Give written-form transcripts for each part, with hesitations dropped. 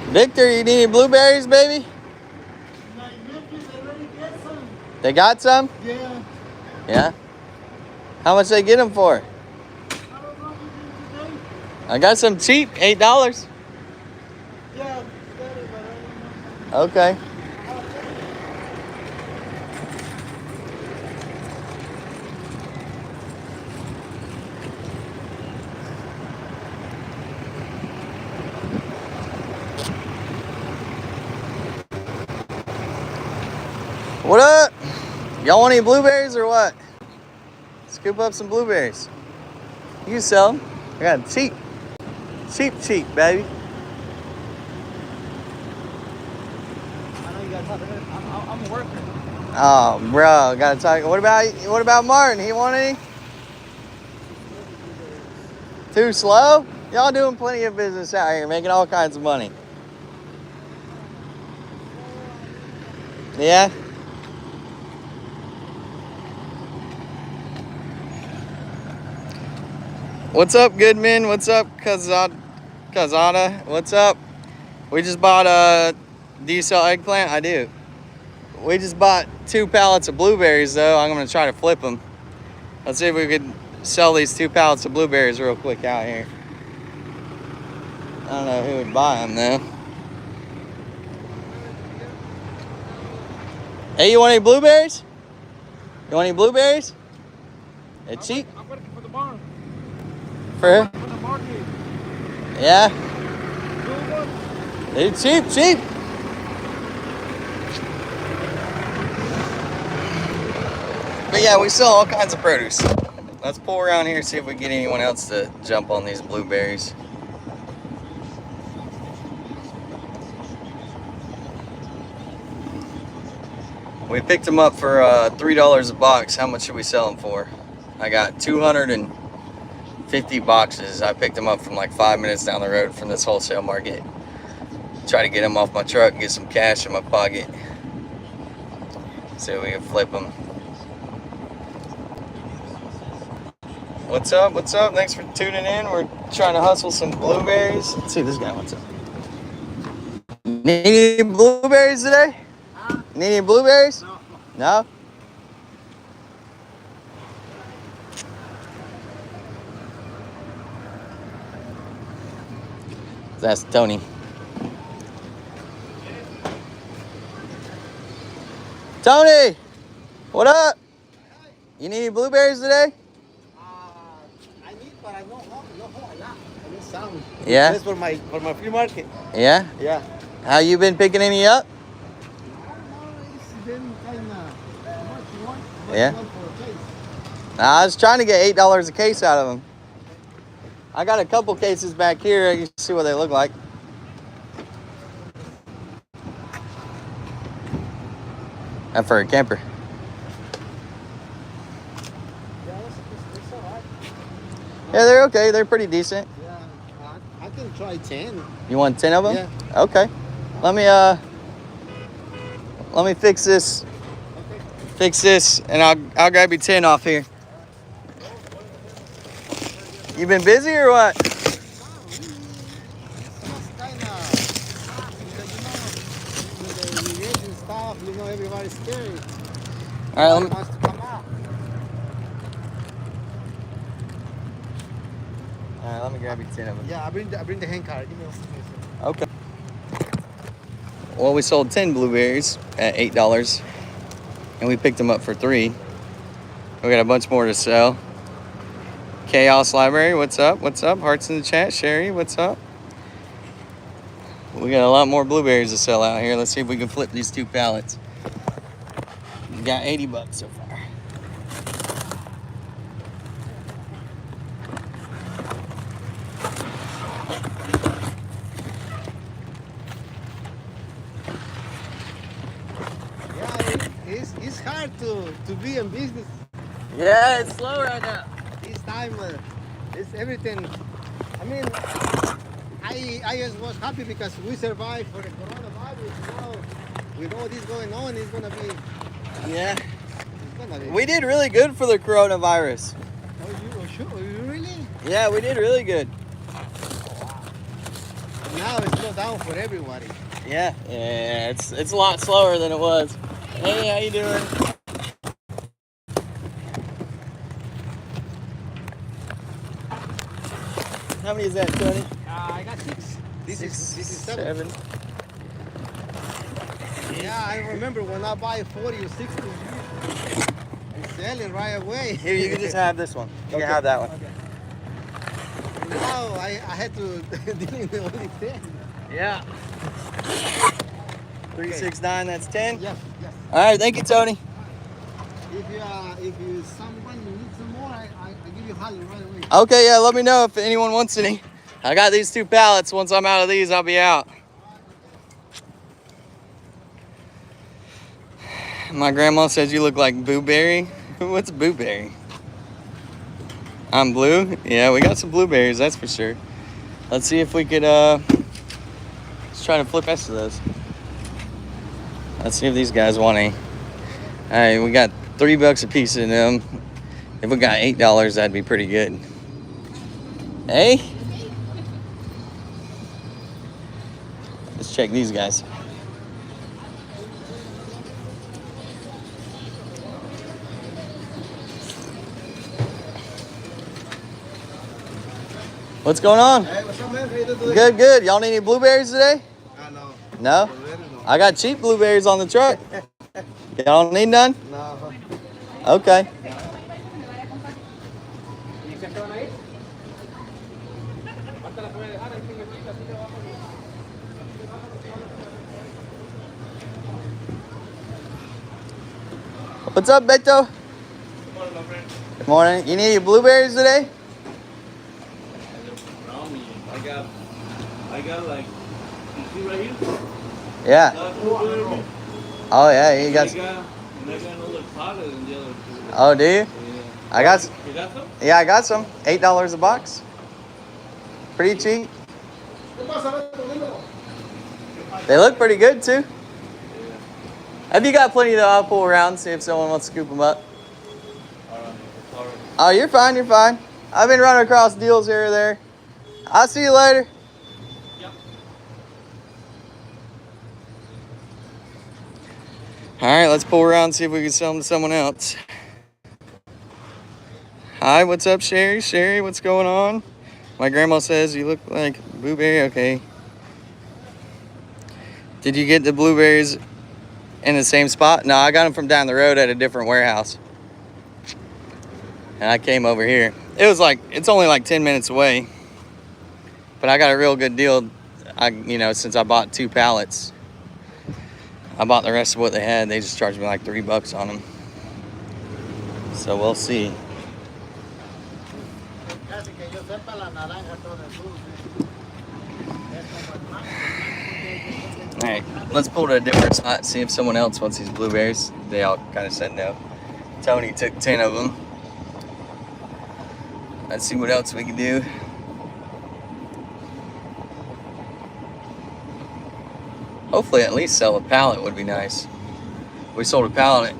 Victor, you need any blueberries, baby? My nephews already get some. They got some? Yeah. Yeah. How much they get them for? I don't know if today. I got some cheap, $8. Yeah, better, but I don't know. Okay. What up? Y'all want any blueberries or what? Scoop up some blueberries. You can sell them. I got them cheap. Cheap, baby. I know you guys have it. I'm a worker. Oh, bro, gotta talk. What about Martin? He want any? Too slow? Y'all doing plenty of business out here, making all kinds of money. Yeah? What's up, Goodman? What's up, Kazada? What's up? We just bought do you sell eggplant? I do. We just bought 2 pallets of blueberries, though. I'm gonna try to flip them. Let's see if we could sell these 2 pallets of blueberries real quick out here. I don't know who would buy them, though. Hey, you want any blueberries? You want any blueberries? They're cheap. I'm working for the barn. For For the market. yeah. They're cheap. But yeah, we sell all kinds of produce. Let's pull around here and see if we can get anyone else to jump on these blueberries. We picked them up for $3 a box. How much should we sell them for? I got 250 boxes. I picked them up from like 5 minutes down the road from this wholesale market. Try to get them off my truck and get some cash in my pocket. See if we can flip them. What's up? Thanks for tuning in. We're trying to hustle some blueberries. Let's see this guy. What's up? Need any blueberries today? Huh? Need any blueberries? No? That's Tony. Tony! What up? You need any blueberries today? I need, but I know how. I need some. Yeah? That's for my free market. Yeah? Yeah. How you been picking any up? It's been kind of much you want. Yeah. For a case. I was trying to get $8 a case out of them. I got a couple cases back here. You can see what they look like. And for a camper. Yeah, it's all right. Yeah, they're okay. They're pretty decent. Yeah, I can try 10. You want 10 of them? Yeah. Okay. Let me fix this. Okay. Fix this, and I'll grab you 10 off here. You been busy or what? It's just kind of, with the irrigation stuff, everybody's scared. All right, Nobody wants to come out. All right, let me grab you 10 of them. Yeah, I bring the hand card. Give me a second. Okay. Well, we sold 10 blueberries at $8, and we picked them up for $3. We got a bunch more to sell. Chaos Library, what's up? Hearts in the chat. Sherry, what's up? We got a lot more blueberries to sell out here. Let's see if we can flip these 2 pallets. We got $80 so far. Yeah, it's hard to be in business. Yeah, it's slow right now. This time, it's everything. I mean, I just was happy because we survived for the coronavirus. Now, with all this going on, it's gonna be. Yeah. It's gonna be. We did really good for the coronavirus. Oh, you sure? You really? Yeah, we did really good. now it's slowed down for everybody. Yeah, yeah, it's a lot slower than it was. Hey, how you doing? How many is that, Tony? I got 6. This is 7. 7. Yeah, I remember when I buy 40 or 60, it's selling right away. Here, you can just have this one. You Okay. can have that one. Okay. Now I had to deal with only 10. Yeah. 369, that's 10. Yes, yes. All right, thank you, Tony. If you someone needs some more, I give you holler right away. Okay, yeah, let me know if anyone wants any. I got these 2 pallets. Once I'm out of these, I'll be out. My grandma says you look like Blueberry. What's Blueberry? I'm blue? Yeah, we got some blueberries, that's for sure. Let's see if we could, let's try to flip rest of those. Let's see if these guys want any. All right, we got $3 a piece in them. If we got $8, that'd be pretty good. Hey? Let's check these guys. What's going on? Hey, what's up, man? How you doing today? Good, good. Y'all need any blueberries today? No. No? I got cheap blueberries on the truck. Y'all don't need none? No. Okay. What's up, Beto? Good morning. You need any blueberries today? I got like, you see right here? Yeah. Blueberry. Oh, yeah. You got. And I got another pot in the other two. Oh, do you? Yeah. I got. You got some? Yeah, I got some. $8 a box. Pretty cheap. They look pretty good too. Have you got plenty though? I'll pull around, see if someone wants to scoop them up. Sorry. Oh, you're fine, you're fine. I've been running across deals here or there. I'll see you later. Yep. All right, let's pull around and see if we can sell them to someone else. Hi, what's up, Sherry? Sherry, what's going on? My grandma says you look like blueberry. Okay. Did you get the blueberries in the same spot? No, I got them from down the road at a different warehouse. And I came over here. It's only like 10 minutes away. But I got a real good deal. Since I bought 2 pallets. I bought the rest of what they had. They just charged me like $3 on them. So we'll see. All right, let's pull to a different spot, see if someone else wants these blueberries. They all kind of said no. Tony took 10 of them. Let's see what else we can do. Hopefully at least sell a pallet would be nice. If we sold a pallet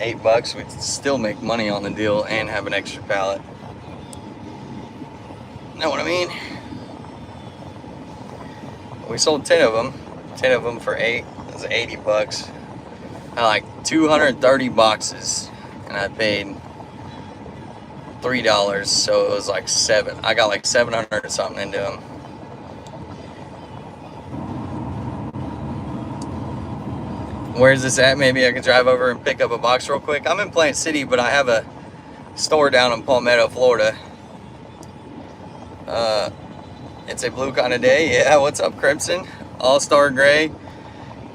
at $8, we'd still make money on the deal and have an extra pallet. Know what I mean? We sold 10 of them. 10 of them for $8. That's $80. I had like 230 boxes, and I paid $3, so it was like $7. I got like 700 or something into them. Where's this at? Maybe I can drive over and pick up a box real quick. I'm in Plant City, but I have a store down in Palmetto, Florida. It's a blue kind of day. Yeah, what's up, Crimson? All-Star Gray.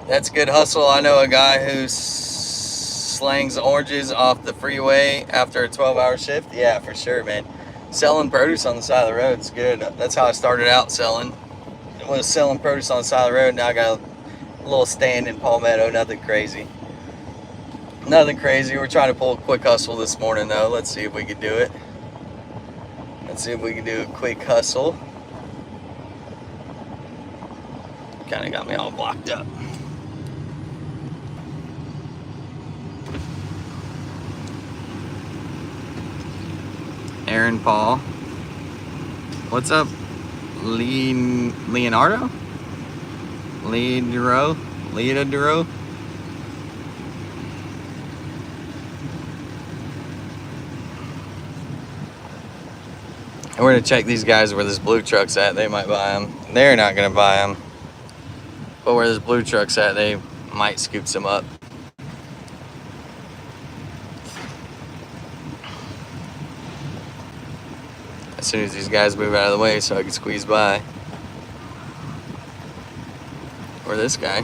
That's good hustle. I know a guy who slangs oranges off the freeway after a 12-hour shift. Yeah, for sure, man. Selling produce on the side of the road is good. That's how I started out selling. I was selling produce on the side of the road. Now I got a little stand in Palmetto. Nothing crazy. Nothing crazy. We're trying to pull a quick hustle this morning, though. Let's see if we can do it. Let's see if we can do a quick hustle. Kind of got me all blocked up. Aaron Paul. What's up? Leonardo? Leonardo? We're gonna check these guys where this blue truck's at. They might buy them. They're not gonna buy them. But where this blue truck's at, they might scoop some up. As soon as these guys move out of the way so I can squeeze by. Or this guy.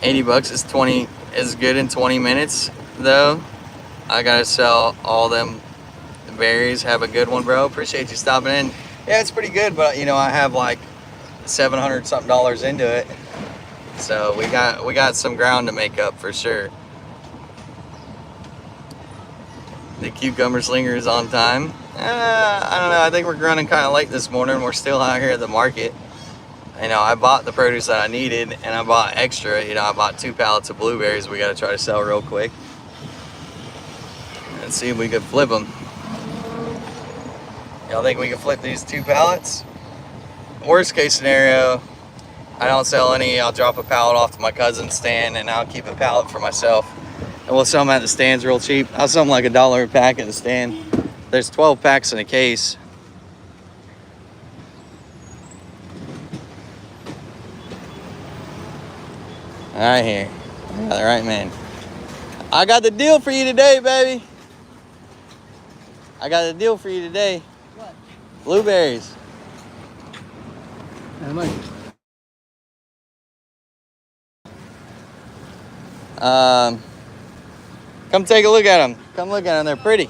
$80 is good in 20 minutes though. I gotta sell all them berries. Have a good one, bro. Appreciate you stopping in. Yeah, it's pretty good, but you know, I have like $700 something into it. So we got some ground to make up for sure. The cucumber slinger is on time. I don't know. I think we're running kind of late this morning. We're still out here at the market. You know, I bought the produce that I needed, and I bought extra. You know, I bought 2 pallets of blueberries. We got to try to sell real quick. Let's see if we can flip them. Y'all think we can flip these 2 pallets? Worst case scenario, I don't sell any. I'll drop a pallet off to my cousin's stand, and I'll keep a pallet for myself. And we'll sell them at the stands real cheap. I'll sell them like $1 a pack at the stand. There's 12 packs in a case. All right, here. I got the right man. I got the deal for you today, baby. I got the deal for you today. What? Blueberries. How much? Come take a look at them. Come look at them. They're pretty.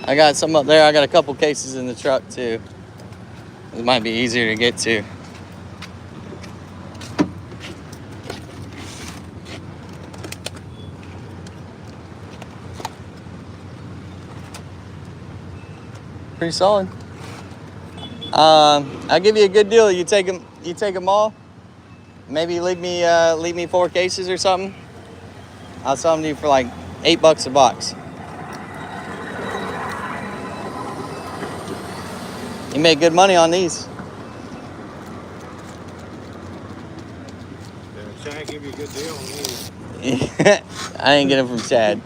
I got some up there. I got a couple cases in the truck too. It might be easier to get to. Pretty solid. I'll give you a good deal. You take them all. Maybe leave me 4 cases or something. I'll sell them to you for like $8 a box. You make good money on these. Chad give you a good deal on these. I didn't get them from Chad.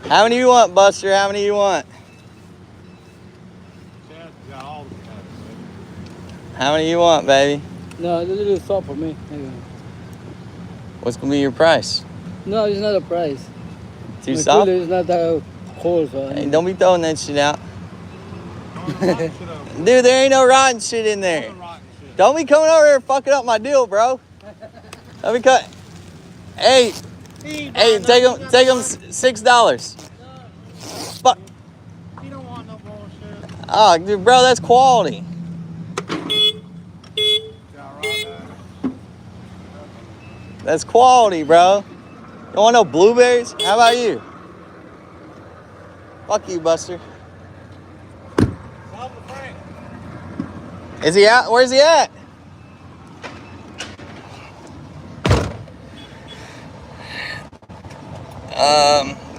How many you want, Buster? How many you want? Chad's got all the cutters. How many you want, baby? No, this is stop for me. What's gonna be your price? No, it's not a price. Too My soft? cooler is not that cold, so Hey, don't be throwing that shit out. Don't rotten shit over. Dude, there ain't no rotten shit in there. Rotten shit. Don't be coming over here and fucking up my deal, bro. Don't be cut. Hey, hey, take them $6. Fuck. You don't want no bullshit. Oh, dude, bro, that's quality. Yeah, right. That's quality, bro. You want no blueberries? How about you? Fuck you, Buster. Tell Frank. Is he out? Where's he at?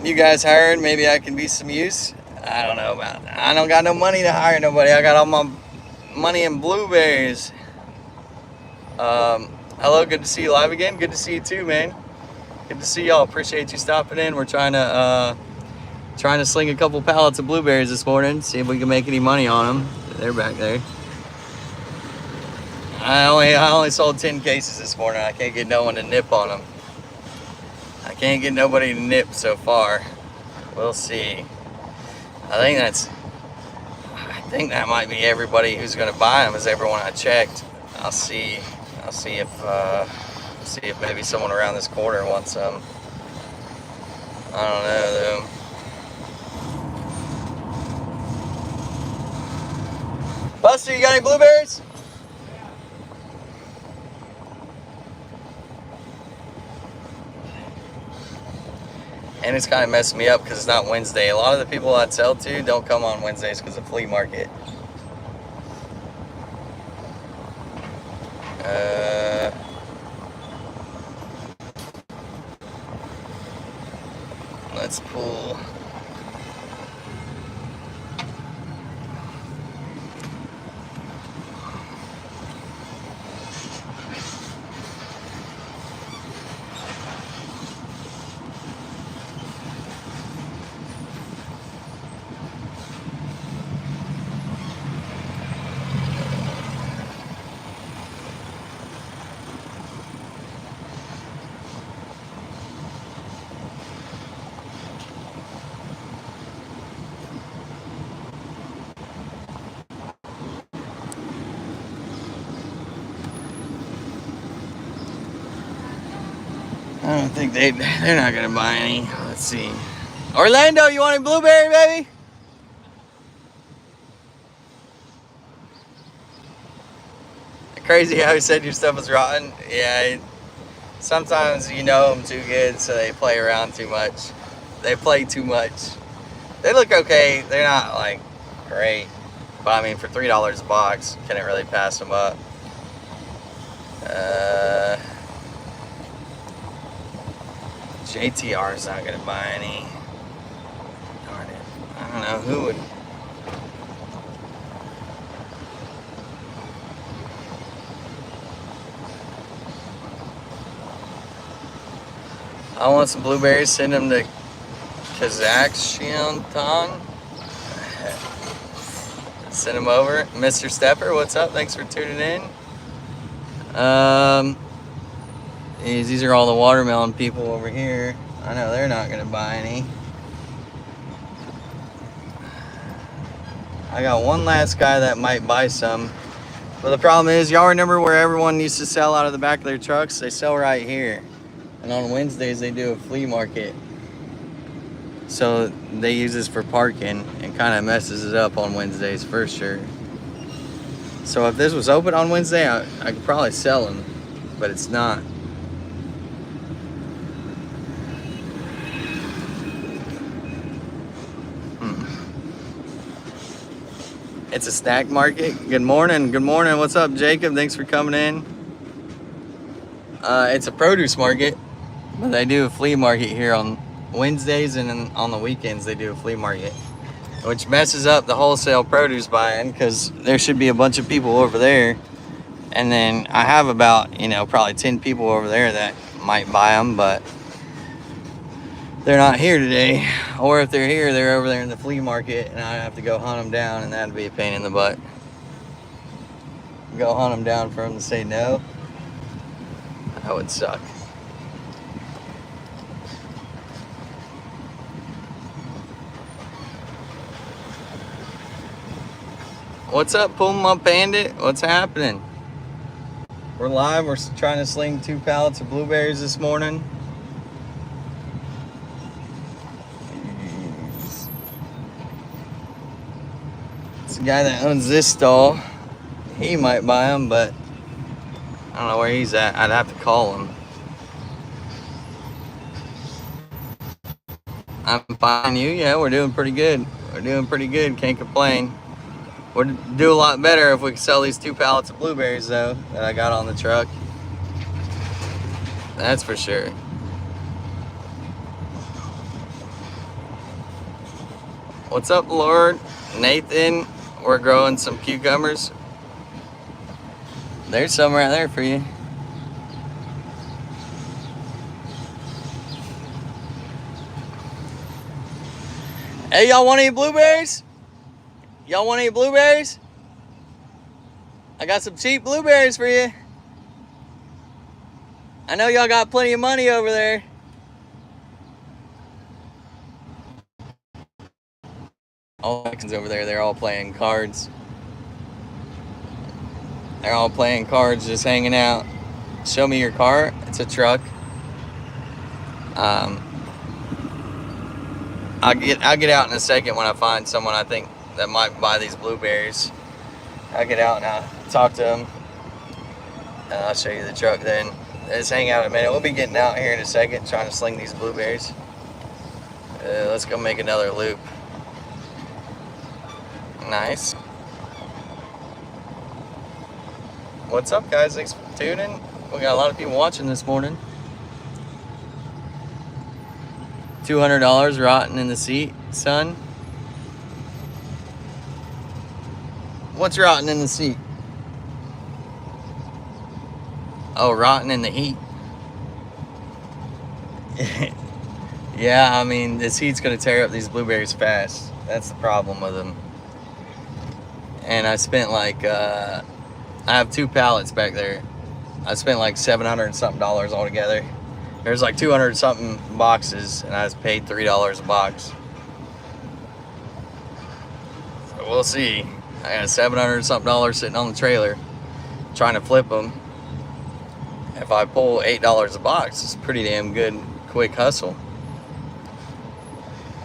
You guys hired? Maybe I can be some use. I don't know about that. I don't got no money to hire nobody. I got all my money in blueberries. Hello, good to see you live again. Good to see you too, man. Good to see y'all. Appreciate you stopping in. We're trying to sling a couple pallets of blueberries this morning. See if we can make any money on them. They're back there. I only sold 10 cases this morning. I can't get no one to nip on them. I can't get nobody to nip so far. We'll see. I think that might be everybody who's going to buy them. Is everyone I checked. I'll see if maybe someone around this corner wants some. I don't know though. Buster, you got any blueberries? And it's kind of messing me up because it's not Wednesday. A lot of the people I sell to don't come on Wednesdays because of flea market. Let's pull. I don't think they're not gonna buy any. Let's see. Orlando, you want a blueberry, baby? Crazy how he said your stuff was rotten. Yeah, sometimes you know them too good, so they play around too much. They play too much. They look okay. They're not like great, but I mean for $3 a box, couldn't really pass them up. JTR's not gonna buy any. Darn it. I don't know who would. I want some blueberries. Send them to Kazakhstan. Send them over. Mr. Stepper, what's up? Thanks for tuning in. These are all the watermelon people over here. I know they're not gonna buy any. I got one last guy that might buy some. But the problem is, y'all remember where everyone used to sell out of the back of their trucks? They sell right here. And on Wednesdays, they do a flea market. So they use this for parking and kind of messes it up on Wednesdays for sure. So if this was open on Wednesday, I could probably sell them, but it's not. It's a snack market. Good morning. Good morning. What's up, Jacob? Thanks for coming in. It's a produce market, but they do a flea market here on Wednesdays, and then on the weekends they do a flea market, which messes up the wholesale produce buying because there should be a bunch of people over there, and then I have about probably 10 people over there that might buy them, but they're not here today. Or if they're here, they're over there in the flea market, and I have to go hunt them down, and that'd be a pain in the butt. Go hunt them down for them to say no. That would suck. What's up, Puma Bandit? What's happening? We're live. We're trying to sling 2 pallets of blueberries this morning. It's the guy that owns this stall. He might buy them, but I don't know where he's at. I'd have to call him. I'm fine. You? Yeah, we're doing pretty good. We're doing pretty good. Can't complain. We'd do a lot better if we could sell these 2 pallets of blueberries, though, that I got on the truck. That's for sure. What's up, Lord? Nathan, we're growing some cucumbers. There's some right there for you. Hey, y'all want any blueberries? Y'all want any blueberries? I got some cheap blueberries for you. I know y'all got plenty of money over there. All the Mexicans over there, they're all playing cards. They're all playing cards, just hanging out. Show me your car. It's a truck. I'll get out in a second when I find someone I think that might buy these blueberries. I'll get out and I'll talk to them. And I'll show you the truck then. Let's hang out a minute. We'll be getting out here in a second, trying to sling these blueberries. Let's go make another loop. Nice. What's up, guys? Thanks for tuning. We got a lot of people watching this morning. $200 rotting in the seat, son. What's rotting in the seat? Oh, rotting in the heat. Yeah, I mean, this heat's gonna tear up these blueberries fast. That's the problem with them. And I spent like, I have 2 pallets back there. I spent like $700 and something altogether. There's like 200 something boxes, and I was paid $3 a box. So we'll see. I got $700 and something sitting on the trailer, trying to flip them. If I pull $8 a box, it's a pretty damn good, quick hustle.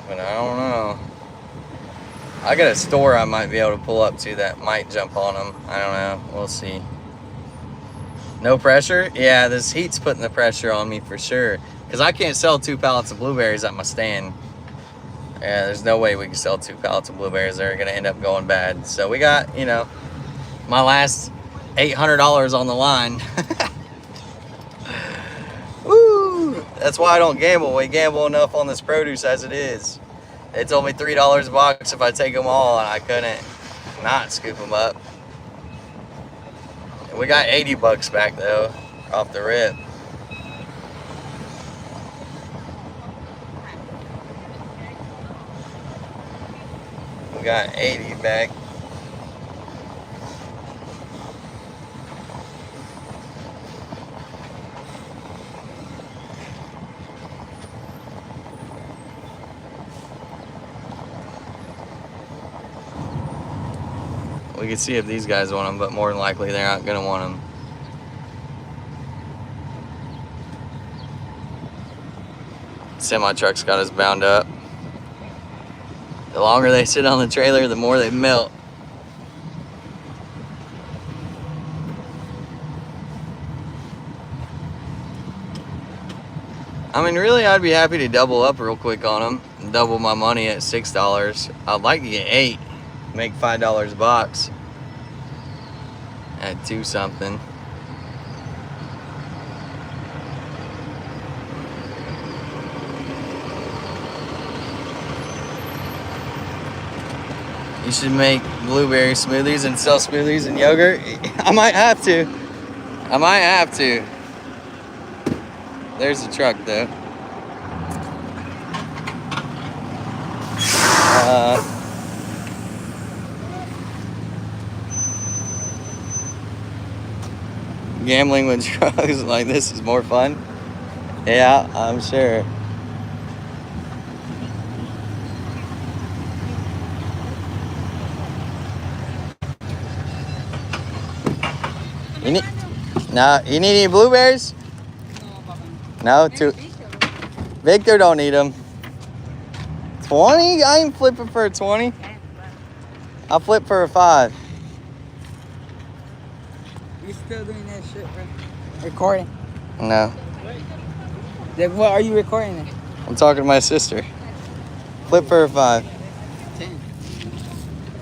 But I don't know. I got a store I might be able to pull up to that might jump on them. I don't know. We'll see. No pressure? Yeah, this heat's putting the pressure on me for sure. Because I can't sell 2 pallets of blueberries at my stand. Yeah, there's no way we can sell 2 pallets of blueberries. They're going to end up going bad. So we got, you know, my last $800 on the line. Woo! That's why I don't gamble. We gamble enough on this produce as it is. They told me $3 a box if I take them all, and I couldn't not scoop them up. We got 80 bucks back though, off the rip. We got 80 back. We can see if these guys want them, but more than likely they're not gonna want them. Semi-truck's got us bound up. The longer they sit on the trailer, the more they melt. I mean, really, I'd be happy to double up real quick on them. Double my money at $6. I'd like to get 8. Make $5 a box. Add 2 something. You should make blueberry smoothies and sell smoothies and yogurt. I might have to. I might have to. There's the truck though. Gambling with drugs like this is more fun. Yeah, I'm sure. You need you need any blueberries? No, too. Victor don't need them. 20? I ain't flipping for a 20. I'll flip for a 5. You still doing that shit, bro? Recording? No. Then what are you recording then? I'm talking to my sister. Flip for a 5. 10.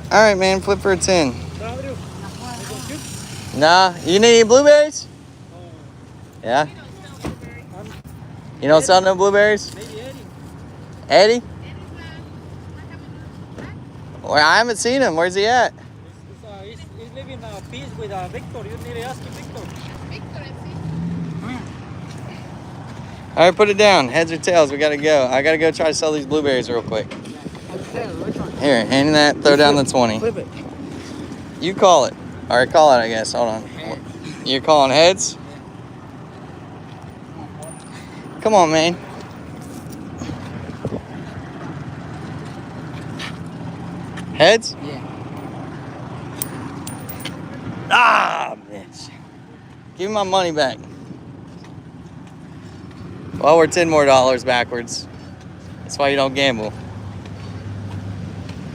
Alright, man, flip for a 10. Nah, you need any blueberries? Yeah? You don't sell no blueberries? Maybe Eddie? Well, I haven't seen him. Where's he at? He's living in peace with Victor. You need to ask him, Victor. All right, put it down. Heads or tails, we gotta go. I gotta go try to sell these blueberries real quick. Here, hand that, throw down the 20. Flip it. You call it. All right, call it, I guess. Hold on. You're calling heads? Come on, man. Heads? Yeah. Ah, bitch. Give me my money back. Well, we're $10 more backwards. That's why you don't gamble.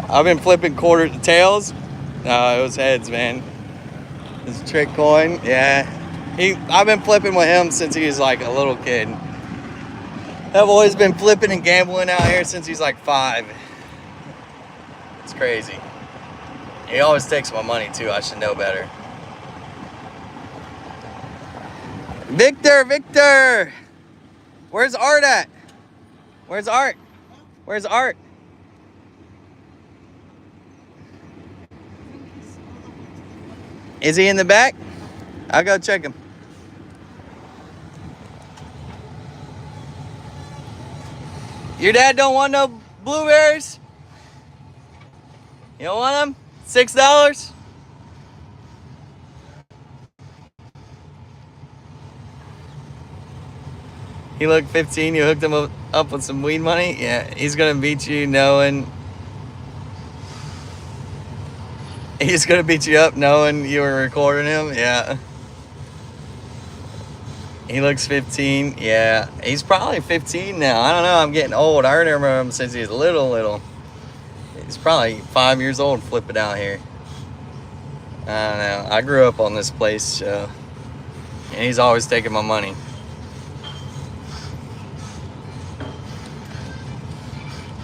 I've been flipping quarter tails. No, it was heads, man. This trick coin, yeah. I've been flipping with him since he was like a little kid. I've always been flipping and gambling out here since he's like 5. It's crazy. He always takes my money too. I should know better. Victor! Where's Art at? Where's Art? Where's Art? Is he in the back? I'll go check him. Your dad don't want no blueberries? You don't want them? $6? He looked 15. You hooked him up with some weed money? Yeah, he's gonna beat you knowing. He's gonna beat you up knowing you were recording him? Yeah. He looks 15. Yeah, he's probably 15 now. I don't know. I'm getting old. I remember him since he was little. He's probably 5 years old flipping out here. I don't know. I grew up on this place, so. And he's always taking my money.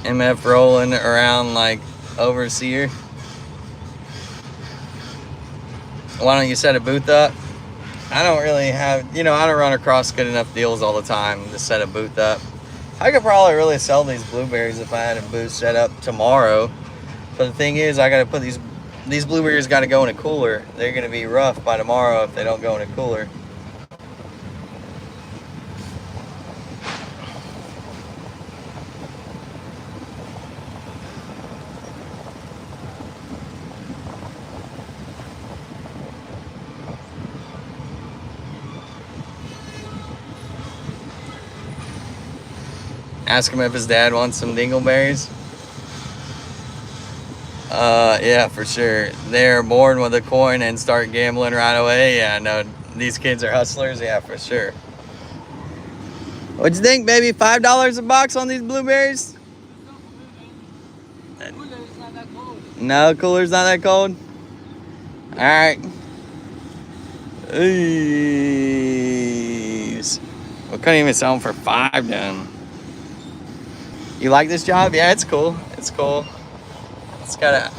MF rolling around like overseer. Why don't you set a booth up? I don't really have, I don't run across good enough deals all the time to set a booth up. I could probably really sell these blueberries if I had a booth set up tomorrow. But the thing is, I gotta put these blueberries gotta go in a cooler. They're gonna be rough by tomorrow if they don't go in a cooler. Ask him if his dad wants some dingleberries. Yeah, for sure. They're born with a coin and start gambling right away. Yeah, no, these kids are hustlers. Yeah, for sure. What'd you think, baby? $5 a box on these blueberries? No, cooler's not that cold. All right. Jeez. We couldn't even sell them for $5 then. You like this job? Yeah, it's cool. It's cool. It's gotta.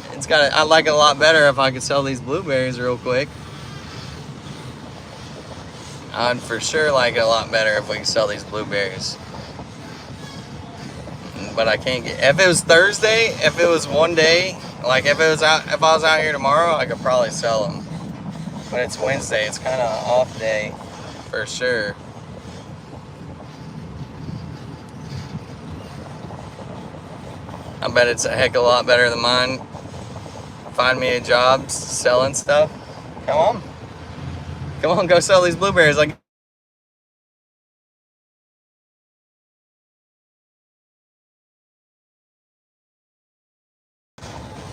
I like it a lot better if I could sell these blueberries real quick. I'd for sure like it a lot better if we could sell these blueberries. But I can't get. If it was Thursday, if it was one day, like if I was out here tomorrow, I could probably sell them. But it's Wednesday. It's kind of an off day, for sure. I bet it's a heck of a lot better than mine. Find me a job selling stuff. Come on, go sell these blueberries. Like,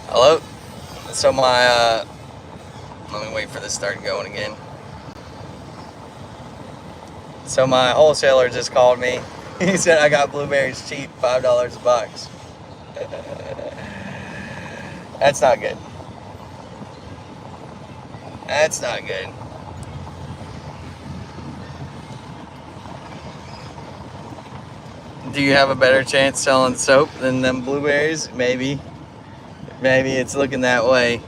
hello. So my let me wait for this to start going again. So my wholesaler just called me. He said I got blueberries cheap, $5 a box. That's not good. That's not good. Do you have a better chance selling soap than them blueberries? Maybe. Maybe it's looking that way.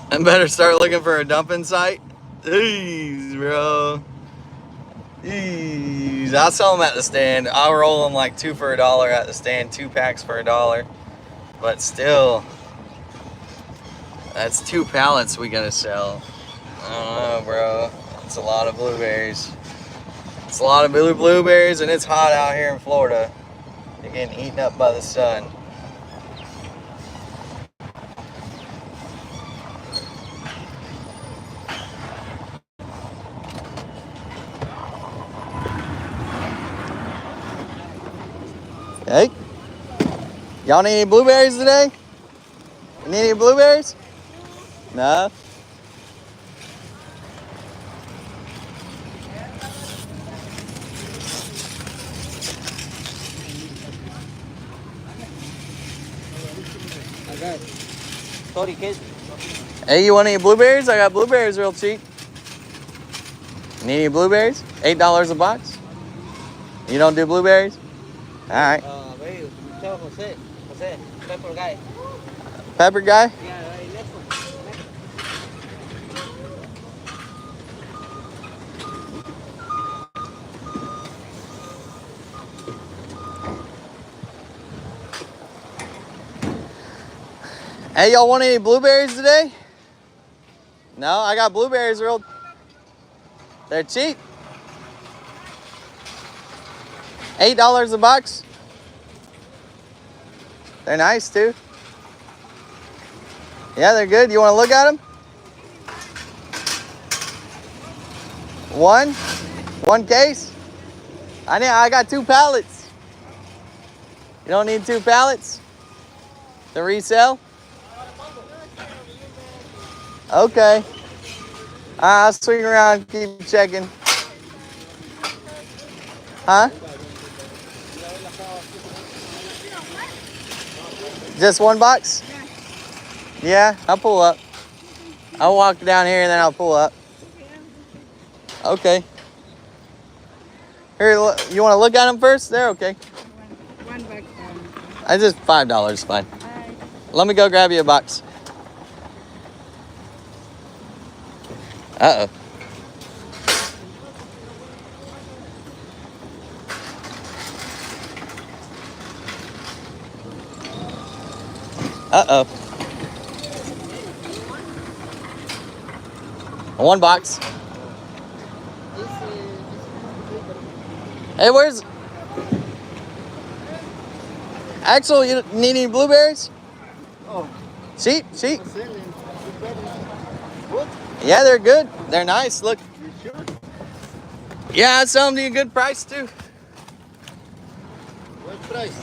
I better start looking for a dumping site. Jeez, bro. Jeez. I'll sell them at the stand. I'll roll them like 2 for $1 at the stand, 2 packs for $1. But still, that's 2 pallets we gotta sell. I don't know, bro. It's a lot of blueberries. It's a lot of blueberries, and it's hot out here in Florida. They're getting eaten up by the sun. Hey, y'all need any blueberries today? You need any blueberries? No? Sorry, kids. Hey, you want any blueberries? I got blueberries real cheap. Need any blueberries? $8 a box? You don't do blueberries? All right. Very, tell Jose. Jose, pepper guy. Pepper guy? Yeah, right, next one. Hey, y'all want any blueberries today? No, I got blueberries real. They're cheap. $8 a box. They're nice too. Yeah, they're good. You want to look at them? One case. I got 2 pallets. You don't need 2 pallets to resell? Okay. I'll swing around, keep checking. Huh? Just 1 box? Yeah, I'll pull up. I'll walk down here and then I'll pull up. Okay. Here, you want to look at them first? They're okay. One bag. I just $5, fine. Let me go grab you a box. Uh-oh. Uh-oh. 1 box. Hey, where's... Axel, you need any blueberries? Oh, Cheap. selling. Good? Yeah, they're good. They're nice. Look. You sure? Yeah, I sell them to you a good price, too. What price?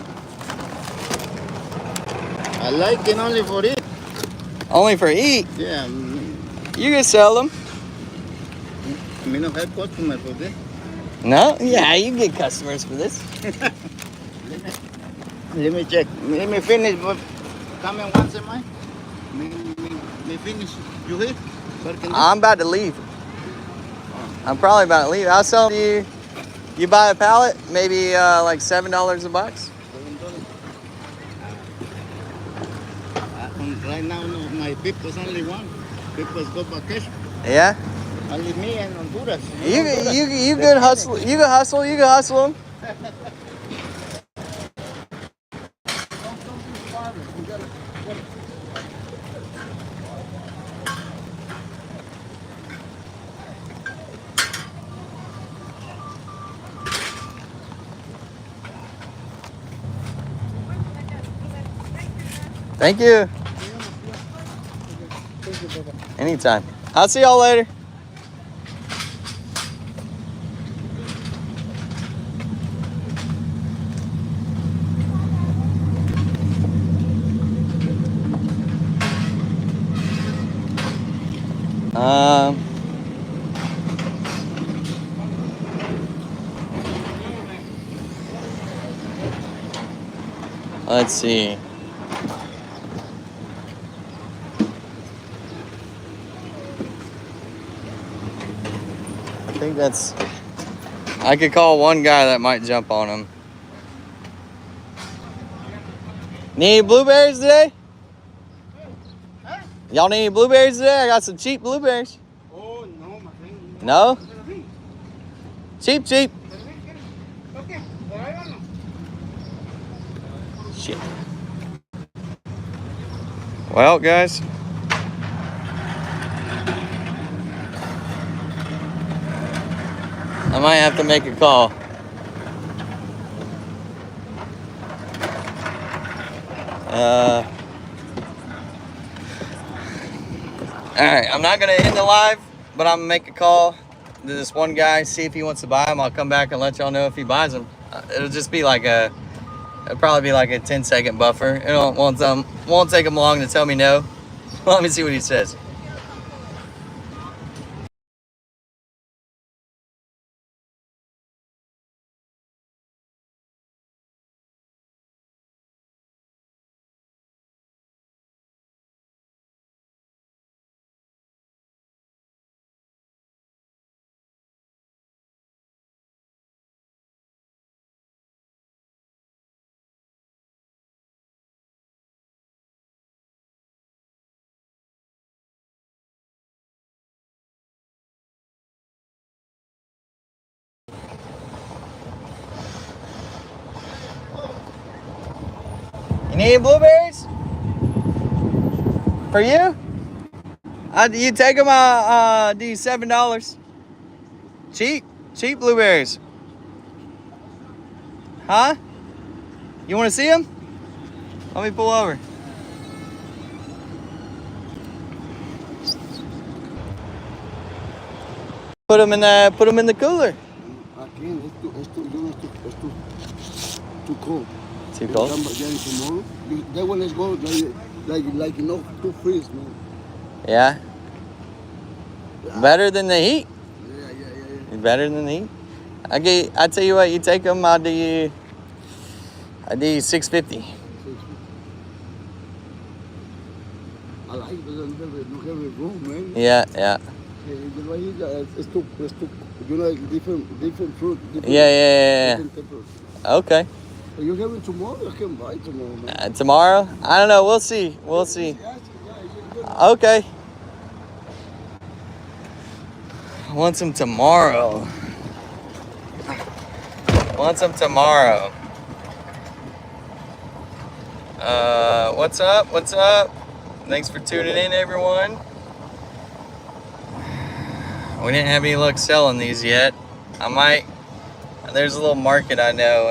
I like it only for it. Only for eat. Yeah, You can sell them. me no have customer for this. No? Yeah, you can get customers for this. Let me check. Let me finish. But come in once a month. Me finish. You here? I'm about to leave. I'm probably about to leave. I'll sell you. You buy a pallet, maybe like $7 a box. Right now, no, my people's only one. People's go vacation. Yeah. Only me and Honduras. You good hustle. You can hustle. You can hustle them. Thank you. Anytime. I'll see y'all later. Let's see. I think that's... I could call one guy that might jump on him. Need any blueberries today? Y'all need any blueberries today? I got some cheap blueberries. Oh, no, my friend. No? Cheap. Okay, Shit. Well, guys. I might have to make a call. Alright, I'm not going to end the live, but I'm going to make a call to this one guy, see if he wants to buy them. I'll come back and let y'all know if he buys them. It'll just be like it'll probably be like a 10-second buffer. It won't take him long to tell me no. Let me see what he says. need blueberries? For you? You take them, do you $7. Cheap blueberries. Huh? You want to see them? Let me pull over. Put them in the cooler. Again, too cold. Too cold? Come again tomorrow. That one is go like you know, too freeze, man. Yeah. Better than the heat. Yeah. Better than the heat. I tell you what, you take them. I do you $6.50. I like it because you have a room, man. Yeah. It's too, you know, like different fruit. Yeah. Different peppers. Okay. You have it tomorrow? I can buy tomorrow, man. Tomorrow? I don't know. We'll see. Okay. I want some tomorrow. What's up? Thanks for tuning in, everyone. We didn't have any luck selling these yet. I might. There's a little market I know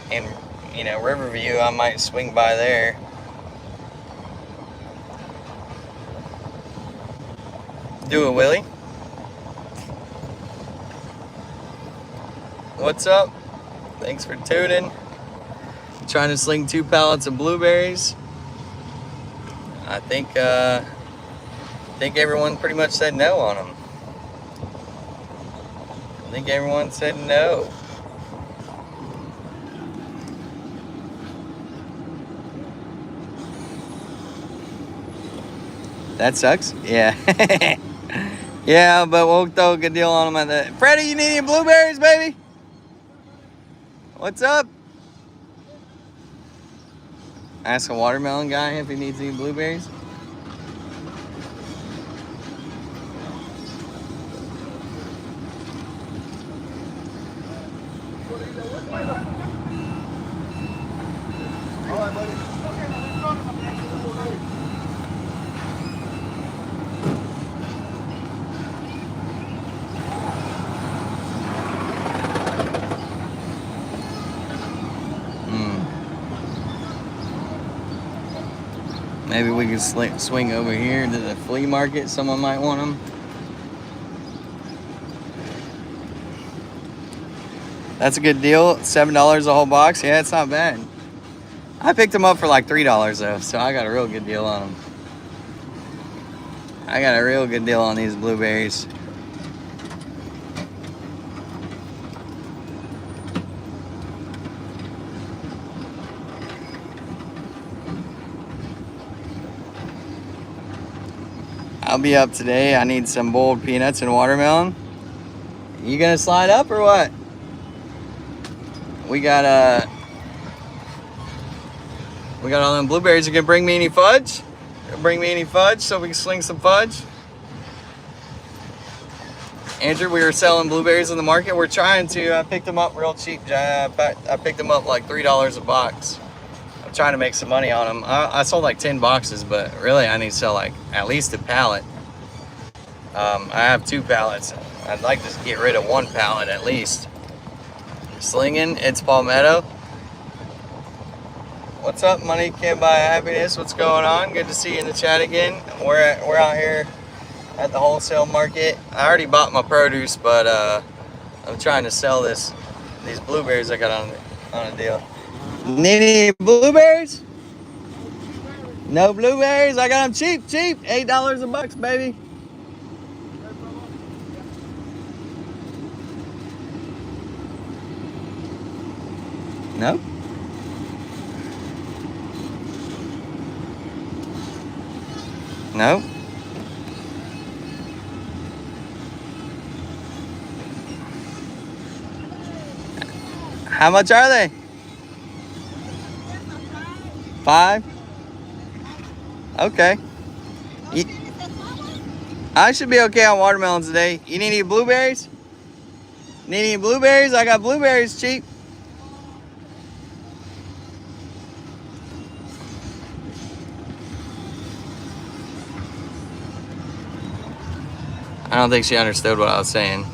in Riverview. I might swing by there. Do it, Willie. What's up? Thanks for tuning. Trying to sling 2 pallets of blueberries. I think everyone pretty much said no on them. I think everyone said no. That sucks. Yeah. Yeah, but we'll throw a good deal on them at the. Freddie, you need any blueberries, baby? What's up? Ask a watermelon guy if he needs any blueberries. All right, buddy. Maybe we could swing over here to the flea market. Someone might want them. That's a good deal. $7 a whole box. Yeah, it's not bad. I picked them up for like $3 though, so I got a real good deal on them. I got a real good deal on these blueberries. I'll be up today. I need some boiled peanuts and watermelon. You gonna slide up or what? We got all them blueberries. You gonna bring me any fudge? Bring me any fudge so we can sling some fudge? Andrew, we were selling blueberries in the market. We're trying to. I picked them up real cheap. I picked them up like $3 a box. I'm trying to make some money on them. I sold like 10 boxes, but really I need to sell like at least a pallet. I have 2 pallets. I'd like to get rid of 1 pallet at least. Slinging, it's Palmetto. What's up, money can't buy happiness? What's going on? Good to see you in the chat again. We're out here at the wholesale market. I already bought my produce, but I'm trying to sell these blueberries I got on a deal. Need any blueberries? No blueberries? I got them cheap. $8 a box, baby. No? No? How much are they? 5? Okay. I should be okay on watermelons today. You need any blueberries? Need any blueberries? I got blueberries cheap. don't think she understood what I was saying.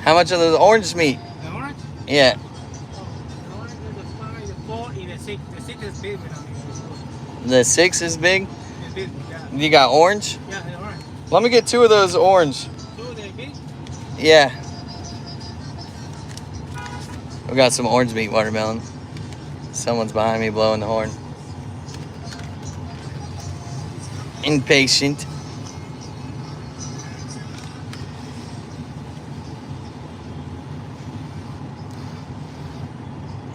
How much of the orange meat? The orange? Yeah. The orange is the 5, the 4, and the 6. The 6 is big, The 6 is big? It's big, yeah. You got orange? Yeah, the orange. Let me get 2 of those orange. 2 they're big? Yeah. We got some orange meat watermelon. Someone's behind me blowing the horn. Impatient.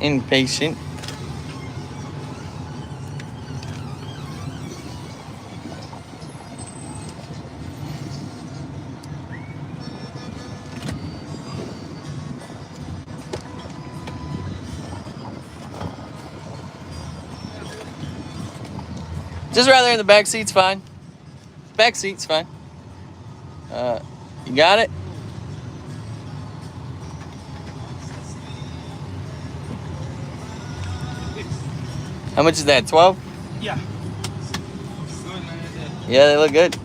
Impatient. Just right there in the back seat's fine. Back seat's fine. You got it? How much is that? 12? Yeah. Good, man. Yeah, they look good.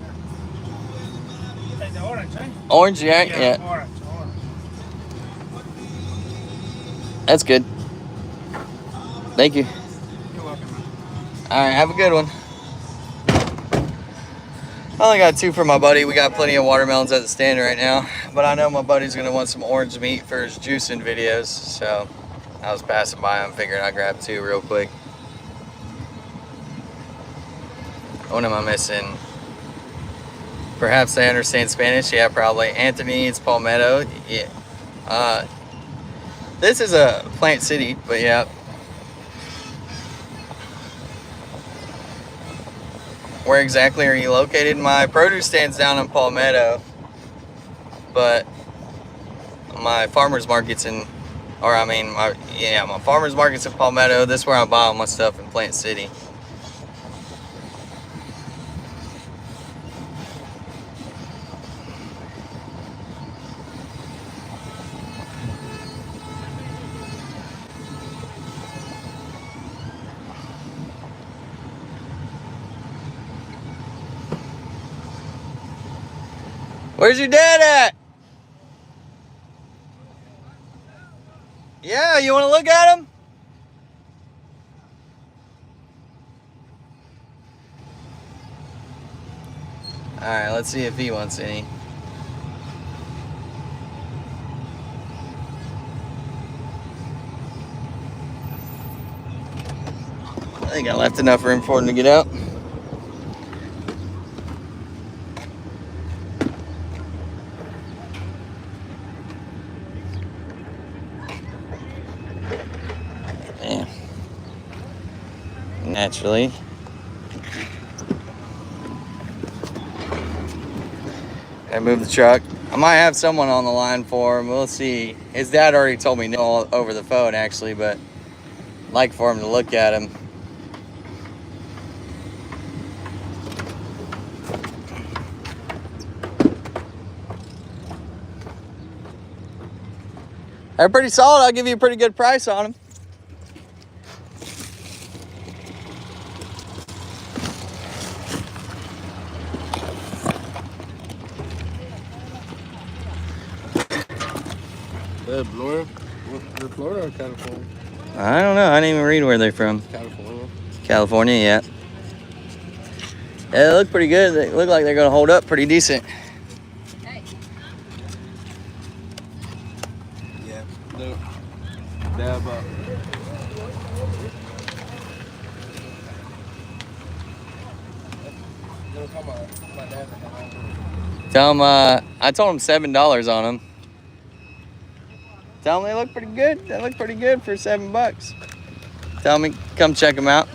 Like the orange, right? Orange, yeah. Orange. That's good. Thank you. You're welcome, man. All right, have a good one. I only got 2 for my buddy. We got plenty of watermelons at the stand right now, but I know my buddy's gonna want some orange meat for his juicing videos, so I was passing by him, figured I'd grab 2 real quick. What am I missing? Perhaps they understand Spanish. Yeah, probably. Anthony, it's Palmetto. Yeah. This is a Plant City, but yeah. Where exactly are you located? My produce stand's down in Palmetto, but my farmer's market's in, my farmer's market's in Palmetto. This is where I buy all my stuff in Plant City. Where's your dad at? Yeah, you want to look at him? All right, let's see if he wants any. I think I left enough room for him to get out. Yeah. Naturally. I move the truck. I might have someone on the line for him. We'll see. His dad already told me no over the phone, actually, but I'd like for him to look at him. They're pretty solid. I'll give you a pretty good price on them. They're Florida? They're Florida or California? I don't know. I didn't even read where they're from. California. California, yeah. Yeah, they look pretty good. They look like they're going to hold up pretty decent. Yeah. They're about. Tell them, I told them $7 on them. Tell them they look pretty good. They look pretty good for $7. Tell me, come check them out.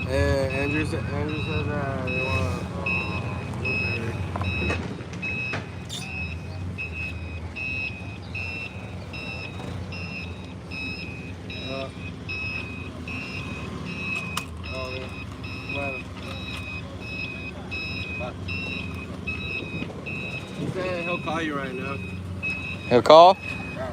Andrew said they want He said he'll call you right now. He'll call? Yeah.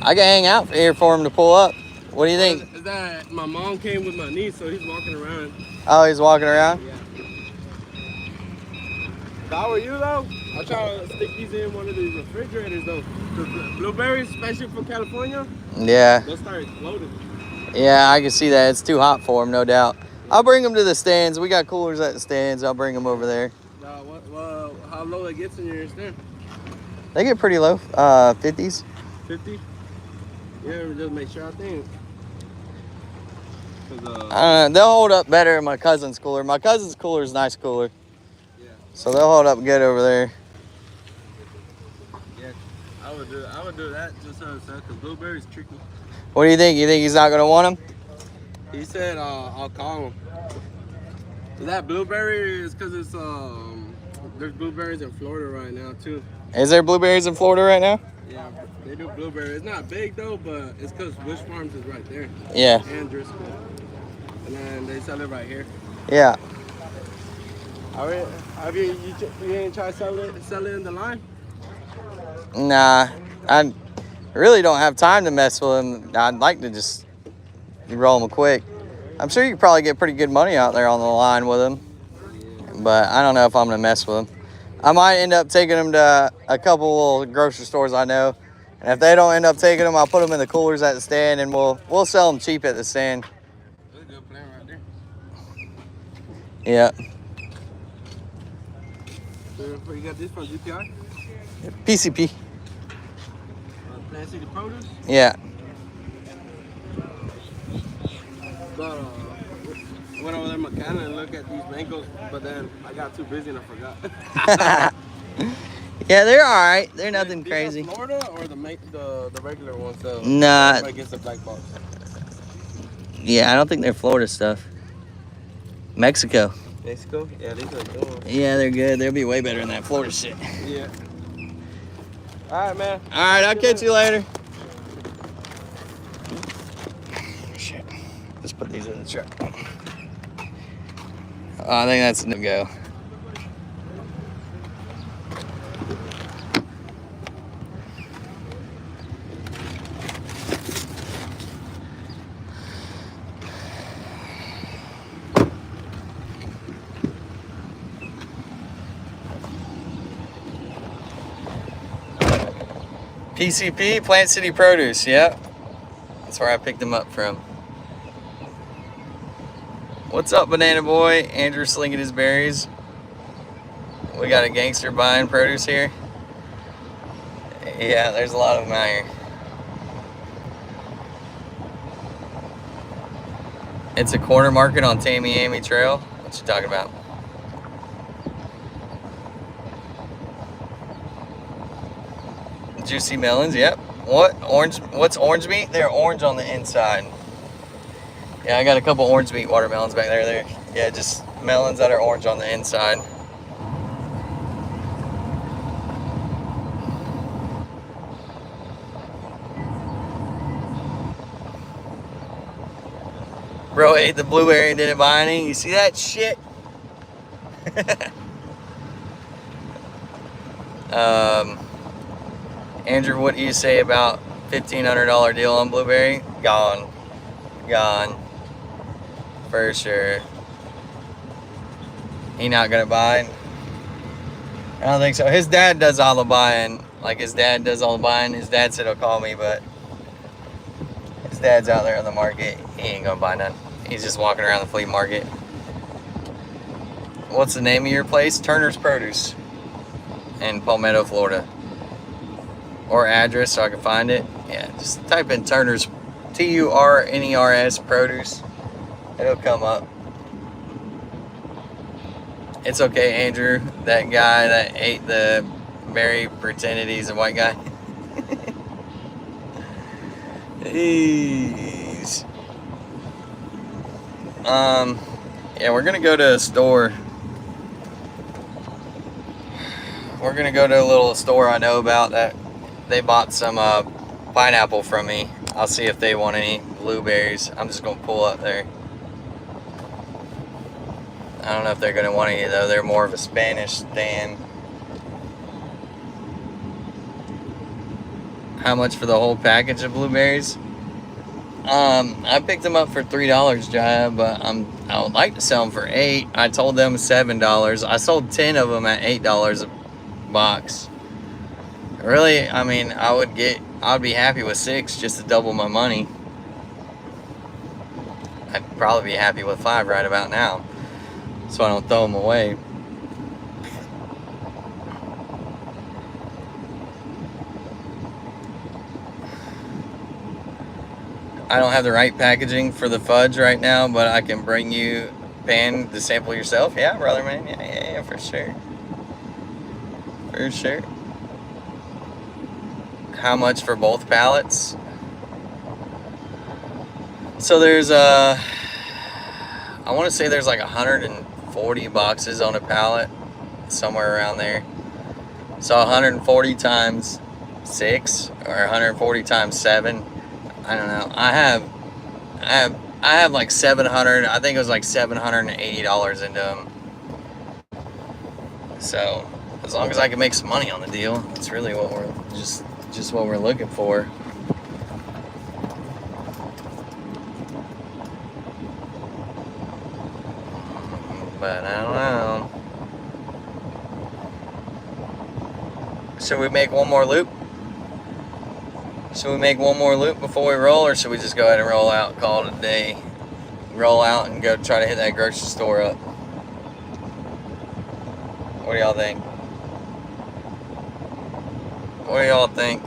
I can hang out here for him to pull up. What do you think? Is that my mom came with my niece, so he's walking around. Oh, he's walking around? Yeah. If I were you though, I'll try to stick these in one of these refrigerators though. Cause the blueberries, especially from California, Yeah. they'll start exploding. Yeah, I can see that. It's too hot for him, no doubt. I'll bring him to the stands. We got coolers at the stands. I'll bring him over there. How low it gets in your stand? They get pretty low, 50s. 50? Yeah, just make sure I think. They'll hold up better in my cousin's cooler. My cousin's cooler is a nice cooler. Yeah. So they'll hold up good over there. Yeah, I would do that just so because blueberries tricky. What do you think? You think he's not going to want them? He said I'll call him. That blueberry is because it's there's blueberries in Florida right now too. Is there blueberries in Florida right now? Yeah, they do blueberry. It's not big though, but it's because Wish Farms is right there. Yeah. And Driscoll. And then they sell it right here. Yeah. Have you ain't tried to sell it in the line? Nah. I really don't have time to mess with them. I'd like to just roll them quick. I'm sure you could probably get pretty good money out there on the line with them. But I don't know if I'm going to mess with them. I might end up taking them to a couple little grocery stores I know. And if they don't end up taking them, I'll put them in the coolers at the stand and we'll sell them cheap at the stand. That's a good plan right there. Yeah. So you got this from GPI? PCP. Plant City Produce? Yeah. But I went over there in McAllen and looked at these mangoes, but then I got too busy and I forgot. Yeah, they're all right. They're nothing These crazy. are Florida or the regular ones? So Nah. I guess the black box. Yeah, I don't think they're Florida stuff. Mexico. Mexico? Yeah, these are good. Yeah, they're good. They'll be way better than that Florida shit. Yeah. All right, man. All right, I'll catch you later. Shit. Let's put these in the truck. Oh, I think that's a no-go. PCP, Plant City Produce, yep. That's where I picked them up from. What's up, Banana Boy? Andrew slinging his berries. We got a gangster buying produce here. Yeah, there's a lot of them out here. It's a corner market on Tamiami Trail. What you talking about? Juicy melons, yep. What? Orange? What's orange meat? They're orange on the inside. Yeah, I got a couple orange meat watermelons back there. Yeah, just melons that are orange on the inside. Bro ate the blueberry and didn't buy any. You see that shit? Andrew, what do you say about $1,500 deal on blueberry? Gone. Gone. For sure. He not gonna buy? I don't think so. His dad does all the buying. Like his dad does all the buying. His dad said he'll call me, but his dad's out there on the market. He ain't gonna buy none. He's just walking around the flea market. What's the name of your place? Turner's Produce in Palmetto, Florida. Or address so I can find it. Yeah, just type in Turner's, T-U-R-N-E-R-S Produce. It'll come up. It's okay, Andrew. That guy that ate the berry pretended he's a white guy. Jeez. Yeah, we're gonna go to a store. We're gonna go to a little store I know about that they bought some pineapple from me. I'll see if they want any blueberries. I'm just gonna pull up there. I don't know if they're gonna want any though. They're more of a Spanish stand. How much for the whole package of blueberries? I picked them up for $3, Jaya, but I would like to sell them for $8. I told them $7. I sold 10 of them at $8 a box. Really, I mean, I'd be happy with 6 just to double my money. I'd probably be happy with 5 right about now, so I don't throw them away. I don't have the right packaging for the fudge right now, but I can bring you pan to sample yourself. Yeah, brother, man. Yeah, for sure. For sure. How much for both pallets? So there's I want to say there's like 140 boxes on a pallet, somewhere around there. So 140 times 6 or 140 times 7. I don't know. I have like 700. I think it was like $780 into them. So as long as I can make some money on the deal, that's really what we're just what we're looking for. But I don't know. Should we make one more loop? Should we make one more loop before we roll, or should we just go ahead and roll out and call it a day? Roll out and go try to hit that grocery store up. What do y'all think? What do y'all think?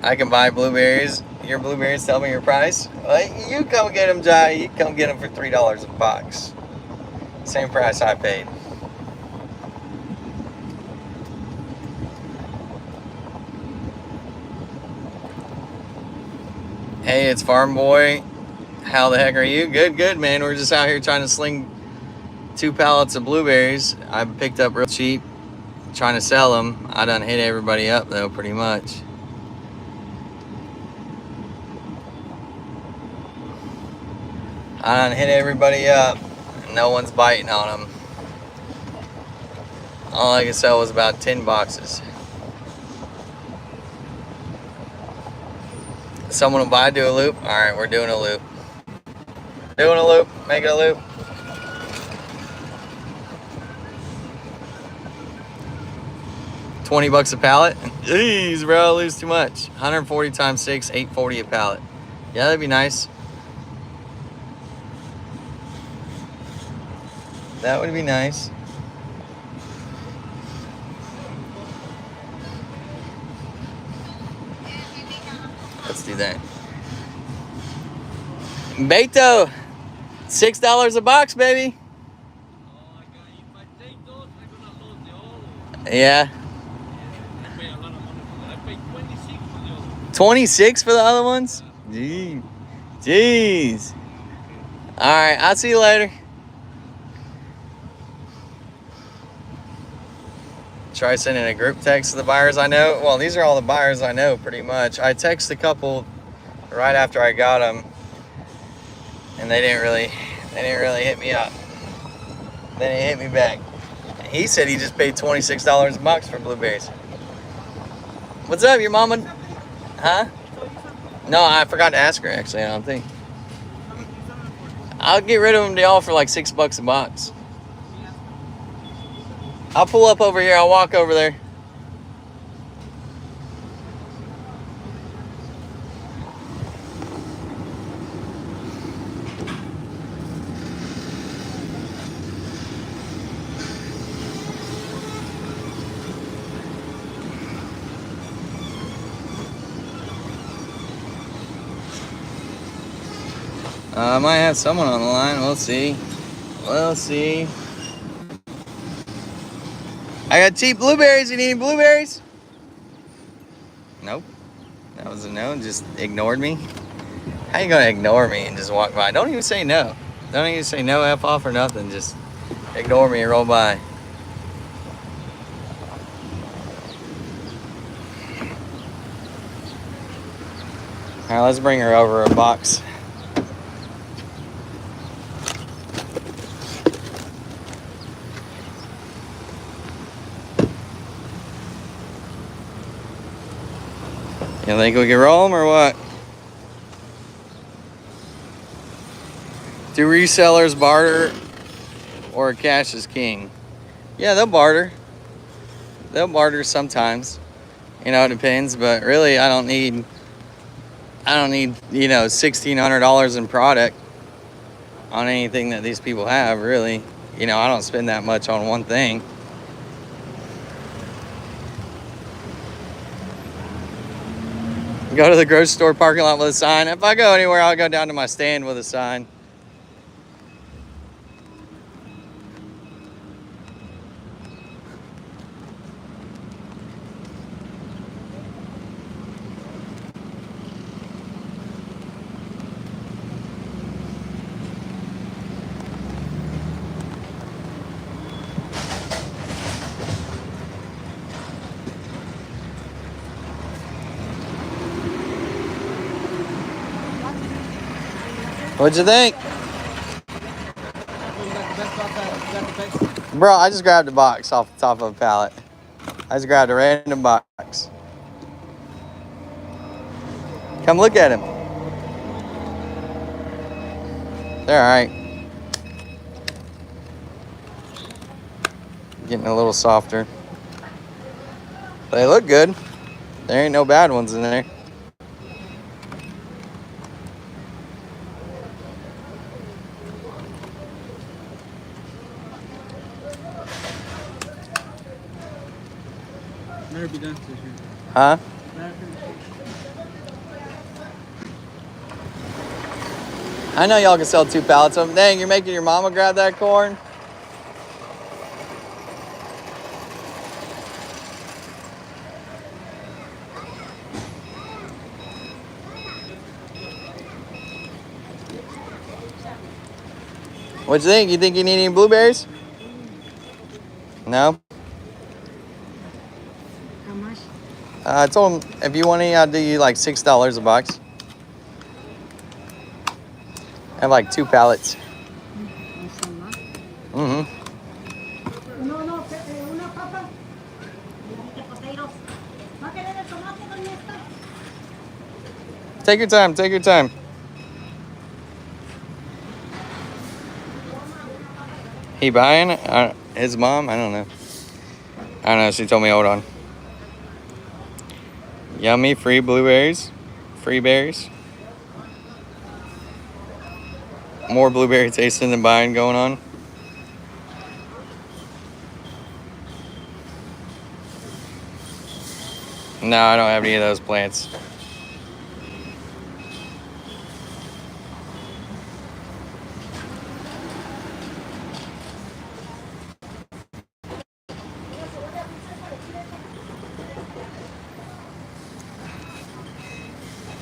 I can buy blueberries. Your blueberries, tell me your price. Well, you come get them, Jai. You come get them for $3 a box. Same price I paid. Hey, it's Farm Boy. How the heck are you? Good, man. We're just out here trying to sling 2 pallets of blueberries. I picked up real cheap, trying to sell them. I done hit everybody up though, pretty much. I done hit everybody up. No one's biting on them. All I could sell was about 10 boxes. Someone will buy, do a loop? Alright, we're doing a loop. Doing a loop, make it a loop. $20 a pallet? Jeez, bro, I lose too much. 140 times 6, $840 a pallet. Yeah, that'd be nice. That would be nice. Let's do that. Beto, $6 a box, baby. Yeah. 26 for the other ones? Jeez. All right, I'll see you later. Try sending a group text to the buyers I know. Well, these are all the buyers I know pretty much. I texted a couple right after I got them, and they didn't really hit me up. They didn't hit me back. He said he just paid $26 a box for blueberries. What's up, your mama? Huh? No, I forgot to ask her actually. I don't think. I'll get rid of them to y'all for like $6 a box. I'll pull up over here. I'll walk over there. I might have someone on the line. We'll see. We'll see. I got cheap blueberries. You need any blueberries? Nope. That was a no. Just ignored me. How you gonna ignore me and just walk by? Don't even say no. Don't even say no, F off or nothing. Just ignore me and roll by. right, let's bring her over a box. You think we can roll them or what? Do resellers barter or cash is king? Yeah, they'll barter. They'll barter sometimes. You know, it depends, but really I don't need, you know, $1,600 in product on anything that these people have, really. You know, I don't spend that much on one thing. Go to the grocery store parking lot with a sign. If I go anywhere, I'll go down to my stand with a sign. What'd you think? Bro, I just grabbed a box off the top of a pallet. I just grabbed a random box. Come look at him. They're alright. Getting a little softer. They look good. There ain't no bad ones in there. Never be done this year. Huh? I know y'all can sell 2 pallets of them. Dang, you're making your mama grab that corn? What'd you think? You think you need any blueberries? No? How much? I told him if you want any, I'll do you like $6 a box. I have like 2 pallets. Mm-hmm. No, no, una papa. Potatoes. ¿Va a querer el tomate, doña Esther? Take your time, take your time. He buying it? His mom? I don't know. I don't know, she told me hold on. Yummy free blueberries. Free berries. More blueberry tasting than buying going on. No, I don't have any of those plants.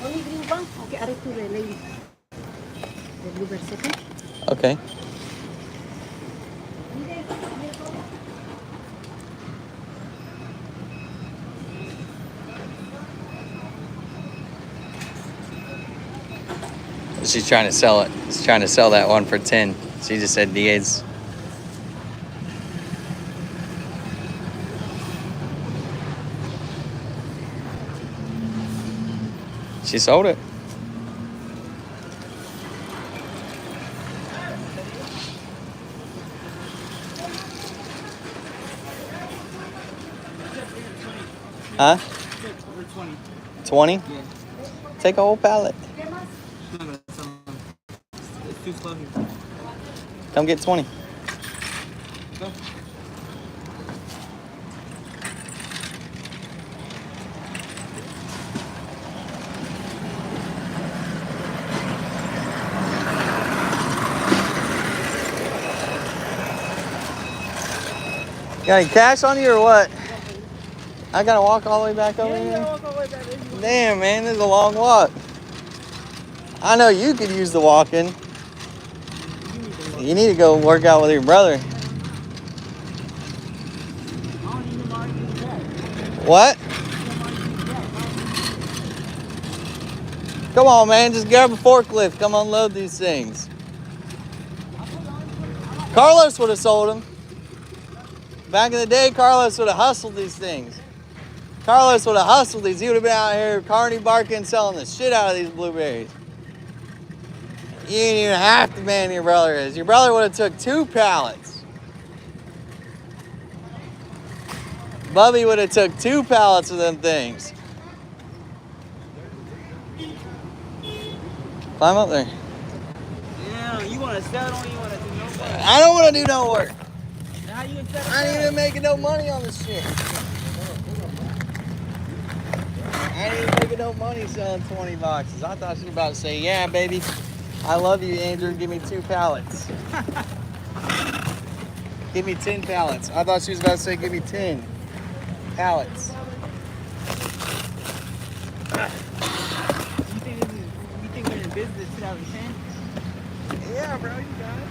Only green one? Okay, add it to the lady. The blueberry second. Okay. She's trying to sell it. She's trying to sell that one for 10. She just said Diaz. She sold it. Huh? 20? Yeah. Take a whole pallet. It's not gonna sell them. It's too slow here. Come get 20. Go. Got any cash on you or what? I gotta walk all the way back over Yeah, here. walk all the way back there. Damn, man, this is a long walk. I know you could use the walking. You need to go work out with your brother. What? Come on, man. Just grab a forklift. Come unload these things. Carlos would have sold them. Back in the day, Carlos would have hustled these things. Carlos would have hustled these. He would have been out here carny barking, selling the shit out of these blueberries. You ain't even half the man your brother is. Your brother would have took 2 pallets. Bubby would have took 2 pallets of them things. Climb up there. Yeah, you want to sell it or you want to do no work? I don't want to do no work. How you gonna sell it? I ain't even making no money on this shit. I ain't even making no money selling 20 boxes. I thought she was about to say, yeah, baby, I love you, Andrew. Give me 2 pallets. Give me 10 pallets. I thought she was about to say, give me 10 pallets. You think we're in business 2010? Yeah, bro, you got it.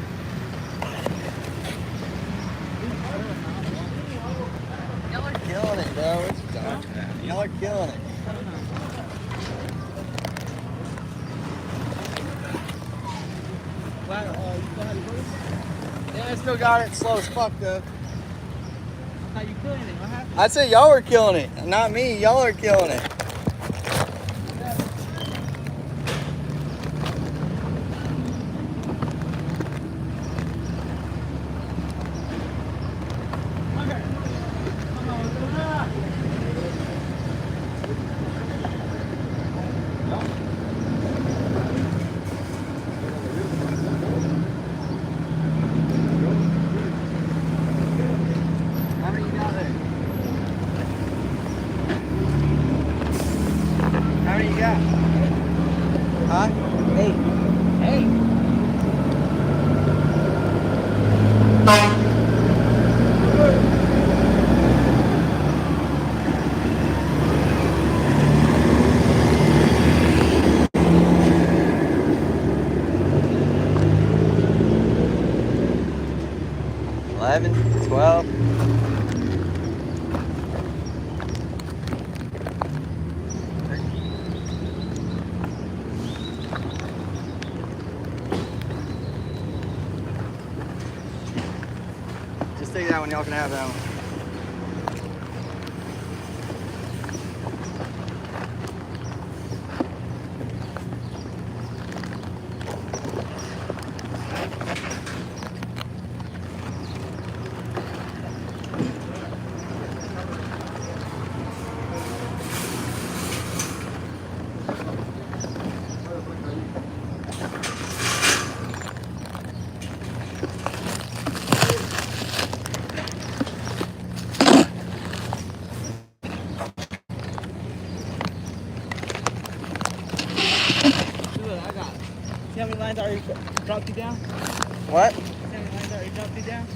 Y'all are killing it, bro. What you talking about? Y'all are killing it. Wow, you still have your voice? Yeah, I still got it. Slow as fuck, though. How you killing it? What happened? I'd say y'all are killing it. Not me. Y'all are killing it. How many you got there? How many you got? Huh? Hey, hey. $11, $12. Just take that one, y'all can have that one. Look, I got. See how many lines I already dropped you down? What? See how many lines I already dropped you down?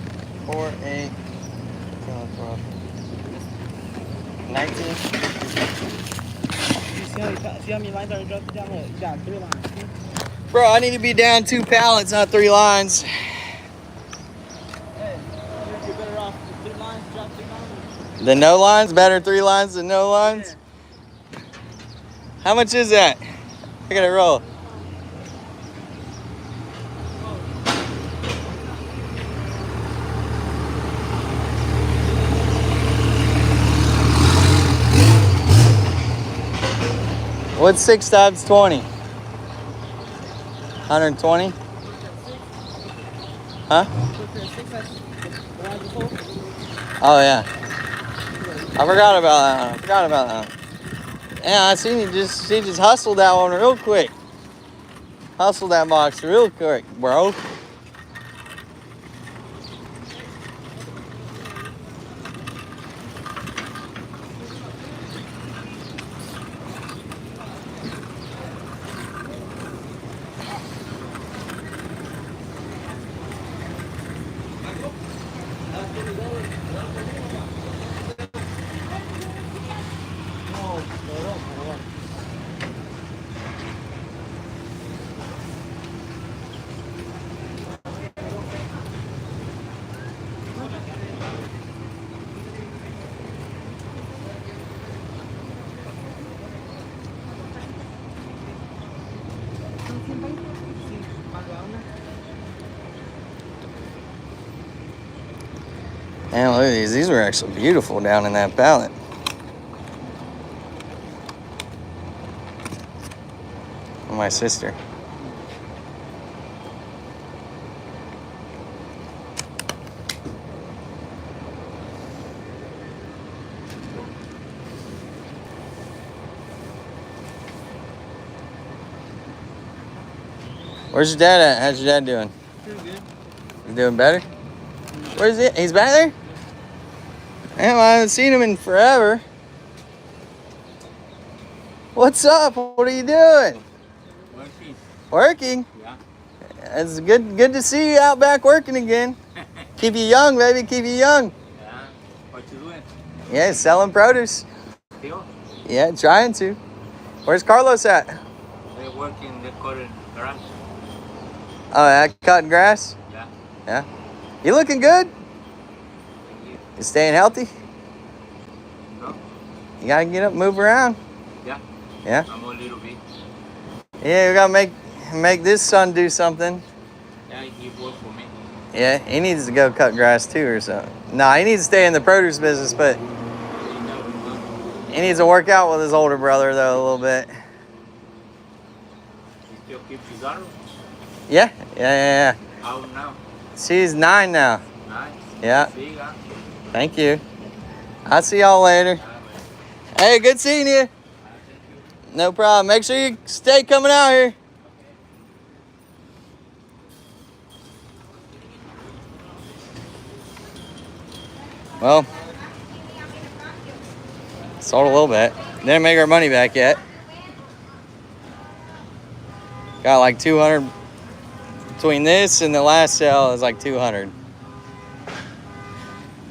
4, 8, 12, 19. You see how many lines I already dropped you down? Look, you got 3 lines. See? Bro, I need to be down 2 pallets, not 3 lines. Hey, you're better off with 3 lines, drop 3 lines. The no lines? Better 3 lines than no lines? How much is that? I gotta roll. What's 6 times 20? 120? Huh? Oh yeah. I forgot about that. Yeah, I seen you she just hustled that one real quick. Hustled that box real quick, bro. Man, look at these. These were actually beautiful down in that pallet. My sister. Where's your dad at? How's your dad doing? Pretty good. He's doing better? Where's he? He's back there? Damn, I haven't seen him in forever. What's up? What are you doing? Working. Working? Yeah. It's good to see you out back working again. Keep you young, baby. Keep you young. Yeah. What you doing? Yeah, selling produce. Still? Yeah, trying to. Where's Carlos at? They work in the current garage. Oh, that cutting grass? Yeah. Yeah. You looking good? Thank you. You staying healthy? No? You gotta get up, move around. Yeah. Yeah? I'm a little bit. Yeah, we gotta make this son do something. Yeah, he work for me. Yeah, he needs to go cut grass too or something. Nah, he needs to stay in the produce business, but He never work. he needs to work out with his older brother though a little bit. He still keep his arrow. Yeah. How now? She's 9 now. Nice. Yeah. See ya. Thank you. I'll see y'all later. Hey, good seeing you. No problem. Make sure you stay coming out here. Well, sold a little bit. Didn't make our money back yet. Got like 200 between this and the last sale is like 200.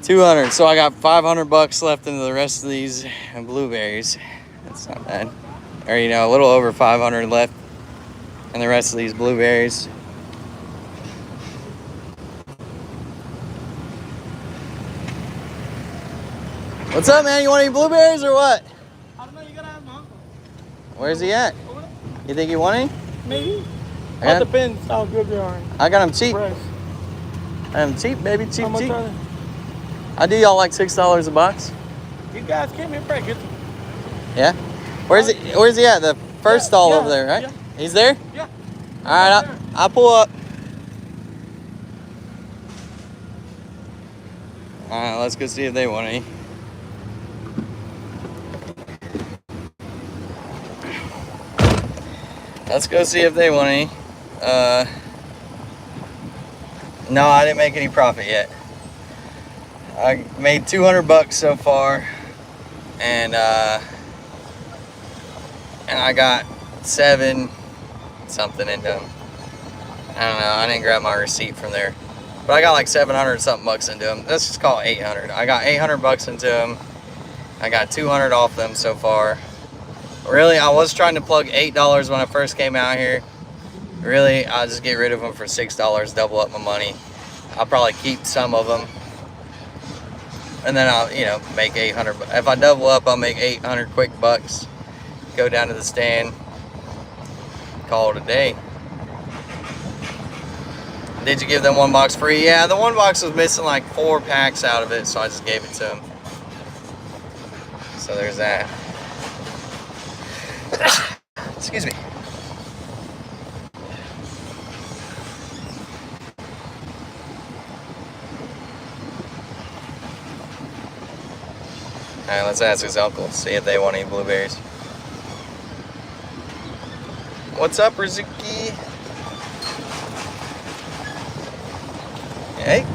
200. So I got 500 bucks left into the rest of these blueberries. That's not bad. Or a little over 500 left in the rest of these blueberries. What's up, man? You want any blueberries or what? I don't know, you gotta have my uncle. Where's he at? Over there? You think you want any? Maybe. I That got, depends how good they are. I got them cheap. Price. I got them cheap, baby. Cheap, How much cheap. are they? I do y'all like $6 a box. You guys came here pretty good. Yeah. Where's he at? The first stall yeah, over there, right? yeah. He's there? Yeah. All right, I'll pull up. All right, let's go see if they want any. Let's go see if they want any. No, I didn't make any profit yet. I made 200 bucks so far, and I got 7 something into them. I don't know. I didn't grab my receipt from there, but I got like 700 something bucks into them. Let's just call it 800. I got 800 bucks into them. I got 200 off them so far. Really, I was trying to plug $8 when I first came out here. Really, I'll just get rid of them for $6, double up my money. I'll probably keep some of them, and then I'll, make 800. If I double up, I'll make 800 quick bucks. Go down to the stand, call it a day. Did you give them 1 box free? Yeah, the 1 box was missing like 4 packs out of it, so I just gave it to them. So there's that. Excuse me. Alright, let's ask his uncle, see if they want any blueberries. What's up, Rizuki? Hey.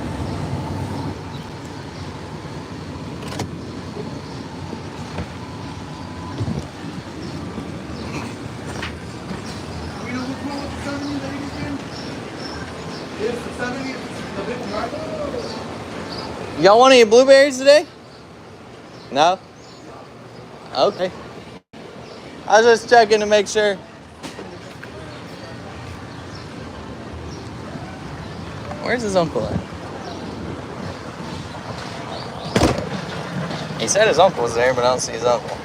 Y'all want any blueberries today? No? Okay. I was just checking to make sure. Where's his uncle at? He said his uncle was there, but I don't see his uncle.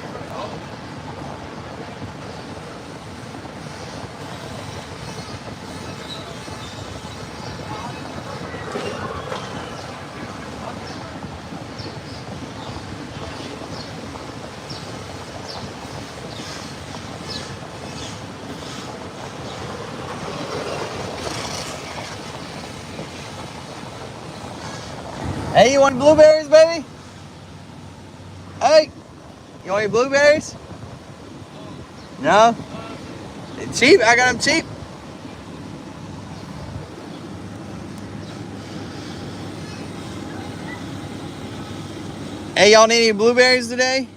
Hey, you want blueberries, baby? Hey, you want any blueberries? No? Cheap, I got them cheap. Hey, y'all need any blueberries today?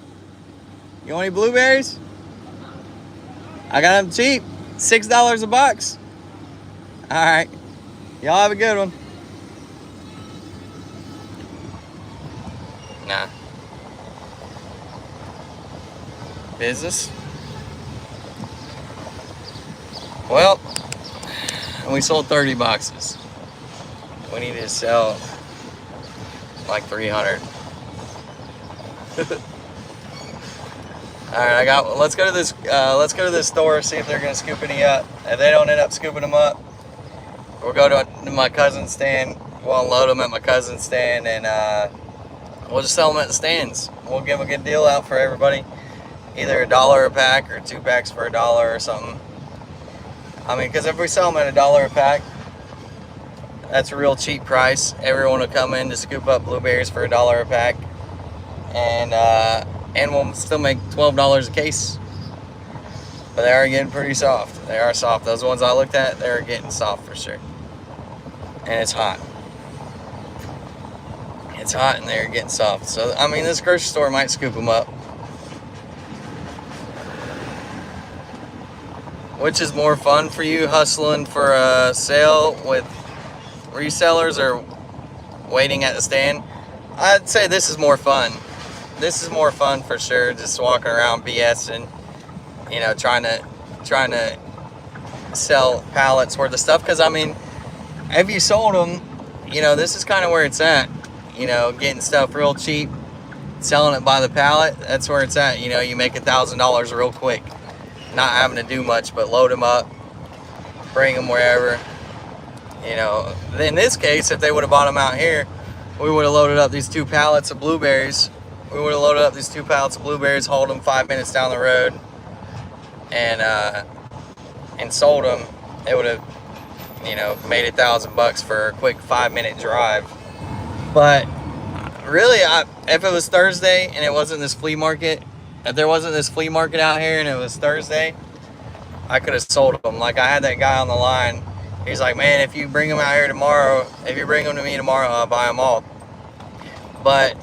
You want any blueberries? I got them cheap. $6 a box. All right. Y'all have a good one. Nah. Business. Well, we sold 30 boxes. We need to sell like 300. All right, let's go to this. Let's go to this store, see if they're gonna scoop any up. If they don't end up scooping them up, we'll go to my cousin's stand. We'll unload them at my cousin's stand, and we'll just sell them at the stands. We'll give a good deal out for everybody, either $1 a pack or 2 packs for $1 or something. I mean, because if we sell them at $1 a pack, that's a real cheap price. Everyone will come in to scoop up blueberries for $1 a pack, and we'll still make $12 a case. But they are getting pretty soft. They are soft. Those ones I looked at, they're getting soft for sure. And it's hot. It's hot and they're getting soft. So, I mean, this grocery store might scoop them up. Which is more fun for you, hustling for a sale with resellers or waiting at the stand? I'd say this is more fun. This is more fun for sure. Just walking around BSing, you know, trying to sell pallets worth of stuff. Because I mean, if you sold them, you know, this is kind of where it's at. You know, getting stuff real cheap, selling it by the pallet. That's where it's at. You know, you make $1,000 real quick, not having to do much but load them up, bring them wherever. You know, in this case, if they would have bought them out here, we would have loaded up these 2 pallets of blueberries. We would have loaded up these 2 pallets of blueberries, hauled them 5 minutes down the road, and sold them. It would have, you know, made $1,000 for a quick 5-minute drive. But really, if it was Thursday and it wasn't this flea market, if there wasn't this flea market out here and it was Thursday, I could have sold them. Like, I had that guy on the line. He's like, man, if you bring them out here tomorrow, if you bring them to me tomorrow, I'll buy them all. But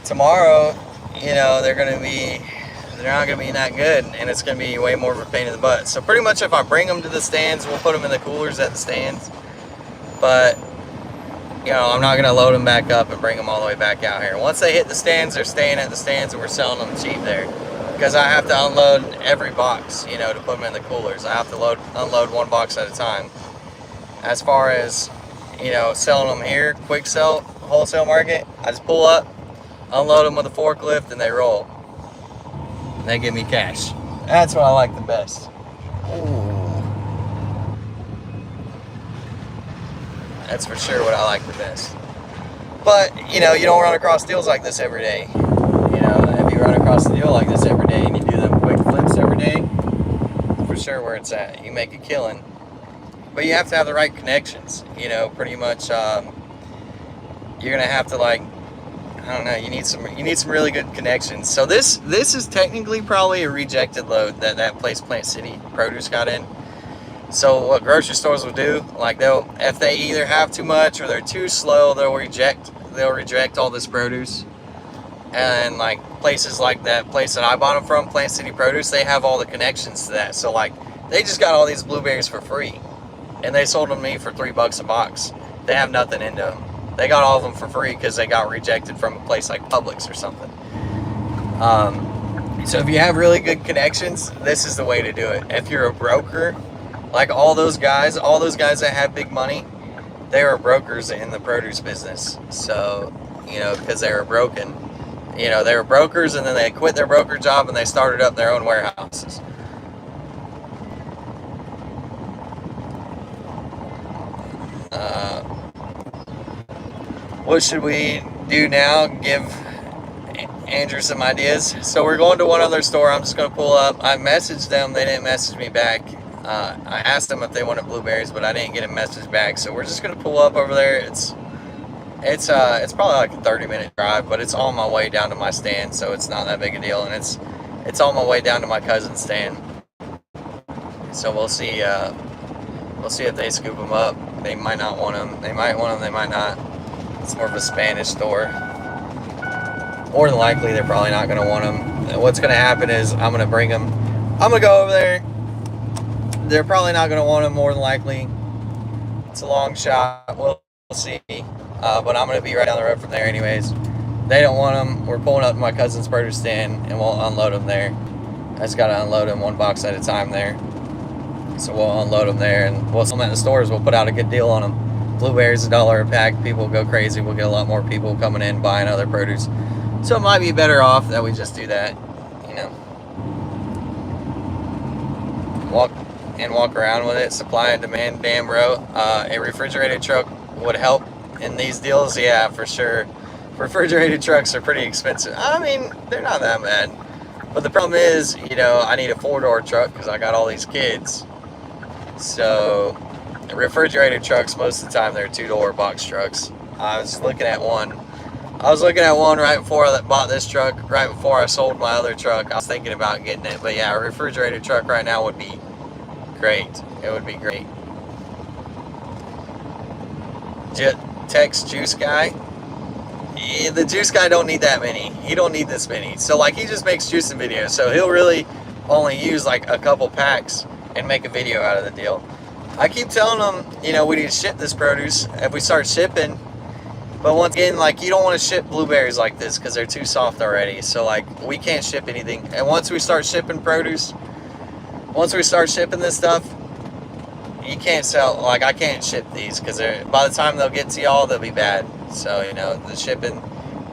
tomorrow, you know, they're not gonna be that good, and it's gonna be way more of a pain in the butt. So pretty much, if I bring them to the stands, we'll put them in the coolers at the stands. But you know, I'm not gonna load them back up and bring them all the way back out here. Once they hit the stands, they're staying at the stands, and we're selling them cheap there. Because I have to unload every box, you know, to put them in the coolers. I have to unload 1 box at a time. As far as, you know, selling them here, quick sell, wholesale market, I just pull up, unload them with a forklift, and they roll. And they give me cash. That's what I like the best. Ooh. That's for sure what I like the best. But, you know, you don't run across deals like this every day. You know, if you run across a deal like this every day and you do them quick flips every day, for sure where it's at. You make a killing. But you have to have the right connections. You know, pretty much, you're gonna have to, like, I don't know, you need some really good connections. So this is technically probably a rejected load that place Plant City Produce got in. So what grocery stores will do, like if they either have too much or they're too slow, they'll reject all this produce. And like places like that place that I bought them from, Plant City Produce, they have all the connections to that. So like they just got all these blueberries for free, and they sold them to me for $3 a box. They have nothing into them. They got all of them for free because they got rejected from a place like Publix or something. So if you have really good connections, this is the way to do it. If you're a broker, like all those guys that have big money, they were brokers in the produce business. So, you know, because they were broken. You know, they were brokers, and then they quit their broker job and they started up their own warehouses. What should we do now? Give Andrew some ideas. So we're going to one other store. I'm just going to pull up. I messaged them. They didn't message me back. I asked them if they wanted blueberries, but I didn't get a message back. So we're just going to pull up over there. It's It's probably like a 30-minute drive, but it's on my way down to my stand, so it's not that big a deal, and it's on my way down to my cousin's stand. So we'll see if they scoop them up. They might not want them. They might want them. They might not. It's more of a Spanish store. More than likely, they're probably not going to want them. What's going to happen is I'm going to bring them. I'm going to go over there. They're probably not going to want them, more than likely. It's a long shot. We'll see. But I'm going to be right down the road from there anyways. They don't want them. We're pulling up to my cousin's produce stand, and we'll unload them there. I just got to unload them one box at a time there. So we'll unload them there, and we'll sell them at the stores. We'll put out a good deal on them. Blueberries $1 a pack. People go crazy. We'll get a lot more people coming in buying other produce. So it might be better off that we just do that, you know. Walk around with it. Supply and demand, damn bro. A refrigerated truck would help in these deals. Yeah, for sure. Refrigerated trucks are pretty expensive. I mean, they're not that bad. But the problem is, you know, I need a 4-door truck because I got all these kids. So refrigerated trucks, most of the time, they're 2-door box trucks. I was looking at one right before I bought this truck, right before I sold my other truck. I was thinking about getting it. But yeah, a refrigerated truck right now would be great. It would be great. Text Juice Guy. Yeah, the Juice Guy don't need that many. He don't need this many. So like, he just makes juicing videos. So he'll really only use like a couple packs and make a video out of the deal. I keep telling him, you know, we need to ship this produce if we start shipping. But once again, like, you don't want to ship blueberries like this because they're too soft already. So like, we can't ship anything. And once we start shipping produce, once we start shipping this stuff, you can't sell, like, I can't ship these because by the time they'll get to y'all, they'll be bad. So, you know, the shipping,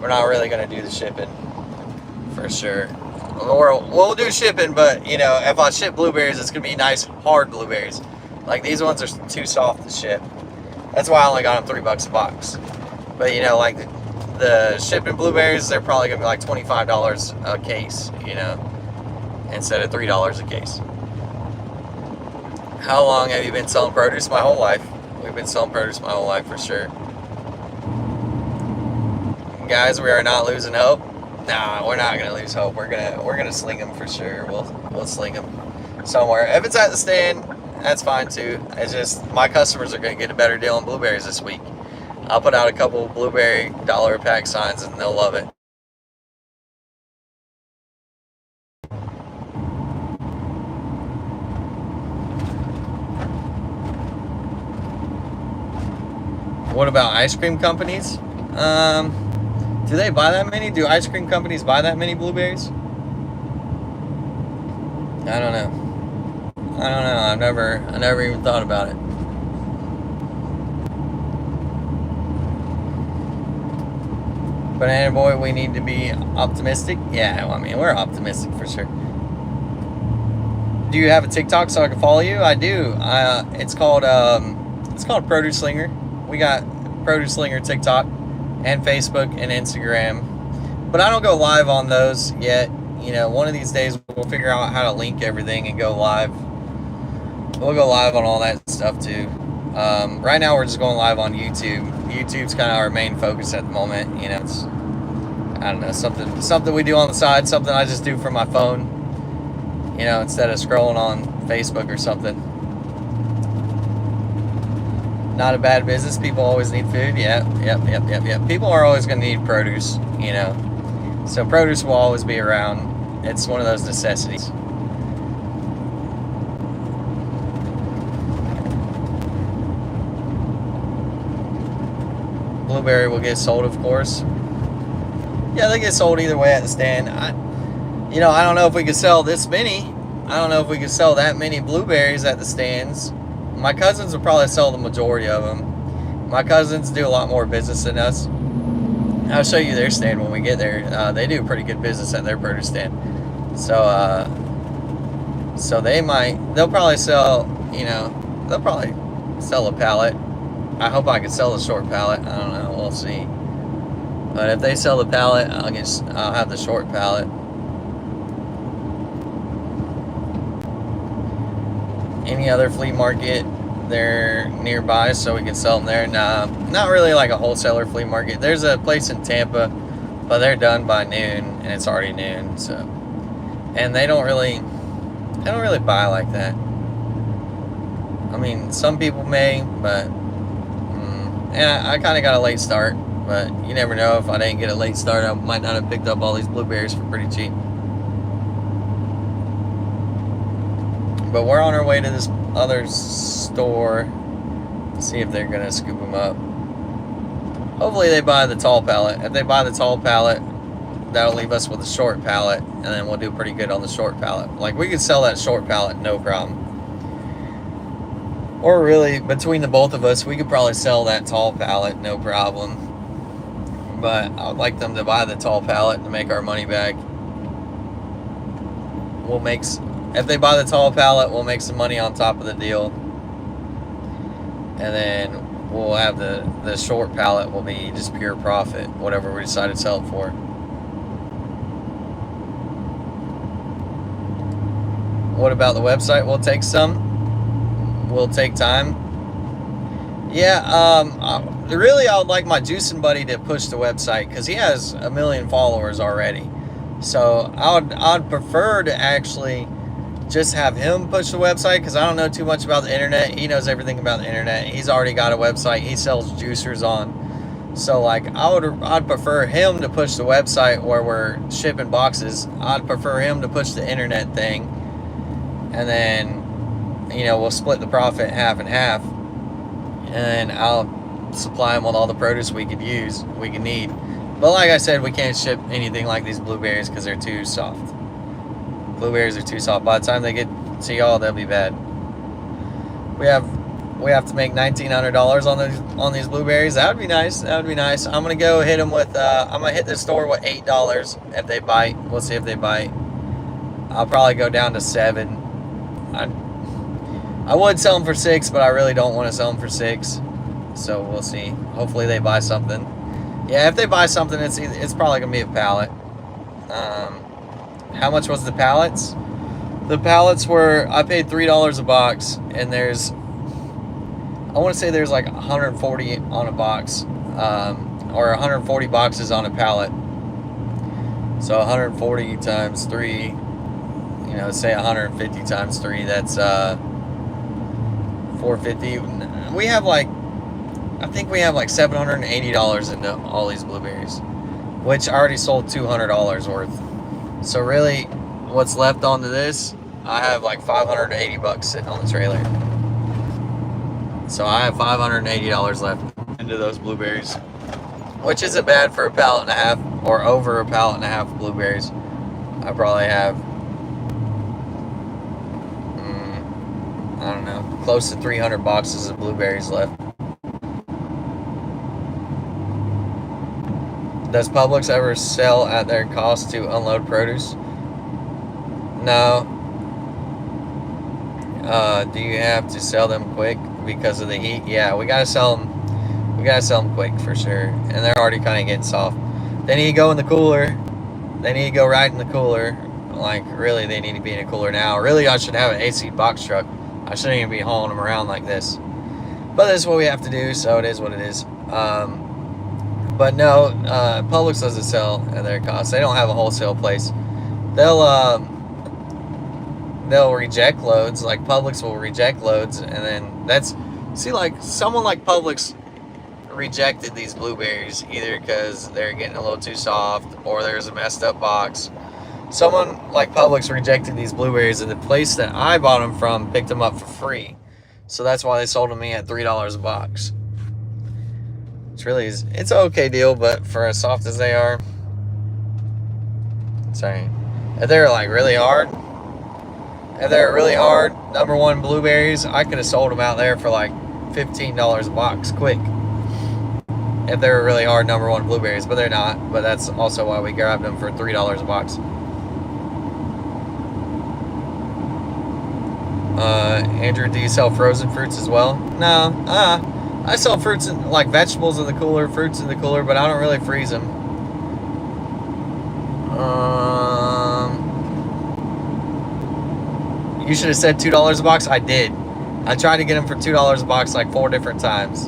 we're not really going to do the shipping for sure. We'll do shipping, but, you know, if I ship blueberries, it's going to be nice, hard blueberries. Like, these ones are too soft to ship. That's why I only got them $3 a box. But, you know, like, the shipping blueberries, they're probably going to be like $25 a case, you know, instead of $3 a case. How long have you been selling produce? My whole life. We've been selling produce my whole life for sure. Guys, we are not losing hope. Nah, we're not gonna lose hope. We're gonna sling them for sure. We'll sling them somewhere. If it's at the stand, that's fine too. It's just my customers are gonna get a better deal on blueberries this week. I'll put out a couple blueberry $1 a pack signs and they'll love it. What about ice cream companies? Do they buy that many? Do ice cream companies buy that many blueberries? I don't know. I never even thought about it. Banana Boy, we need to be optimistic. Yeah, well, I mean, we're optimistic for sure. Do you have a TikTok so I can follow you? I do. It's called Produce Slinger. We got Produce Slinger TikTok and Facebook and Instagram, but I don't go live on those yet. You know, one of these days we'll figure out how to link everything and go live. We'll go live on all that stuff too. Right now we're just going live on YouTube. YouTube's kind of our main focus at the moment. You know, it's, I don't know, something we do on the side, something I just do from my phone, you know, instead of scrolling on Facebook or something. Not a bad business. People always need food. Yep. People are always going to need produce, you know. So produce will always be around. It's one of those necessities. Blueberry will get sold, of course. Yeah, they get sold either way at the stand. I don't know if we could sell this many. I don't know if we could sell that many blueberries at the stands. My cousins will probably sell the majority of them. My cousins do a lot more business than us. I'll show you their stand when we get there. They do pretty good business at their produce stand. So they'll probably sell, you know, they'll probably sell a pallet. I hope I can sell a short pallet. I don't know, we'll see. But if they sell the pallet, I'll have the short pallet. Any other flea market? they're nearby so we can sell them there. Nah, not really like a wholesaler flea market. There's a place in Tampa, but they're done by noon, and it's already noon. So, and they don't really buy like that. I mean, some people may, but and I kind of got a late start. But you never know. If I didn't get a late start, I might not have picked up all these blueberries for pretty cheap. But we're on our way to this other store to see if they're going to scoop them up. Hopefully they buy the tall pallet. If they buy the tall pallet, that'll leave us with a short pallet, and then we'll do pretty good on the short pallet. Like, we could sell that short pallet, no problem. Or really, between the both of us, we could probably sell that tall pallet, no problem. But I would like them to buy the tall pallet to make our money back. If they buy the tall pallet, we'll make some money on top of the deal. And then we'll have the short pallet will be just pure profit, whatever we decide to sell it for. What about the website? We'll take some. We'll take time. Yeah, really I would like my juicing buddy to push the website because he has 1 million followers already. So I'd prefer to actually just have him push the website because I don't know too much about the internet. He knows everything about the internet. He's already got a website he sells juicers on. So like I'd prefer him to push the website where we're shipping boxes. I'd prefer him to push the internet thing, and then we'll split the profit half and half, and then I'll supply him with all the produce we could need. But like I said, we can't ship anything like these blueberries because they're too soft. Blueberries are too soft. By the time they get to y'all, they'll be bad. We have to make $1,900 on these blueberries. That would be nice. That would be nice. I'm gonna go hit them with. I'm gonna hit the store with $8 if they bite. We'll see if they bite. I'll probably go down to $7. I would sell them for $6, but I really don't want to sell them for $6. So we'll see. Hopefully they buy something. Yeah, if they buy something, it's probably gonna be a pallet. How much was the pallets? The pallets were, I paid $3 a box, and I want to say there's like 140 on a box, or 140 boxes on a pallet. So 140 times 3, say 150 times 3, that's 450. We have I think we have like $780 into all these blueberries, which I already sold $200 worth. So really, what's left onto this, I have like $580 sitting on the trailer. So I have $580 left into those blueberries, which isn't bad for a pallet and a half, or over a pallet and a half of blueberries. I probably have, I don't know, close to 300 boxes of blueberries left. Does Publix ever sell at their cost to unload produce? No. Do you have to sell them quick because of the heat? Yeah, we gotta sell them. We gotta sell them quick for sure, and they're already kind of getting soft. They need to go in the cooler. They need to go right in the cooler. Like really, they need to be in a cooler now. Really, I should have an AC box truck. I shouldn't even be hauling them around like this. But this is what we have to do, so it is what it is. But no, Publix doesn't sell at their cost. They don't have a wholesale place. They'll reject loads. Like Publix will reject loads, and then like someone like Publix rejected these blueberries either because they're getting a little too soft or there's a messed up box. Someone like Publix rejected these blueberries, and the place that I bought them from picked them up for free. So that's why they sold them to me at $3 a box. It's an okay deal, but for as soft as they are, sorry, if they're like really hard, number one blueberries, I could have sold them out there for like $15 a box, quick. If they were really hard number one blueberries, but they're not. But that's also why we grabbed them for $3 a box. Andrew, do you sell frozen fruits as well? No, I sell fruits and like vegetables in the cooler, fruits in the cooler, but I don't really freeze them. You should have said $2 a box. I did. I tried to get them for $2 a box like 4 different times.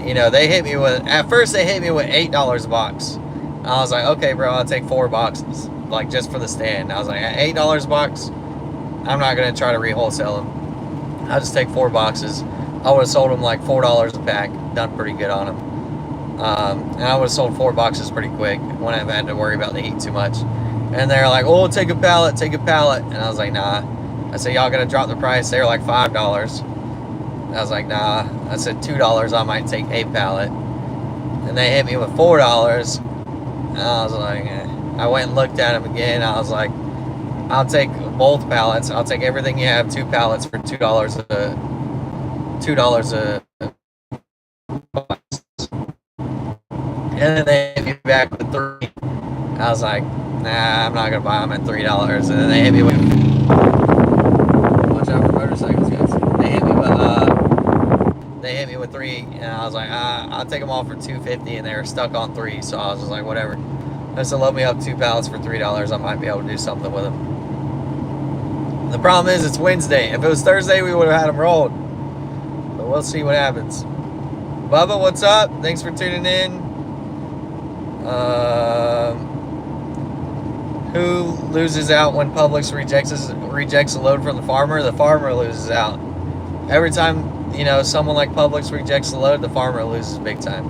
You know, they hit me with, at first they hit me with $8 a box. I was like, okay, bro, I'll take 4 boxes, like just for the stand. I was like, at $8 a box, I'm not gonna try to re-wholesale them. I'll just take 4 boxes. I would have sold them like $4 a pack, done pretty good on them. And I would have sold 4 boxes pretty quick. Wouldn't have had to worry about the heat too much. And they're like, oh, take a pallet, take a pallet. And I was like, nah. I said, y'all gonna drop the price? They were like $5. I was like, nah. I said, $2, I might take a pallet. And they hit me with $4. And I was like, eh. I went and looked at them again. I was like, I'll take both pallets. I'll take everything you have, 2 pallets for $2 a box. And then they hit me back with 3. I was like, nah, I'm not gonna buy them at $3. And then they hit me with, watch out for motorcycles, guys. They hit me with 3, and I was like, I'll take them all for $2.50, and they were stuck on 3, so I was just like, whatever. They said, load me up 2 pallets for $3. I might be able to do something with them. The problem is, it's Wednesday. If it was Thursday, we would have had them rolled. But we'll see what happens. Bubba, what's up? Thanks for tuning in. Who loses out when Publix rejects a load from the farmer? The farmer loses out. Every time, you know, someone like Publix rejects a load, the farmer loses big time.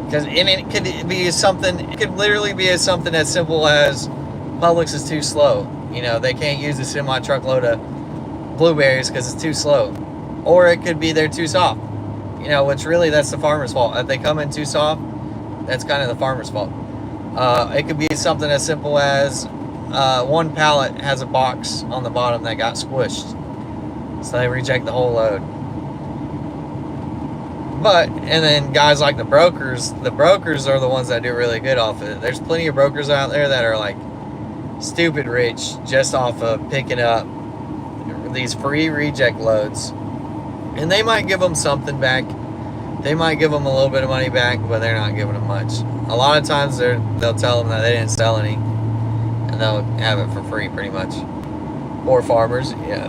Because it could be something, it could literally be something as simple as Publix is too slow. You know, they can't use a semi-truckload of blueberries because it's too slow. Or it could be they're too soft. You know, which really, that's the farmer's fault. If they come in too soft, that's kind of the farmer's fault. It could be something as simple as 1 pallet has a box on the bottom that got squished. So they reject the whole load. But, and then guys like the brokers are the ones that do really good off of it. There's plenty of brokers out there that are like stupid rich just off of picking up these free reject loads. And they might give them something back. They might give them a little bit of money back, but they're not giving them much. A lot of times they'll tell them that they didn't sell any, and they'll have it for free pretty much. Poor farmers, yeah.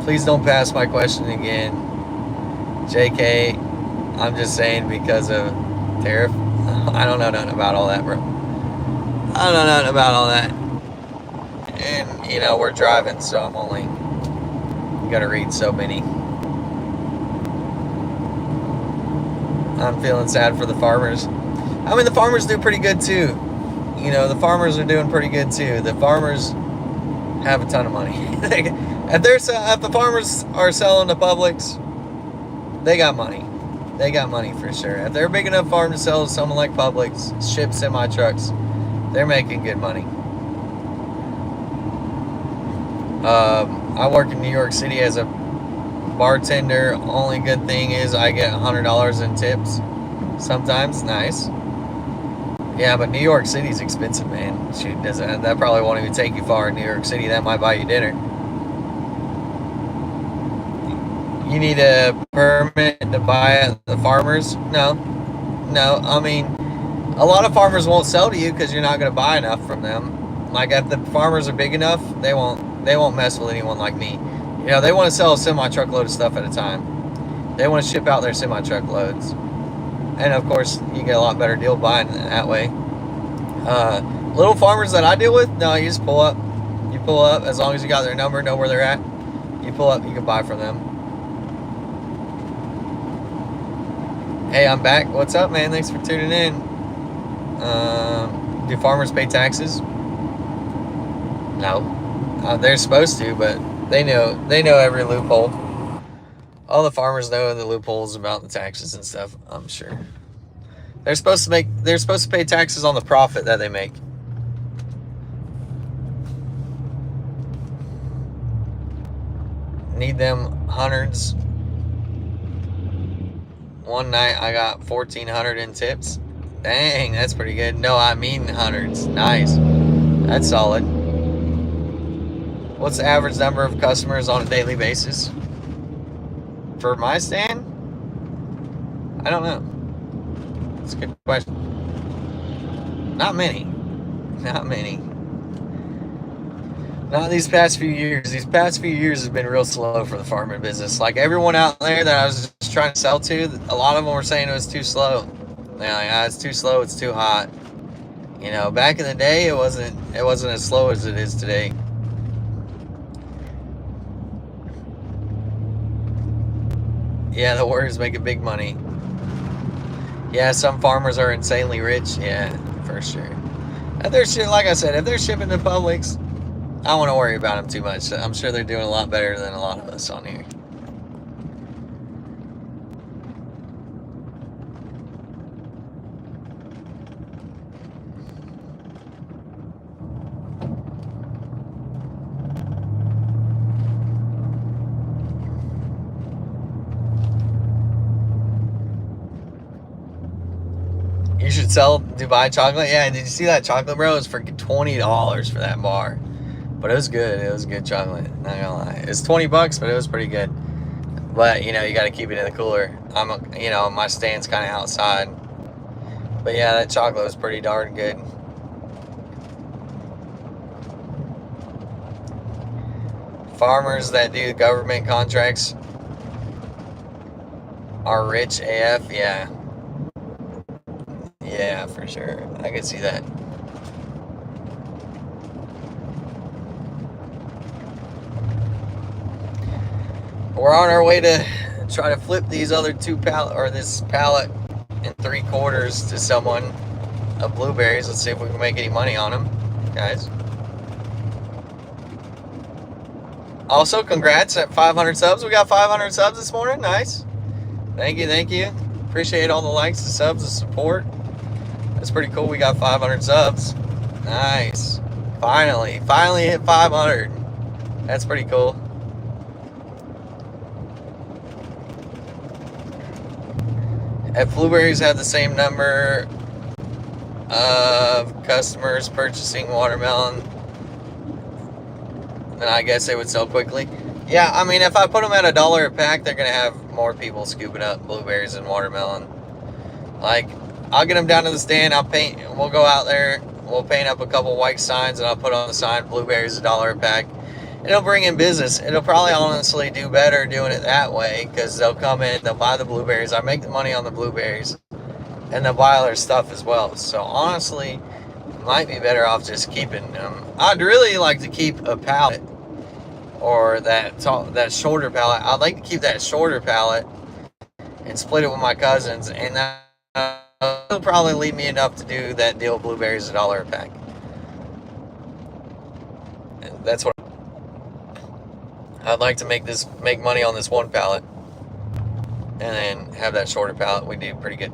Please don't pass my question again. JK, I'm just saying because of tariff. I don't know nothing about all that, bro. I don't know nothing about all that. And, you know, we're driving, so I'm only gonna read so many. I'm feeling sad for the farmers. I mean, the farmers do pretty good too. You know, the farmers are doing pretty good too. The farmers have a ton of money. If the farmers are selling to Publix, they got money. They got money for sure. If they're a big enough farm to sell to someone like Publix, ship semi-trucks, they're making good money. I work in New York City as a bartender. Only good thing is I get $100 in tips. Sometimes, nice. Yeah, but New York City's expensive, man. Shoot, that probably won't even take you far in New York City. That might buy you dinner. You need a permit to buy at the farmers? No. I mean, a lot of farmers won't sell to you because you're not going to buy enough from them. Like, if the farmers are big enough, they won't mess with anyone like me. You know, they want to sell a semi-truckload of stuff at a time. They want to ship out their semi-truckloads. And of course, you get a lot better deal buying that way. Little farmers that I deal with, no, you just pull up. You pull up, as long as you got their number, know where they're at. You pull up, you can buy from them. Hey, I'm back. What's up, man? Thanks for tuning in. Do farmers pay taxes? No. They're supposed to, but they know every loophole. All the farmers know the loopholes about the taxes and stuff, I'm sure. They're supposed to pay taxes on the profit that they make. Need them hundreds. One night I got 1,400 in tips. Dang, that's pretty good. No, I mean hundreds. Nice. That's solid. What's the average number of customers on a daily basis? For my stand? I don't know. That's a good question. Not many. Not many. Not these past few years. These past few years have been real slow for the farming business. Like everyone out there that I was just trying to sell to, a lot of them were saying it was too slow. They're like, ah, it's too slow, it's too hot. You know, back in the day, it wasn't as slow as it is today. Yeah, the warriors making big money. Yeah, some farmers are insanely rich. Yeah, for sure. If they're like I said, if they're shipping to Publix, I don't want to worry about them too much. I'm sure they're doing a lot better than a lot of us on here. You should sell Dubai chocolate. Yeah, did you see that chocolate, bro? It was for $20 for that bar. But it was good. It was good chocolate. Not gonna lie. It's $20, but it was pretty good. But you know, you got to keep it in the cooler. You know, my stand's kind of outside. But yeah, that chocolate was pretty darn good. Farmers that do government contracts are rich AF. Yeah. Yeah, for sure. I can see that. We're on our way to try to flip these other this pallet and 3/4 to someone of blueberries. Let's see if we can make any money on them, guys. Also, congrats at 500 subs. We got 500 subs this morning. Nice. Thank you. Appreciate all the likes, the subs, the support. That's pretty cool. We got 500 subs. Nice. Finally hit 500. That's pretty cool. If blueberries had the same number of customers purchasing watermelon, then I guess they would sell quickly. Yeah, I mean, if I put them at $1 a pack, they're going to have more people scooping up blueberries and watermelon. Like, I'll get them down to the stand, we'll go out there, we'll paint up a couple white signs, and I'll put on the sign, blueberries $1 a pack. It'll bring in business. It'll probably honestly do better doing it that way, because they'll come in, they'll buy the blueberries. I make the money on the blueberries, and they'll buy other stuff as well. So honestly, might be better off just keeping them. I'd really like to keep a pallet, or that shorter pallet. I'd like to keep that shorter pallet and split it with my cousins, and that'll probably leave me enough to do that deal of blueberries $1 a pack. And that's what I'd like to make money on this one pallet, and then have that shorter pallet. We do pretty good.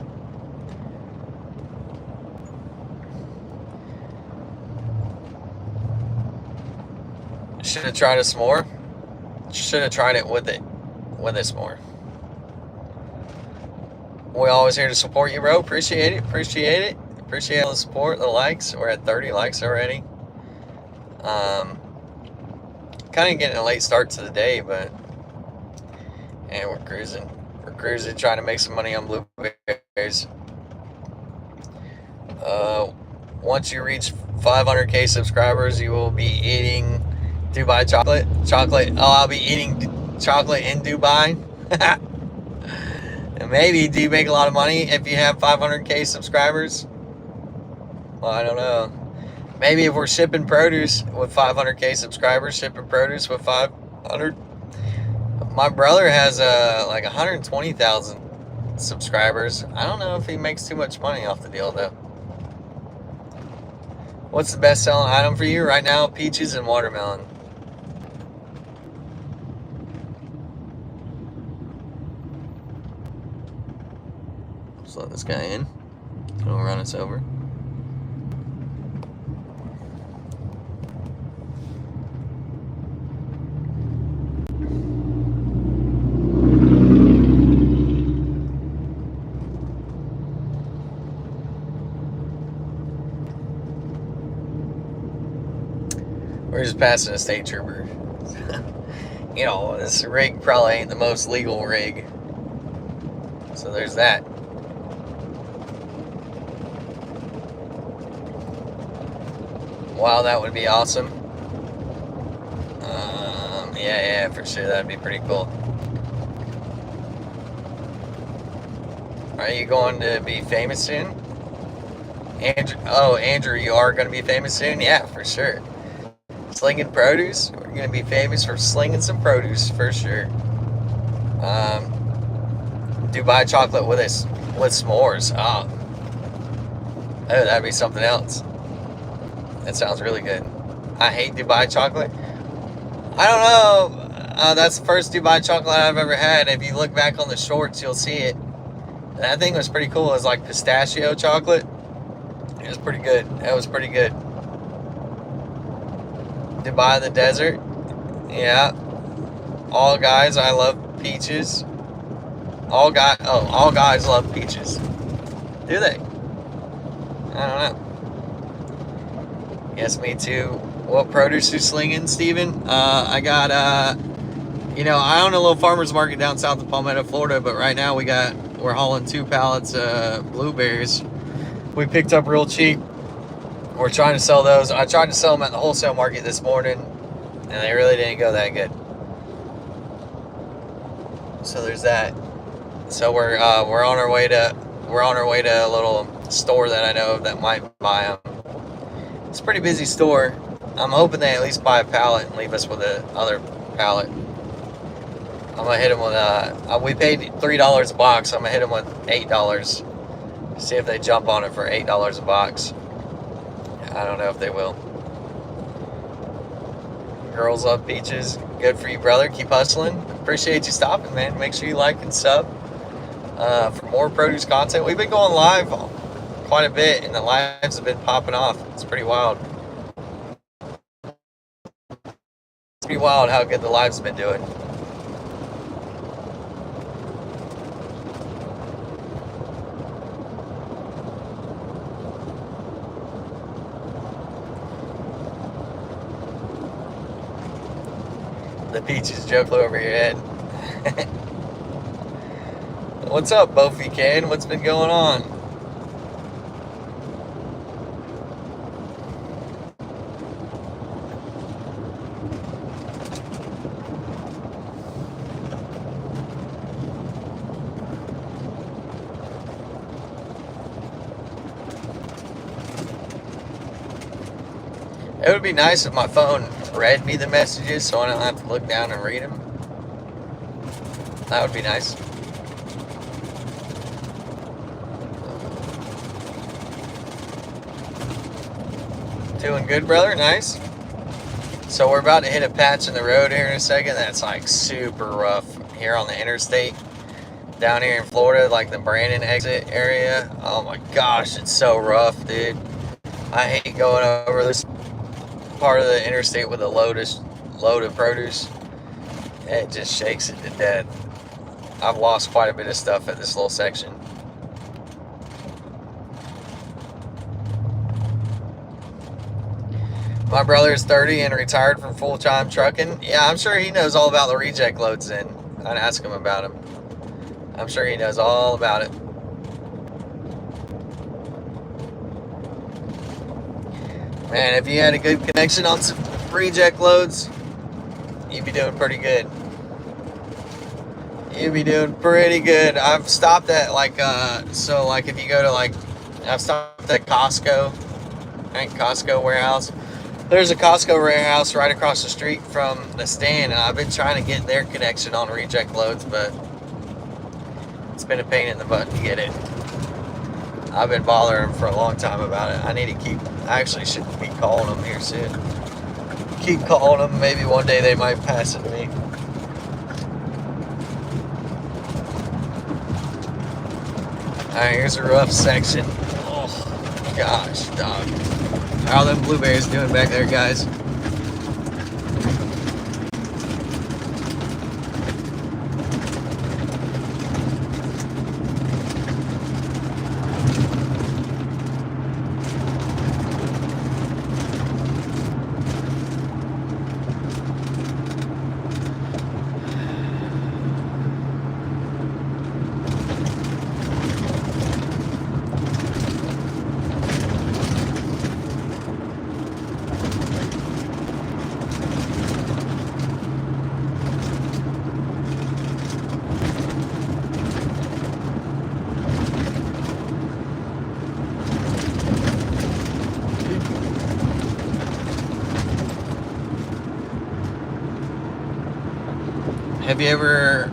Should have tried us more. Should have tried it with us more. We always here to support you, bro. Appreciate it. Appreciate all the support, the likes. We're at 30 likes already. Kind of getting a late start to the day, but and we're cruising. We're cruising, trying to make some money on blueberries. Once you reach 500K subscribers, you will be eating Dubai chocolate. Oh, I'll be eating chocolate in Dubai. And maybe, do you make a lot of money if you have 500K subscribers? Well, I don't know. Maybe if we're shipping produce with 500K subscribers, shipping produce with 500. My brother has like 120,000 subscribers. I don't know if he makes too much money off the deal though. What's the best selling item for you right now? Peaches and watermelon. Let's let this guy in. He'll run us over. We're just passing a state trooper. You know, this rig probably ain't the most legal rig. So there's that. Wow, that would be awesome. Yeah, for sure. That'd be pretty cool. Are you going to be famous soon? Andrew, you are going to be famous soon? Yeah, for sure. Slinging produce. We're going to be famous for slinging some produce, for sure. Dubai chocolate with s'mores. Oh, that'd be something else. That sounds really good. I hate Dubai chocolate. I don't know. That's the first Dubai chocolate I've ever had. If you look back on the shorts, you'll see it. That thing was pretty cool. It was like pistachio chocolate. It was pretty good. It was pretty good. Dubai the desert. Yeah. All guys, I love peaches. All guys love peaches. Do they? I don't know. Yes, me too. What produce you slinging, Steven? I got, I own a little farmer's market down south of Palmetto, Florida, but right now we're hauling 2 pallets of blueberries. We picked up real cheap. We're trying to sell those. I tried to sell them at the wholesale market this morning, and they really didn't go that good. So there's that. So we're on our way to a little store that I know of that might buy them. It's a pretty busy store. I'm hoping they at least buy a pallet and leave us with the other pallet. I'm gonna hit them with we paid $3 a box. So I'm gonna hit them with $8. See if they jump on it for $8 a box. I don't know if they will. Girls love peaches. Good for you, brother. Keep hustling. Appreciate you stopping, man. Make sure you like and sub for more produce content. We've been going live quite a bit, and the lives have been popping off. It's pretty wild. It's pretty wild how good the lives have been doing. The peaches joke flew over your head. What's up, Bofi Can? What's been going on? It would be nice if my phone read me the messages so I don't have to look down and read them. That would be nice. Doing good, brother. Nice. So we're about to hit a patch in the road here in a second that's like super rough here on the interstate down here in Florida, like the Brandon exit area. Oh my gosh, it's so rough, dude. I hate going over this part of the interstate with a load of produce. It just shakes it to death. I've lost quite a bit of stuff at this little section. My brother is 30 and retired from full-time trucking. Yeah, I'm sure he knows all about the reject loads then. I'd ask him about him. I'm sure he knows all about it. Man, if you had a good connection on some reject loads, you'd be doing pretty good. You'd be doing pretty good. I've stopped at like if you go to I've stopped at Costco, right? Costco warehouse. There's a Costco warehouse right across the street from the stand, and I've been trying to get their connection on reject loads, but it's been a pain in the butt to get it. I've been bothering them for a long time about it. I actually should be calling them here soon. Keep calling them. Maybe one day they might pass it to me. Alright, here's a rough section. Oh, gosh, dog. How are them blueberries doing back there, guys? Have you ever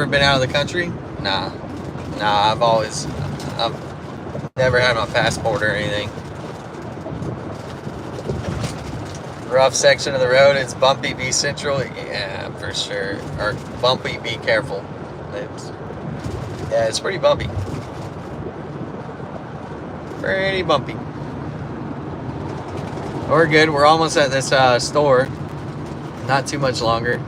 been out of the country? Nah. I've never had my passport or anything. Rough section of the road, it's bumpy, be central. Yeah, for sure. Or bumpy, be careful. It's pretty bumpy. Pretty bumpy. We're good. We're almost at this store. Not too much longer.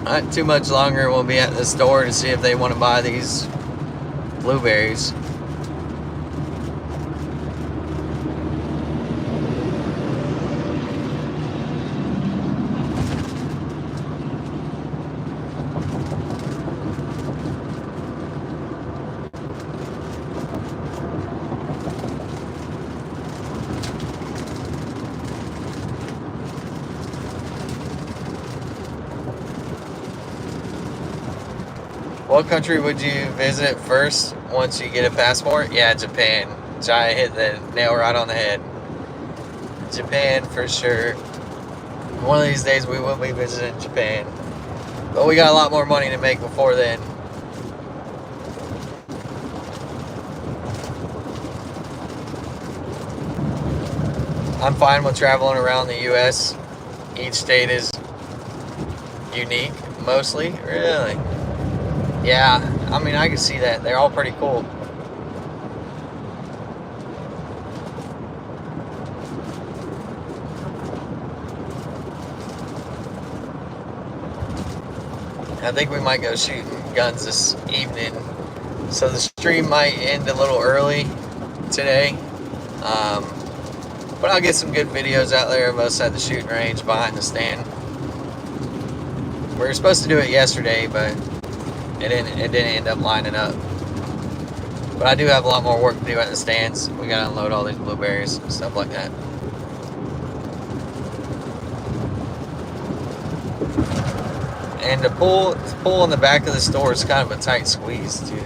Not too much longer. We'll be at the store to see if they want to buy these blueberries. What country would you visit first once you get a passport? Yeah, Japan. Jai hit the nail right on the head. Japan for sure. One of these days we will be visiting Japan. But we got a lot more money to make before then. I'm fine with traveling around the U.S. Each state is unique, mostly. Really? Yeah, I mean, I can see that. They're all pretty cool. I think we might go shooting guns this evening. So the stream might end a little early today. But I'll get some good videos out there of us at the shooting range behind the stand. We were supposed to do it yesterday, but it didn't end up lining up. But I do have a lot more work to do at the stands. We gotta unload all these blueberries and stuff like that. And to pull in the back of the store is kind of a tight squeeze too.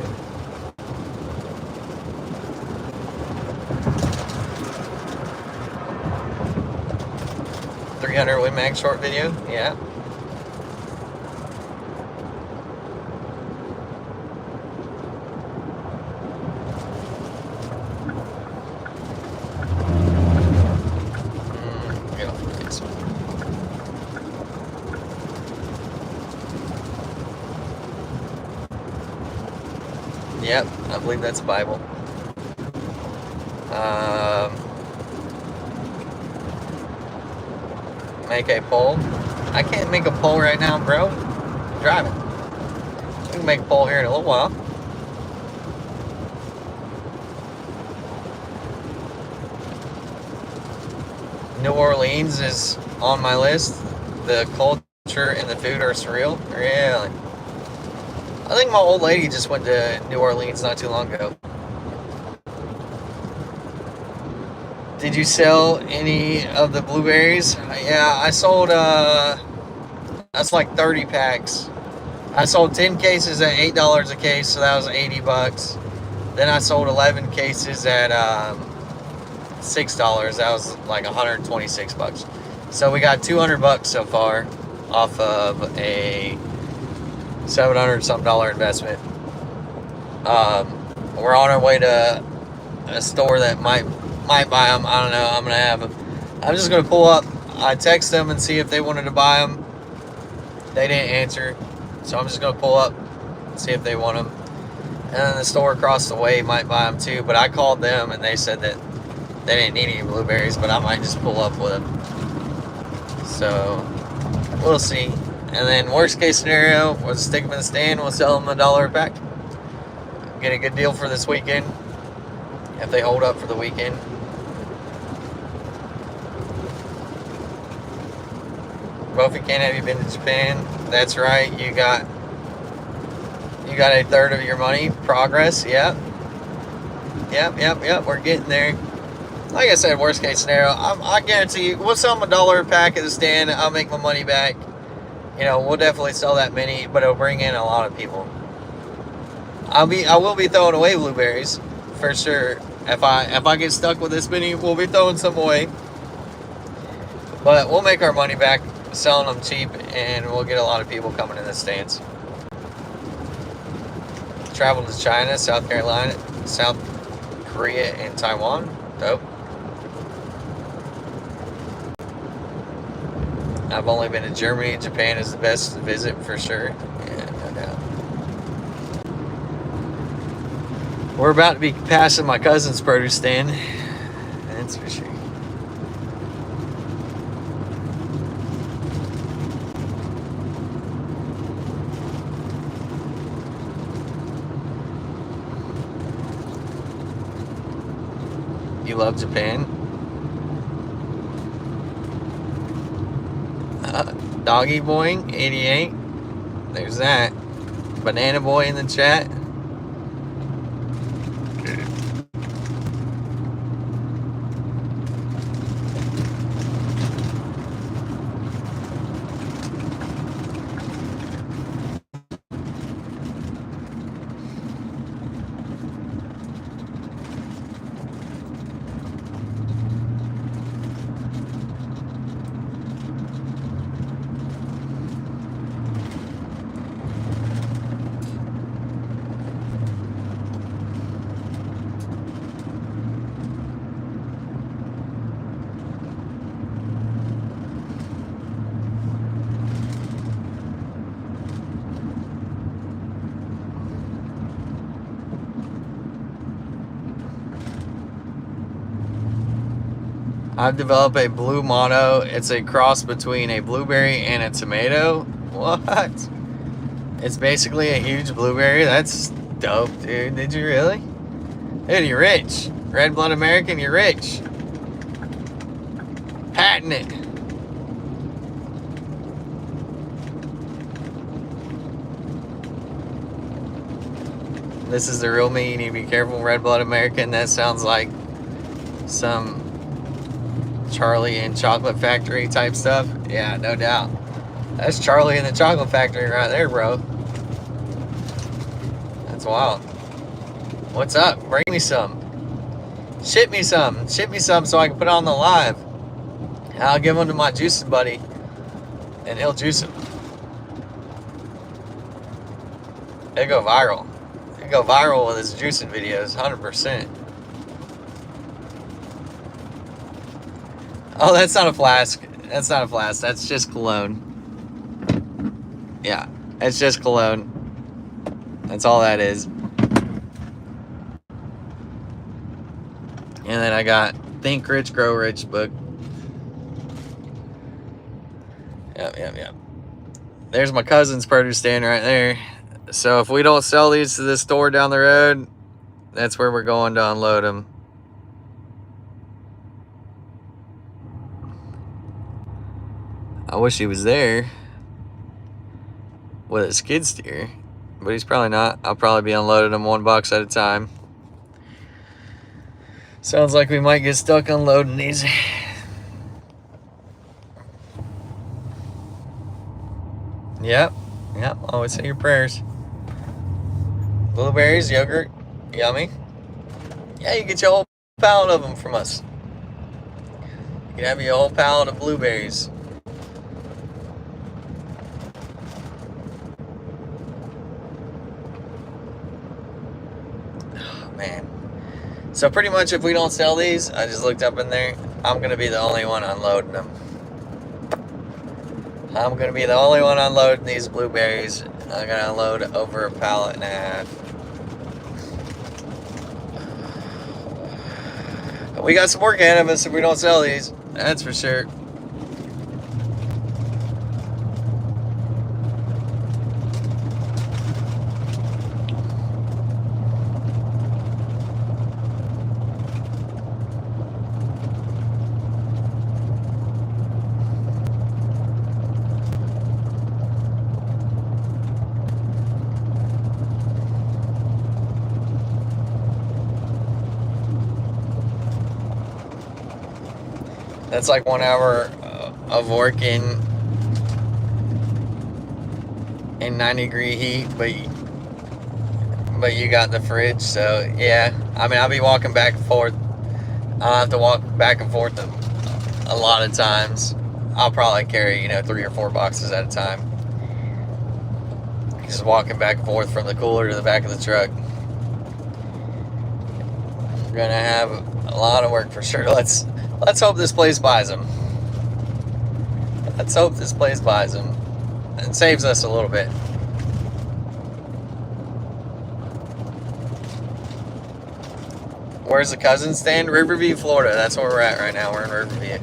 $300 Win Mag short video, yeah. Yep, I believe that's Bible. Make a poll. I can't make a poll right now, bro. I'm driving. We can make a poll here in a little while. New Orleans is on my list. The culture and the food are surreal. Really? I think my old lady just went to New Orleans not too long ago. Did you sell any of the blueberries? Yeah, I sold, that's like 30 packs. I sold 10 cases at $8 a case, so that was 80 bucks. Then I sold 11 cases at $6. That was like 126 bucks. So we got 200 bucks so far off of a $700 something investment. We're on our way to a store that might buy them. I don't know. I'm gonna have them. I'm just gonna pull up. I text them and see if they wanted to buy them. They didn't answer, so I'm just gonna pull up and see if they want them. And then the store across the way might buy them too. But I called them and they said that they didn't need any blueberries, but I might just pull up with them. So we'll see. And then worst case scenario, we'll stick them in the stand. We'll sell them $1 a pack. Get a good deal for this weekend if they hold up for the weekend. Bofi, can't have you been to Japan? That's right. You got a third of your money. Progress. Yep. We're getting there. Like I said, worst case scenario, I guarantee you, we'll sell them $1 a pack at the stand. I'll make my money back. You know, we'll definitely sell that many, but it'll bring in a lot of people. I will be throwing away blueberries for sure. If I get stuck with this many, we'll be throwing some away. But we'll make our money back selling them cheap, and we'll get a lot of people coming in the stands. Traveled to China, South Carolina, South Korea, and Taiwan. Dope. I've only been to Germany. Japan is the best to visit for sure. Yeah, no doubt. We're about to be passing my cousin's produce stand. That's for sure. You love Japan? Doggy Boy 88. There's that. Banana Boy in the chat. I've developed a blue mono. It's a cross between a blueberry and a tomato. What? It's basically a huge blueberry. That's dope, dude. Did you really? Dude, you're rich. Red Blood American, you're rich. Patent it. This is the real me. You need to be careful, Red Blood American. That sounds like some Charlie and Chocolate Factory type stuff. Yeah, no doubt. That's Charlie and the Chocolate Factory right there, bro. That's wild. What's up? Bring me some. Ship me some. Ship me some so I can put it on the live. I'll give them to my juicing buddy, and he'll juice them. They go viral. They go viral with his juicing videos, 100%. Oh, that's not a flask. That's not a flask. That's just cologne. Yeah, it's just cologne. That's all that is. And then I got Think Rich, Grow Rich book. Yep. There's my cousin's produce stand right there. So if we don't sell these to this store down the road, that's where we're going to unload them. I wish he was there with a skid steer, but he's probably not. I'll probably be unloading them one box at a time. Sounds like we might get stuck unloading these. Yep. Always say your prayers. Blueberries, yogurt, yummy. Yeah, you get your whole pallet of them from us. You can have your whole pallet of blueberries. Man. So pretty much if we don't sell these, I just looked up in there, I'm going to be the only one unloading them. I'm going to be the only one unloading these blueberries. I'm going to unload over a pallet and a half. We got some more cannabis if we don't sell these. That's for sure. That's like 1 hour of working in 90-degree heat, but you got the fridge, so yeah. I mean, I'll be walking back and forth. I'll have to walk back and forth a lot of times. I'll probably carry, you know, 3 or 4 boxes at a time. Just walking back and forth from the cooler to the back of the truck. We're gonna have a lot of work for sure. Let's hope this place buys them. Let's hope this place buys them. It saves us a little bit. Where's the cousin stand? Riverview, Florida. That's where we're at right now. We're in Riverview.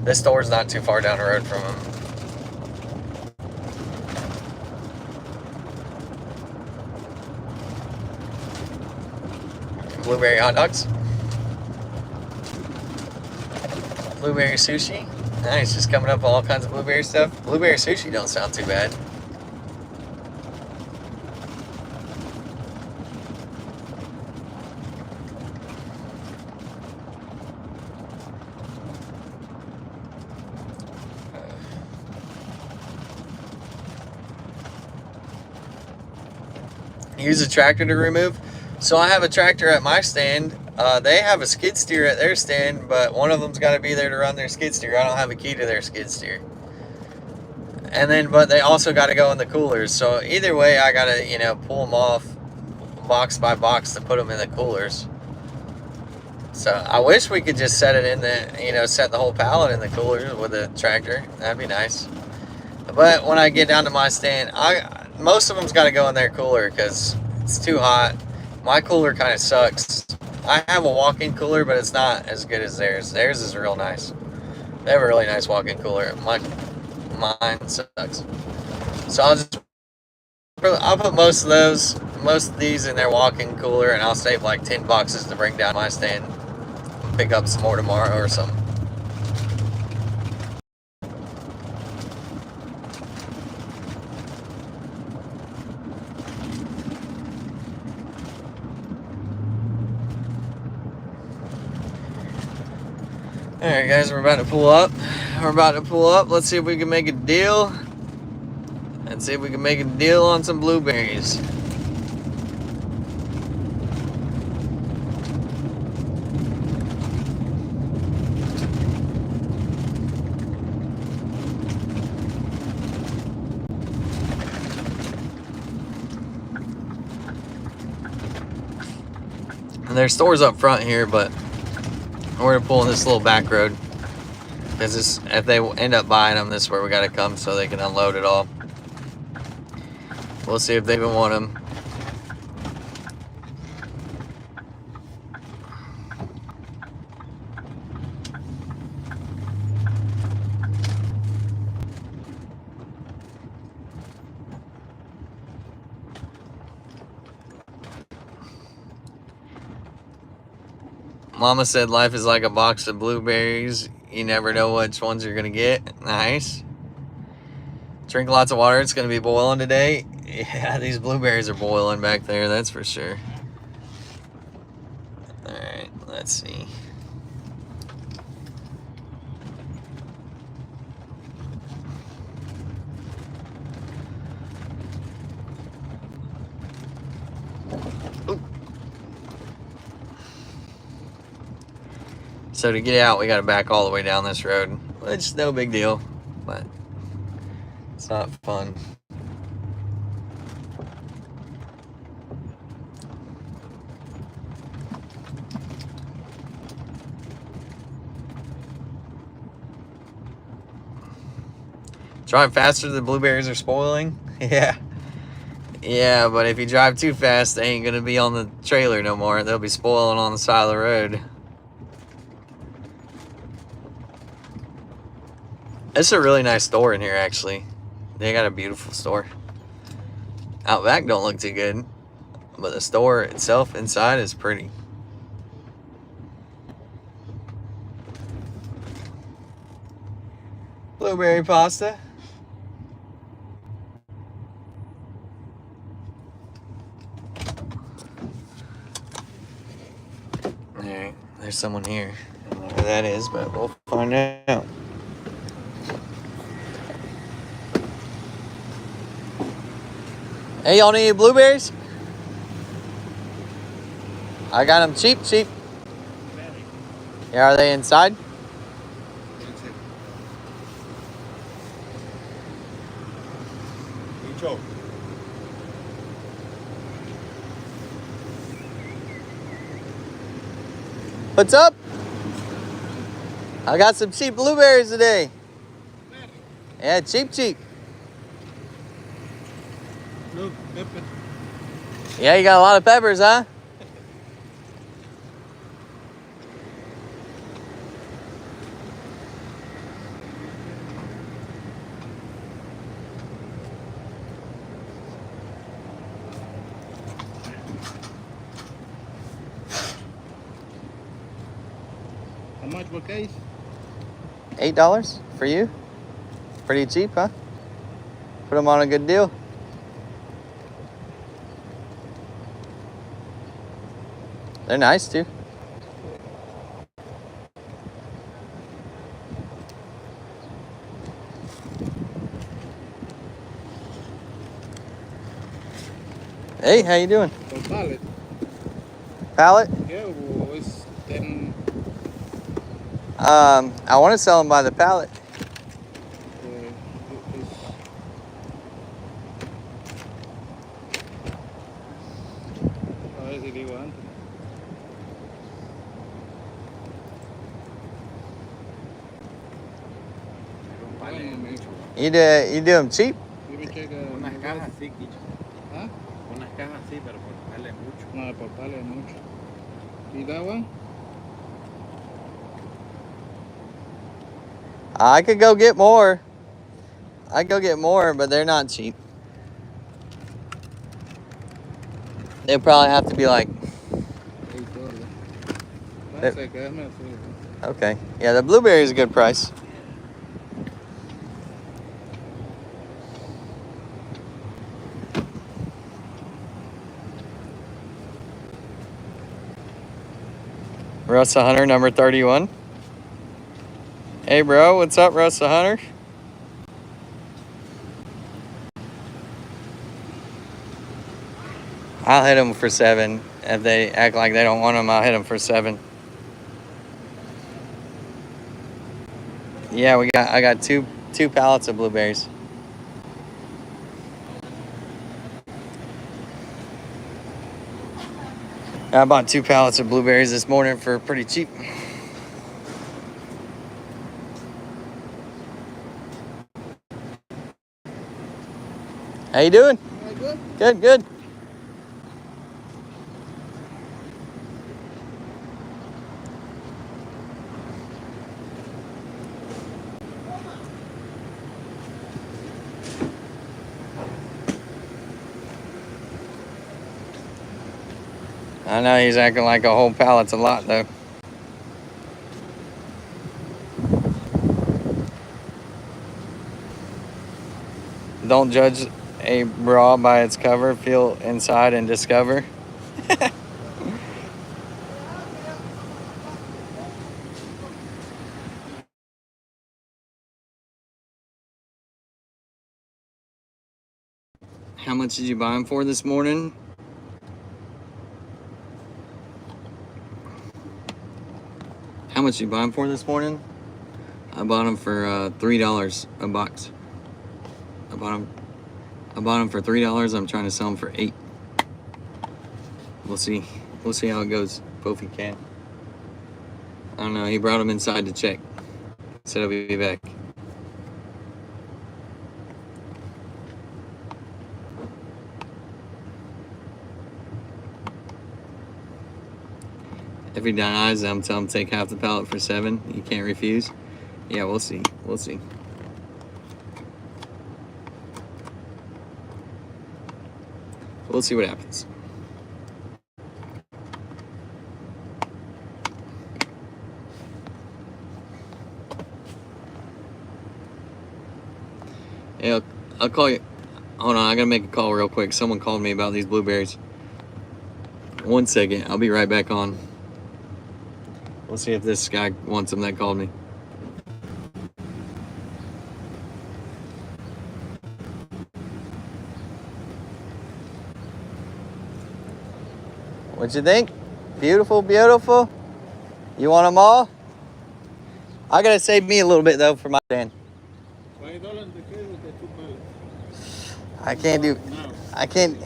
This store's not too far down the road from them. Blueberry hot dogs. Blueberry sushi. Nice, just coming up with all kinds of blueberry stuff. Blueberry sushi don't sound too bad. Use a tractor to remove. So I have a tractor at my stand. They have a skid steer at their stand, but one of them's got to be there to run their skid steer. I don't have a key to their skid steer. And then, but they also got to go in the coolers. So either way, I got to, you know, pull them off box by box to put them in the coolers. So I wish we could just set it in the, you know, set the whole pallet in the coolers with a tractor. That'd be nice. But when I get down to my stand, most of them's got to go in their cooler because it's too hot. My cooler kind of sucks. I have a walk-in cooler, but it's not as good as theirs. Theirs is real nice. They have a really nice walk-in cooler. Mine sucks. So I'll put most of these in their walk-in cooler, and I'll save like 10 boxes to bring down my stand. Pick up some more tomorrow or something. Alright guys, we're about to pull up. Let's see if we can make a deal. Let's see if we can make a deal on some blueberries. And there's stores up front here, but we're gonna pull in this little back road because if they end up buying them, this is where we gotta come so they can unload it all. We'll see if they even want them. Mama said life is like a box of blueberries. You never know which ones you're gonna get. Nice. Drink lots of water. It's gonna be boiling today. Yeah, these blueberries are boiling back there, that's for sure. Alright, let's see. So to get out, we got to back all the way down this road, which is no big deal, but it's not fun. Drive faster, the blueberries are spoiling. Yeah, but if you drive too fast, they ain't gonna be on the trailer no more. They'll be spoiling on the side of the road. It's a really nice store in here, actually. They got a beautiful store. Out back don't look too good, but the store itself inside is pretty. Blueberry pasta. Alright, there's someone here. I don't know who that is, but we'll find out. Hey, y'all need blueberries? I got them cheap. Yeah, are they inside? What's up? I got some cheap blueberries today. Yeah, cheap. Look, pepper. Yeah, you got a lot of peppers, huh? How much per case? $8 for you? Pretty cheap, huh? Put them on a good deal. They're nice too. Hey, how you doing? Per pallet. Pallet? Yeah, well, it's 10. I want to sell them by the pallet. It's, a ver si digo antes. Vale mucho. You do them cheap? Let me check. Unas cajas sí, Kicho. ¿Ah? Unas cajas sí, pero por vale mucho. No, por pallet es mucho. ¿Y that one? I could go get more. I could go get more, but they're not cheap. They probably have to be like, $8. They- That's okay, déjame hacer. okay. Yeah, the blueberry is a good price. Russ Hunter, number 31. Hey, bro, what's up, Russ Hunter? I'll hit them for 7. If they act like they don't want them, I'll hit them for 7. Yeah, I got two pallets of blueberries. I bought 2 pallets of blueberries this morning for pretty cheap. How you doing? Good? Good. I know he's acting like a whole pallet's a lot, though. Don't judge a bra by its cover. Feel inside and discover. How much did you buy them for this morning? How much did you buy them for this morning? I bought them for $3 a box. I bought them for $3. I'm trying to sell them for $8. We'll see. We'll see how it goes. Both he can. I don't know. He brought them inside to check. Said he'll be back. If he denies them, tell him take half the pallet for 7. You can't refuse. Yeah, we'll see. We'll see. We'll see what happens. Yeah, I'll call you. Hold on, I gotta make a call real quick. Someone called me about these blueberries. 1 second, I'll be right back on. We'll see if this guy wants them that called me. What you think? Beautiful, beautiful. You want them all? I gotta save me a little bit though for my stand. $5 the case with the 2 pallets. I can't do. Now. I can't.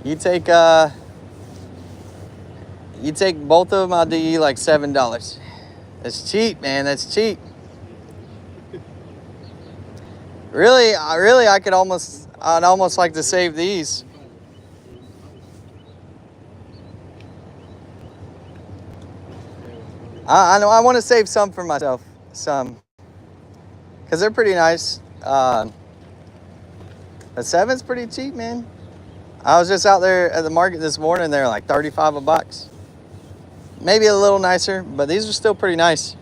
You take You take both of them, I'll do you like $7. That's cheap, man. That's cheap. Really, I'd almost like to save these. I know I want to save some for myself, because they're pretty nice. The 7's pretty cheap, man. I was just out there at the market this morning. They're like 35 a box. Maybe a little nicer, but these are still pretty nice.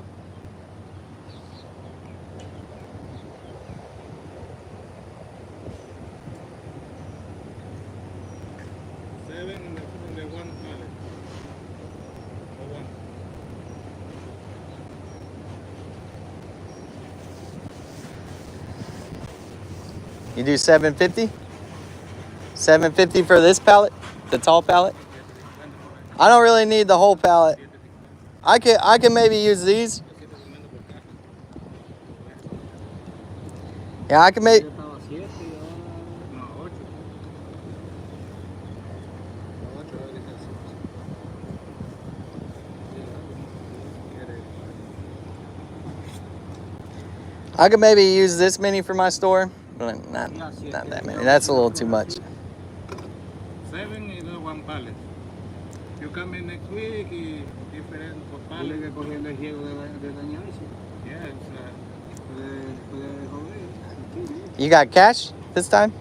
Seven in the one pallet. Or one. You do 750? 750 for this pallet, the tall pallet. I don't really need the whole pallet. I can maybe use these. Yeah, I can make. No, ocho. I could maybe use this many for my store, but not that many. That's a little too much. 7 is one pallet. You come in next week, different for pallet. Yeah, You got cash this time?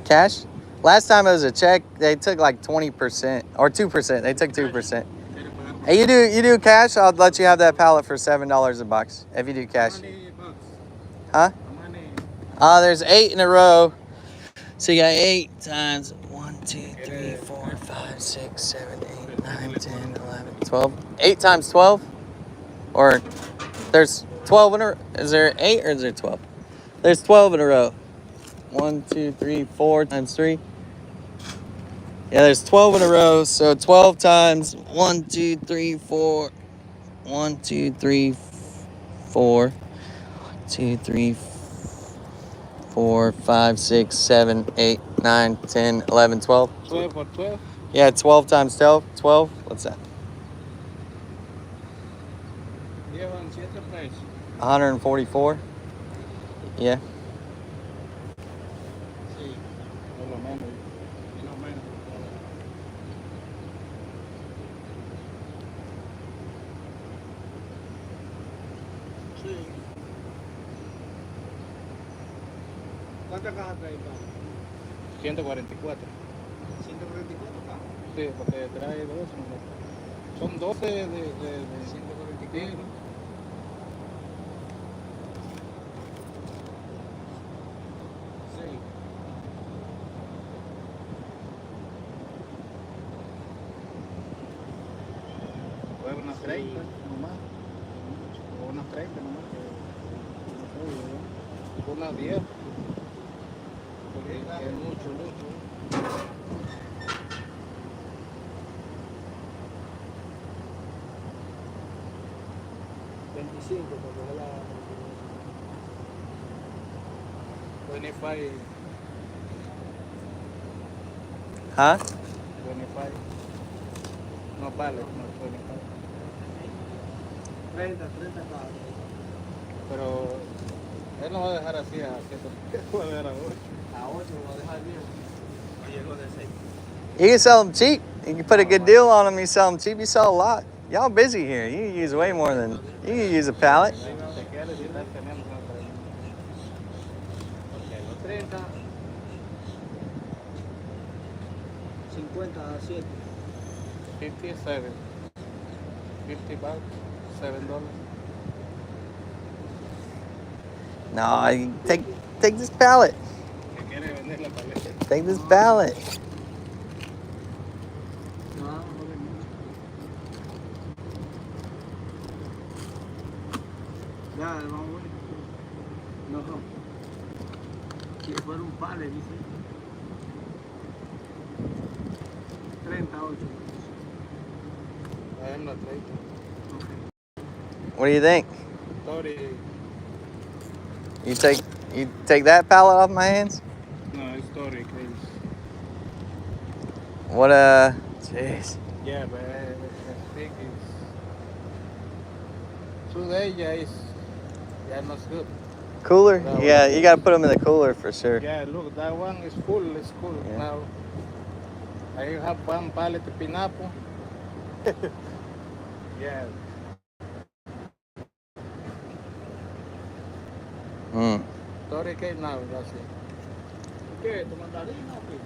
Cash? Last time it was a check. They took like 20% or 2%. They took 2%. Hey, you do cash? I'll let you have that pallet for $7 a box if you do cash. Huh? There's 8 in a row. So you got 8 times 1, 2, 3, 4, 5, 6, 7, 8, 9, 10, 11, 12. 8 times 12? Or there's 12 in a row. Is there 8 or is there 12? There's 12 in a row. 1, 2, 3, 4 times 3. Yeah, there's 12 in a row. So 12 times 1, 2, 3, 4. 1, 2, 3, 4. 2, 3, 4, 5, 6, 7, 8, 9, 10, 11, 12. 12 for 12. Yeah, 12 times 12. 12. What's that? Llevan 7 pesos. 144. Yeah. Sí, por lo menos. Lo menos. Sí. ¿Cuántas cajas trae? 144. 144 cajas. Sí, porque trae 12. Son 12 de 144. Pues unas 30 nomás. O unas 30 nomás. Unas 10. Porque es mucho, mucho. Porque es la... 25. Huh? 25. No pallet, no 25. 30 cajas. Pero él no va a dejar así a 7. Va a dejar a 8. A 8 lo va a dejar bien. Oye, lo de 6. You can sell them cheap. You can put a good deal on them. You sell them cheap. You sell a lot. Y'all busy here. You can use way more than you can use a pallet. Te quieres y estás teniendo una pregunta. Porque los 30. 57. 57. 50 bucks. $7. No, you take this pallet. Que quiere vender la paleta. Take this pallet. No, ya, vamos a ver. No. Si fuera un pallet, dice. 38. I am not 30. What do you think? 30. You take that pallet off my hands? No, it's 30 case. What Jeez. Yeah, but I think it's 2 days. Yeah, not good. Cooler? That Yeah, one. you gotta put them in the cooler for sure. Yeah, look, that one is full. It's cool Yeah. now. I have one pallet of pineapple. Yeah. Mm. 30K now, that's it. Okay, tu mandarina o qué?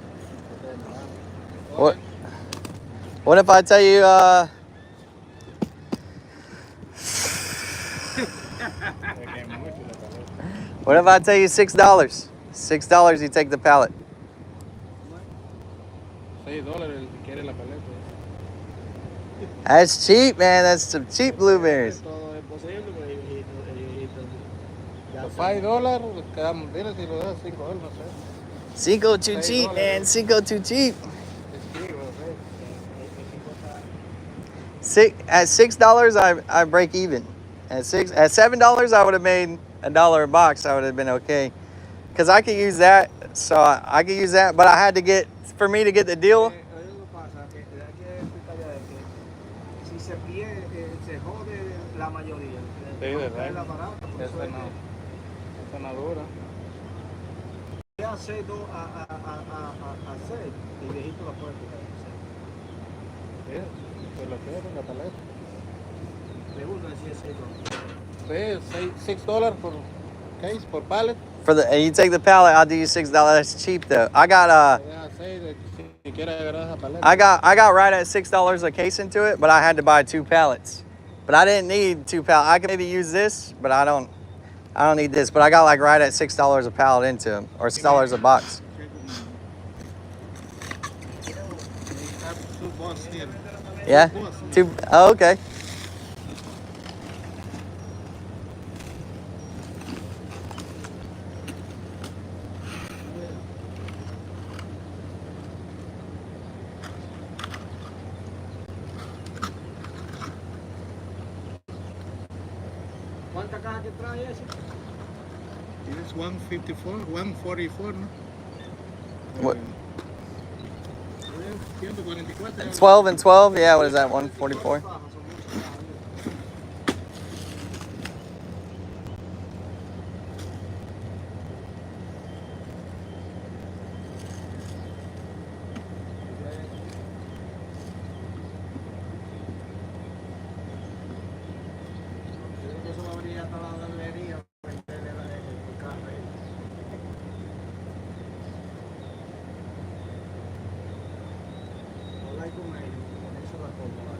What? What if I tell you? What if I tell you $6? $6, you take the pallet. $6 si quiere la paleta. That's cheap, man. That's some cheap blueberries. Todo es posible, pues, el viejito ya Por sabe. $5, quedamos, dile si lo das $5, no sé. Cinco too cheap, man. Cinco too cheap. Es chivo, ¿ves? At $6, I break even. At $7, I would have made $1 a box. I would have been okay, cause I could use that. So I could use that, but I had to get for me to get the deal. Lo que pasa que hay que explicarle a él que si se pierde, se jode la mayoría. Sí, No verdad. cae la barata, por eso es Esa no dura. que hace 2 a 6, el viejito la puede quitar. Sí, se lo quiere la paleta. Preguntan si es 6 Sí, $6 por case, por pallet. For the and you take the pallet, I'll do you $6. That's cheap though. I got Ya, 6, si quiere agarrar esa paleta. I got right at $6 a case into it, but I had to buy 2 pallets. But I didn't need 2 pallets. I could maybe use this, but I don't need this. But I got like right at $6 a pallet into them, or $6 a box. Yeah, 2. Oh, okay. ¿Cuántas cajas que trae ese? It's 154, 144, ¿no? What? 144. 12 and 12. Yeah, what is that? 144. Cajas, son muchas cajas. Creo que eso va a venir hasta la galería para meterle el carro ahí. Habla ahí con ellos, con eso la compra.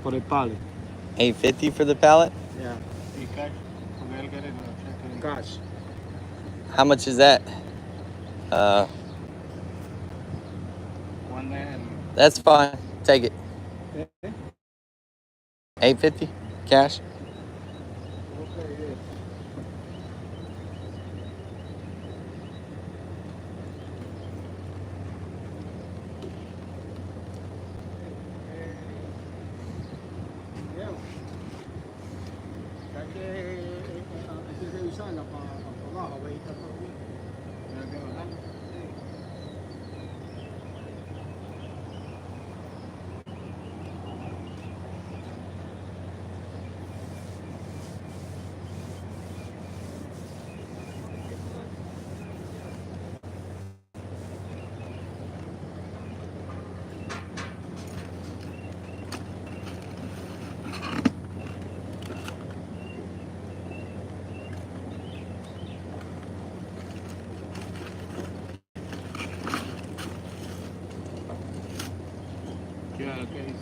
Por el pallet. $8.50 for the pallet. Yeah. Y cash, porque él quiere los cheques. Cash. How much is that? One and That's fine. Take it. $8.50 cash. Hay que revisarla para abajo, a ver si está todo bien. hay que bajarlo. Yeah, okay.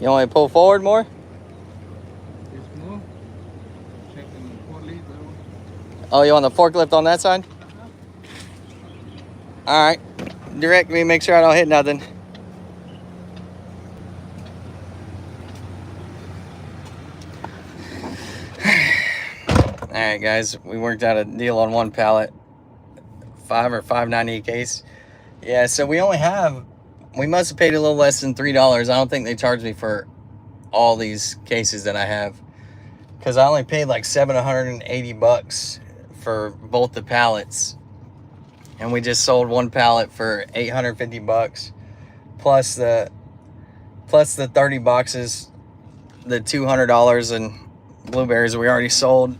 You want me to pull forward more? It's more. Checking 4 liters. Oh, you want the forklift on that side? All right. Direct me, make sure I don't hit nothing. All right, guys, we worked out a deal on one pallet, $5 or $5.90 a case. Yeah, so we must have paid a little less than $3. I don't think they charged me for all these cases that I have, because I only paid like $780 for both the pallets, and we just sold one pallet for $850 plus the 30 boxes, the $200 in blueberries we already sold,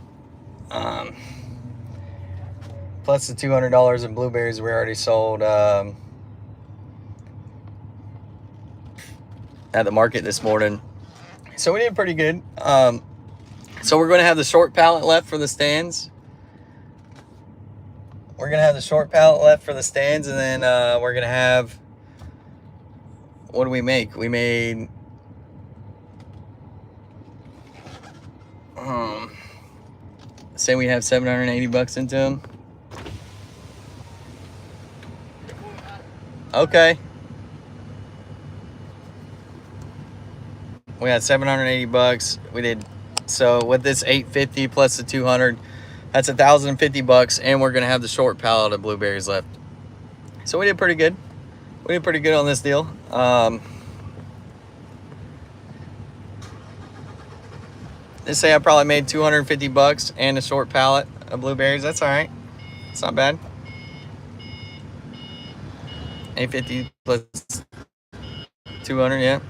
plus the $200 in blueberries we already sold at the market this morning. So we did pretty good. So we're going to have the short pallet left for the stands. And then we're going to have, what do we make? We made, say we have $780 into them. Okay. We had $780. We did, so with this $850 plus the $200, that's $1,050, and we're gonna have the short pallet of blueberries left. So we did pretty good. We did pretty good on this deal. Let's say I probably made $250 and a short pallet of blueberries. That's all right. It's not bad. $850 plus 200, yeah.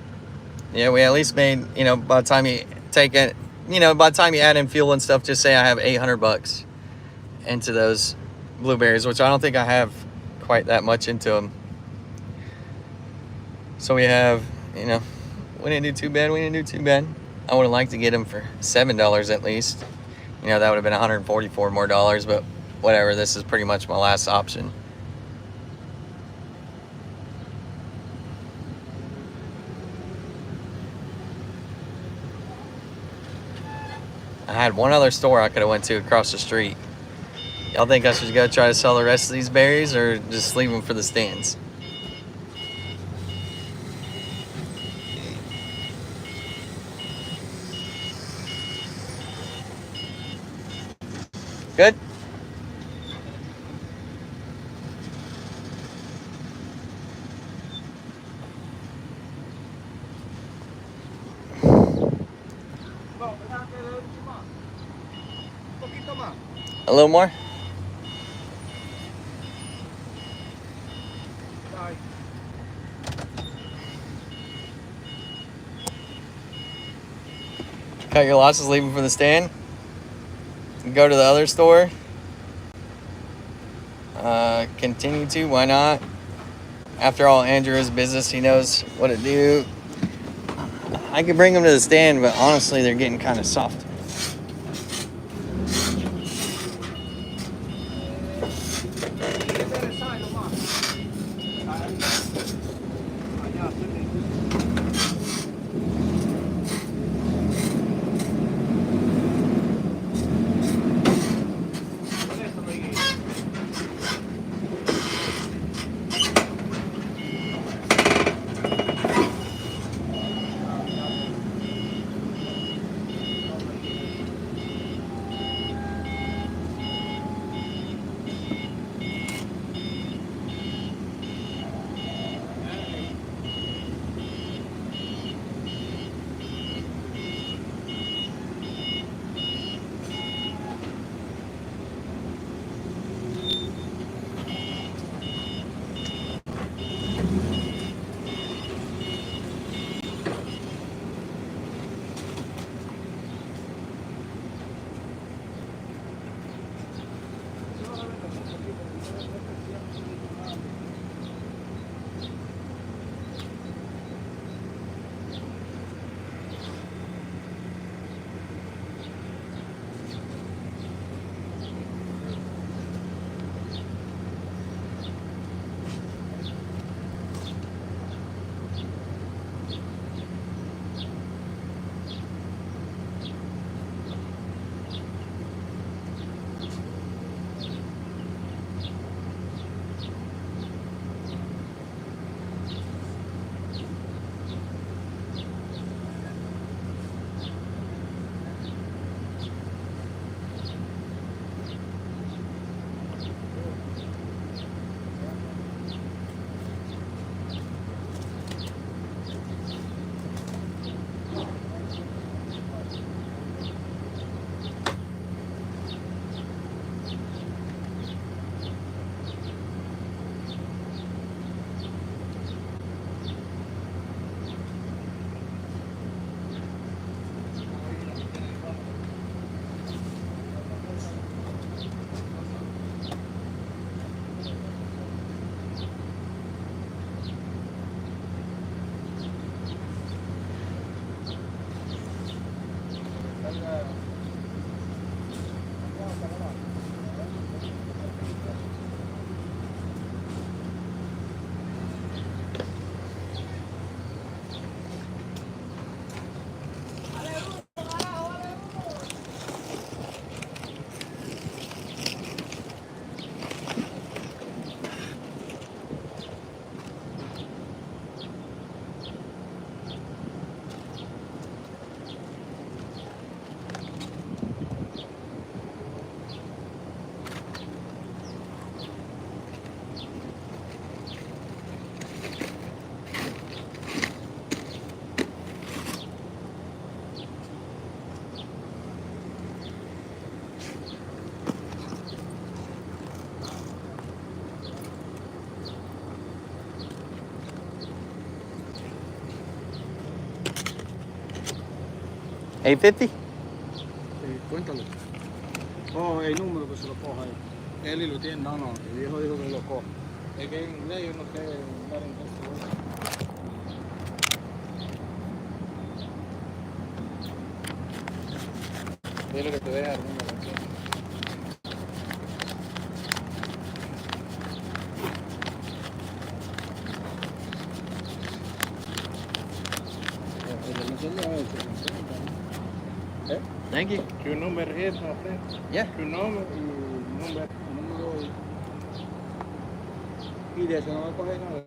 Yeah, we at least made, you know, by the time you take it, you know, by the time you add in fuel and stuff, just say I have $800 into those blueberries, which I don't think I have quite that much into them. So we have, you know, we didn't do too bad. I would have liked to get them for $7 at least. You know, that would have been $144 more, but whatever. This is pretty much my last option. I had one other store I could have went to across the street. Y'all think I should go try to sell the rest of these berries or just leave them for the stands? Good? A little more? Cut your losses, leave them for the stand. Go to the other store. Continue to, why not? After all, Andrew is business, he knows what to do. I could bring them to the stand, but honestly, they're getting kind of soft. $8.50? Sí, cuéntalo. Oh, el número que se lo coja ahí. Él y lo tiene. No, no, el viejo dijo que lo coja. Es que en inglés yo no sé hablar inglés. Dile que te deja el número. Thank you. Your number is, my friend. Yeah. Your number y número. Y de eso no va a coger nada.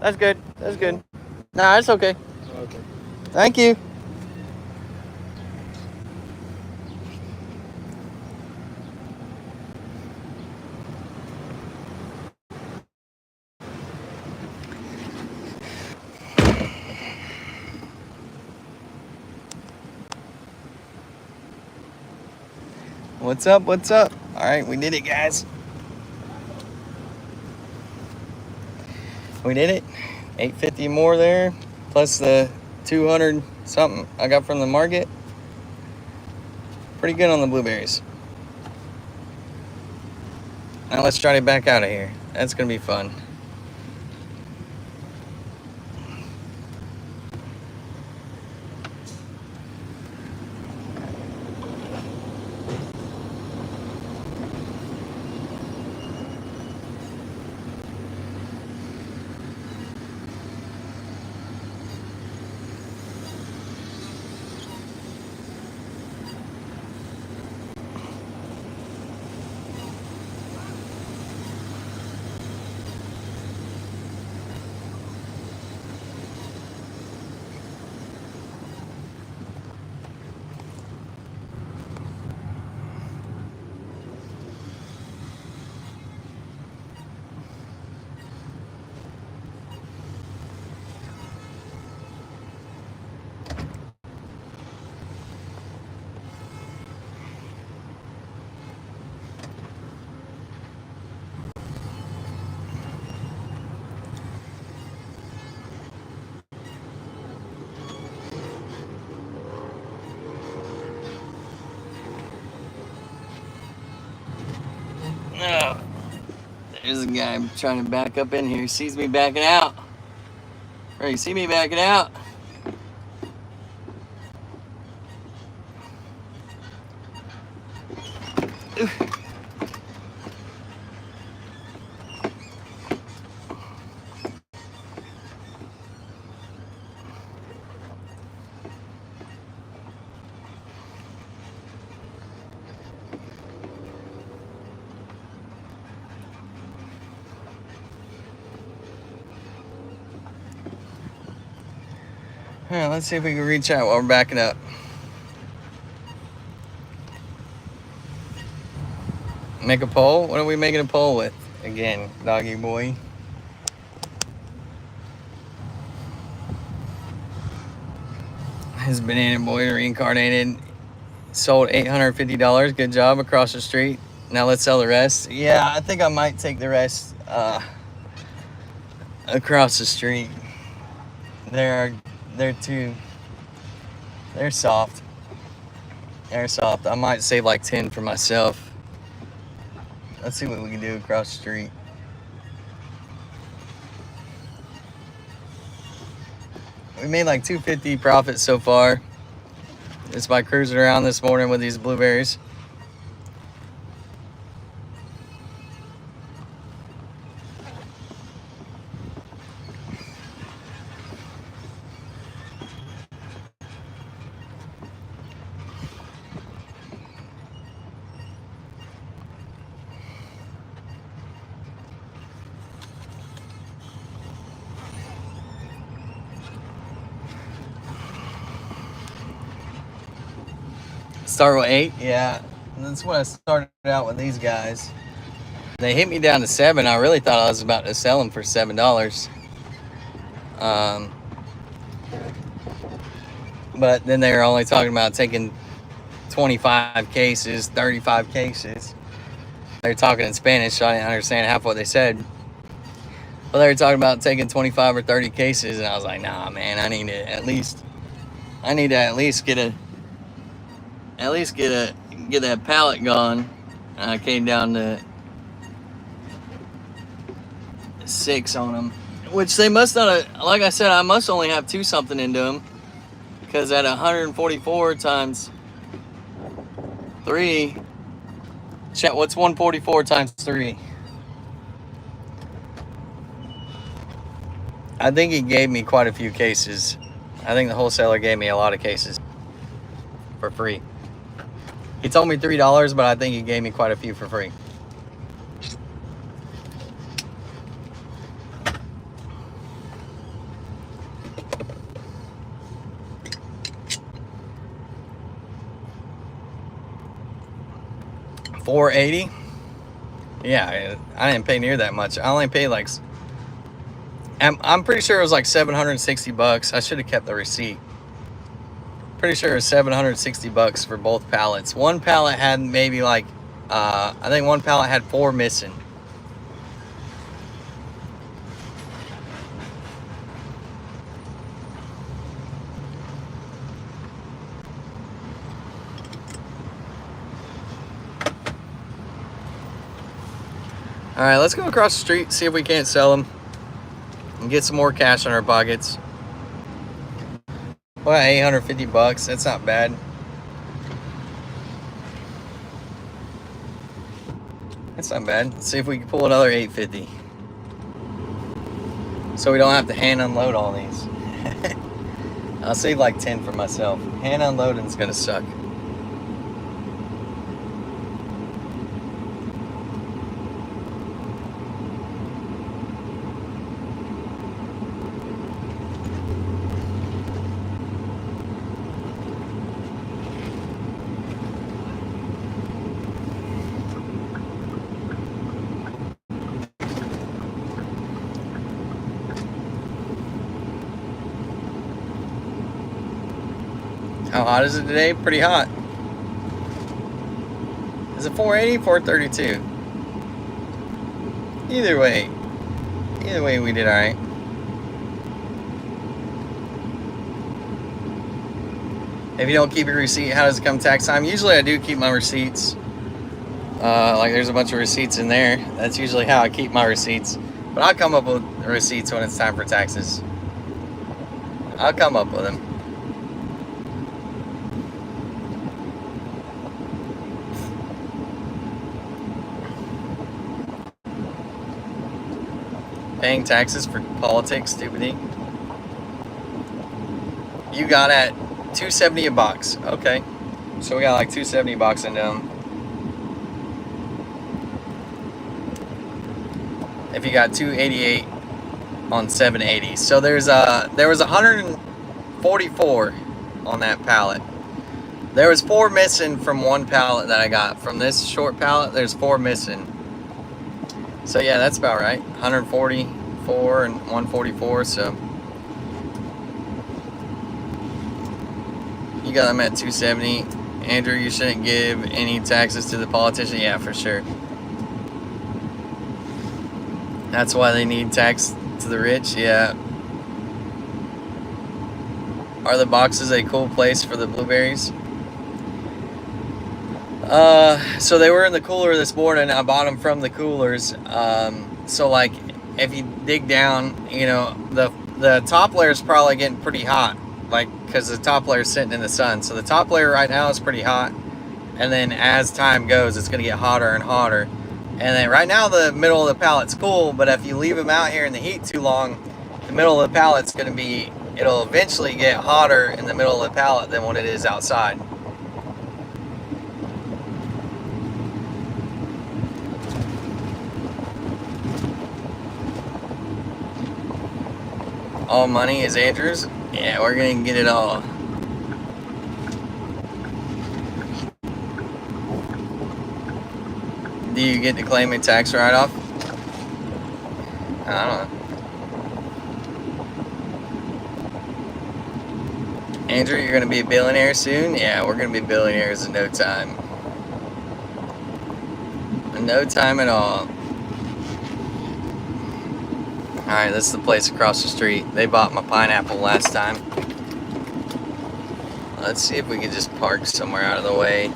That's good. That's good. Nah, it's okay. Okay. Thank you. What's up? What's up? All right, we did it, guys. We did it. $8.50 more there, plus the 200 something I got from the market. Pretty good on the blueberries. Now let's try to back out of here. That's gonna be fun. Oh, there's a guy trying to back up in here. He sees me backing out. Or you see me backing out. All right, let's see if we can reach out while we're backing up. Make a poll? What are we making a poll with? Again, doggy boy. His banana boy reincarnated. Sold $850. Good job across the street. Now let's sell the rest. Yeah, I think I might take the rest across the street. There are they're soft. They're soft. I might save like 10 for myself. Let's see what we can do across the street. We made like $250 profit so far. Just by cruising around this morning with these blueberries. Start with 8, yeah. And that's when I started out with these guys. They hit me down to 7. I really thought I was about to sell them for $7. But then they were only talking about taking 25 cases, 35 cases. They were talking in Spanish, so I didn't understand half what they said. But they were talking about taking 25 or 30 cases, and I was like, nah, man, I need to at least get that pallet gone. And I came down to 6 on them, which they must not have, like I said, I must only have 2 something into them, because at 144 times 3, chat, what's 144 times 3? I think he gave me quite a few cases. I think the wholesaler gave me a lot of cases for free. He told me $3, but I think he gave me quite a few for free. $4.80. Yeah, I didn't pay near that much. I only paid like, I'm pretty sure it was like $760. I should have kept the receipt. Pretty sure it was $760 for both pallets. One pallet had maybe like, I think one pallet had 4 missing. All right, let's go across the street, see if we can't sell them and get some more cash in our pockets. Well, $850, that's not bad. That's not bad. Let's see if we can pull another $850. So we don't have to hand unload all these. I'll save like 10 for myself. Hand unloading is gonna suck. How hot is it today? Pretty hot. Is it 480, 432? Either way we did all right. If you don't keep your receipt, how does it come tax time? Usually I do keep my receipts. Like there's a bunch of receipts in there. That's usually how I keep my receipts. But I'll come up with receipts when it's time for taxes. I'll come up with them. Paying taxes for politics, stupidity. You got at $270 a box. Okay, so we got like $270 into them. If you got 288 on 780, so there was 144 on that pallet. There was 4 missing from one pallet that I got. From this short pallet, there's 4 missing. So yeah, that's about right. 144 and 144. So you got them at 270. Andrew, you shouldn't give any taxes to the politician. Yeah, for sure. That's why they need tax to the rich. Yeah. Are the boxes a cool place for the blueberries? So they were in the cooler this morning. I bought them from the coolers. So like, if you dig down, you know, the top layer is probably getting pretty hot, like, because the top layer is sitting in the sun. So the top layer right now is pretty hot, and then as time goes, it's gonna get hotter and hotter. And then right now the middle of the pallet's cool, but if you leave them out here in the heat too long, the middle of the pallet's gonna be, it'll eventually get hotter in the middle of the pallet than what it is outside. All money is Andrew's? Yeah, we're gonna get it all. Do you get to claim a tax write-off? I don't know. Andrew, you're gonna be a billionaire soon? Yeah, we're gonna be billionaires in no time. In no time at all. Alright, this is the place across the street. They bought my pineapple last time. Let's see if we can just park somewhere out of the way.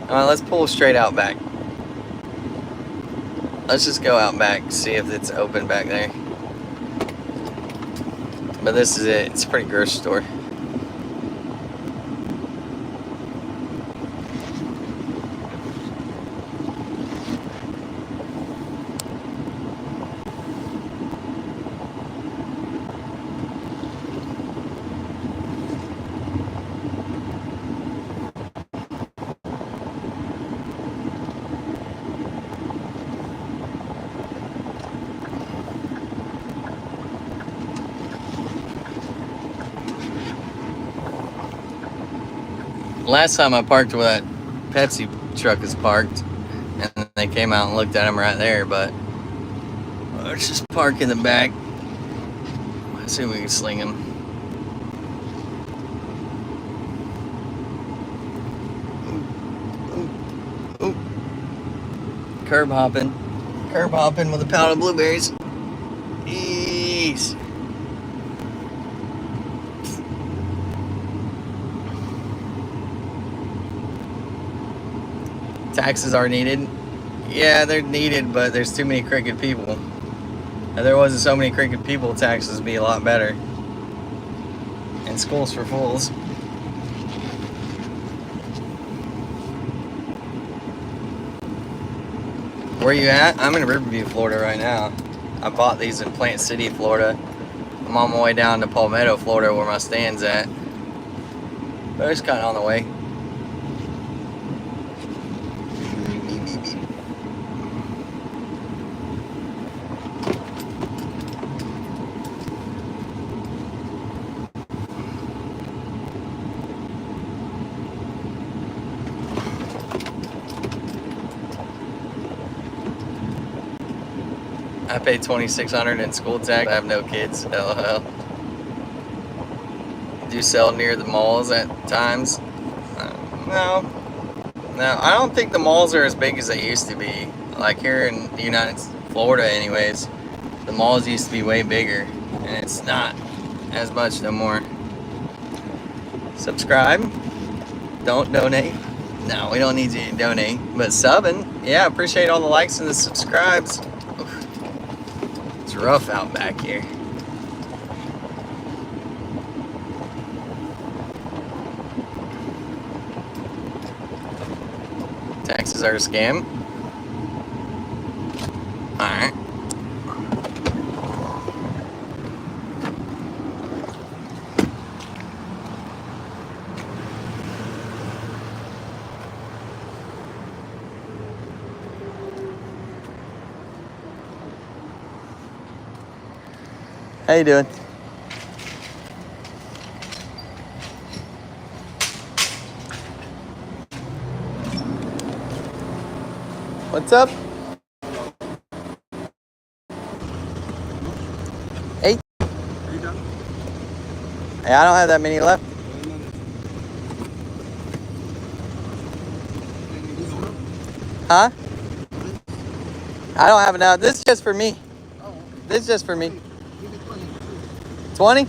Alright, let's pull straight out back. Let's just go out back, see if it's open back there. But this is it. It's a pretty grocery store. Last time I parked where that Pepsi truck is parked, and they came out and looked at him right there, but let's just park in the back. Let's see if we can sling him. Ooh, ooh, ooh. Curb hopping with a pound of blueberries. Ease. Taxes are needed. Yeah, they're needed, but there's too many crooked people. If there wasn't so many crooked people, taxes would be a lot better. And schools for fools. Where you at? I'm in Riverview, Florida right now. I bought these in Plant City, Florida. I'm on my way down to Palmetto, Florida, where my stand's at. But it's kind of on the way. I pay $2,600 in school tax. I have no kids. LOL. Do you sell near the malls at times? No. No, I don't think the malls are as big as they used to be. Like here in the Florida anyways, the malls used to be way bigger, and it's not as much no more. Subscribe. Don't donate. No, we don't need you to donate. But subbing, yeah, appreciate all the likes and the subscribes. Oof. It's rough out back here. Taxes are a scam. Alright. How you doing? What's up? Hey. Hey, I don't have that many left. Huh? I don't have enough. This is just for me. Oh, This is just for me. Give me 20. 20? Yeah.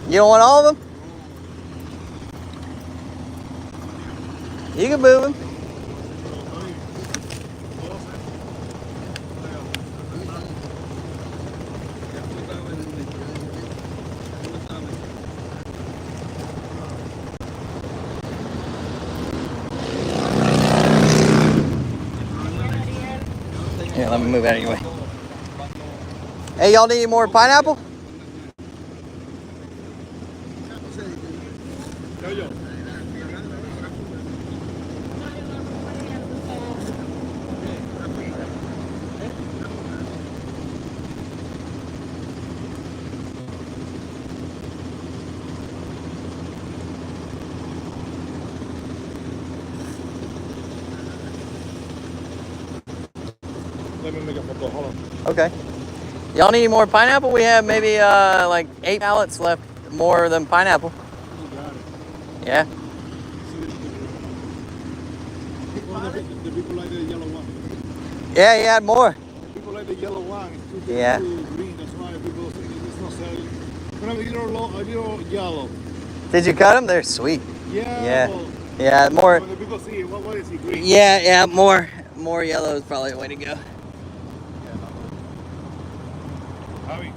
You don't want all of them? You can move them. Here, let me move out of your way. Hey, y'all need more pineapple? Let me make a photo. Hold on. Okay. Y'all need more pineapple? We have maybe like 8 pallets left more than pineapple. Yeah. The people like the yellow one. Yeah, you had more. People like the yellow one. It's too, Yeah. too green. That's why people think it's not selling. But a little yellow. Did you cut them? They're sweet. Yeah. Yeah. Well, Yeah, more. when the people see it, what is he green? Yeah, more yellow is probably the way to go. Javi.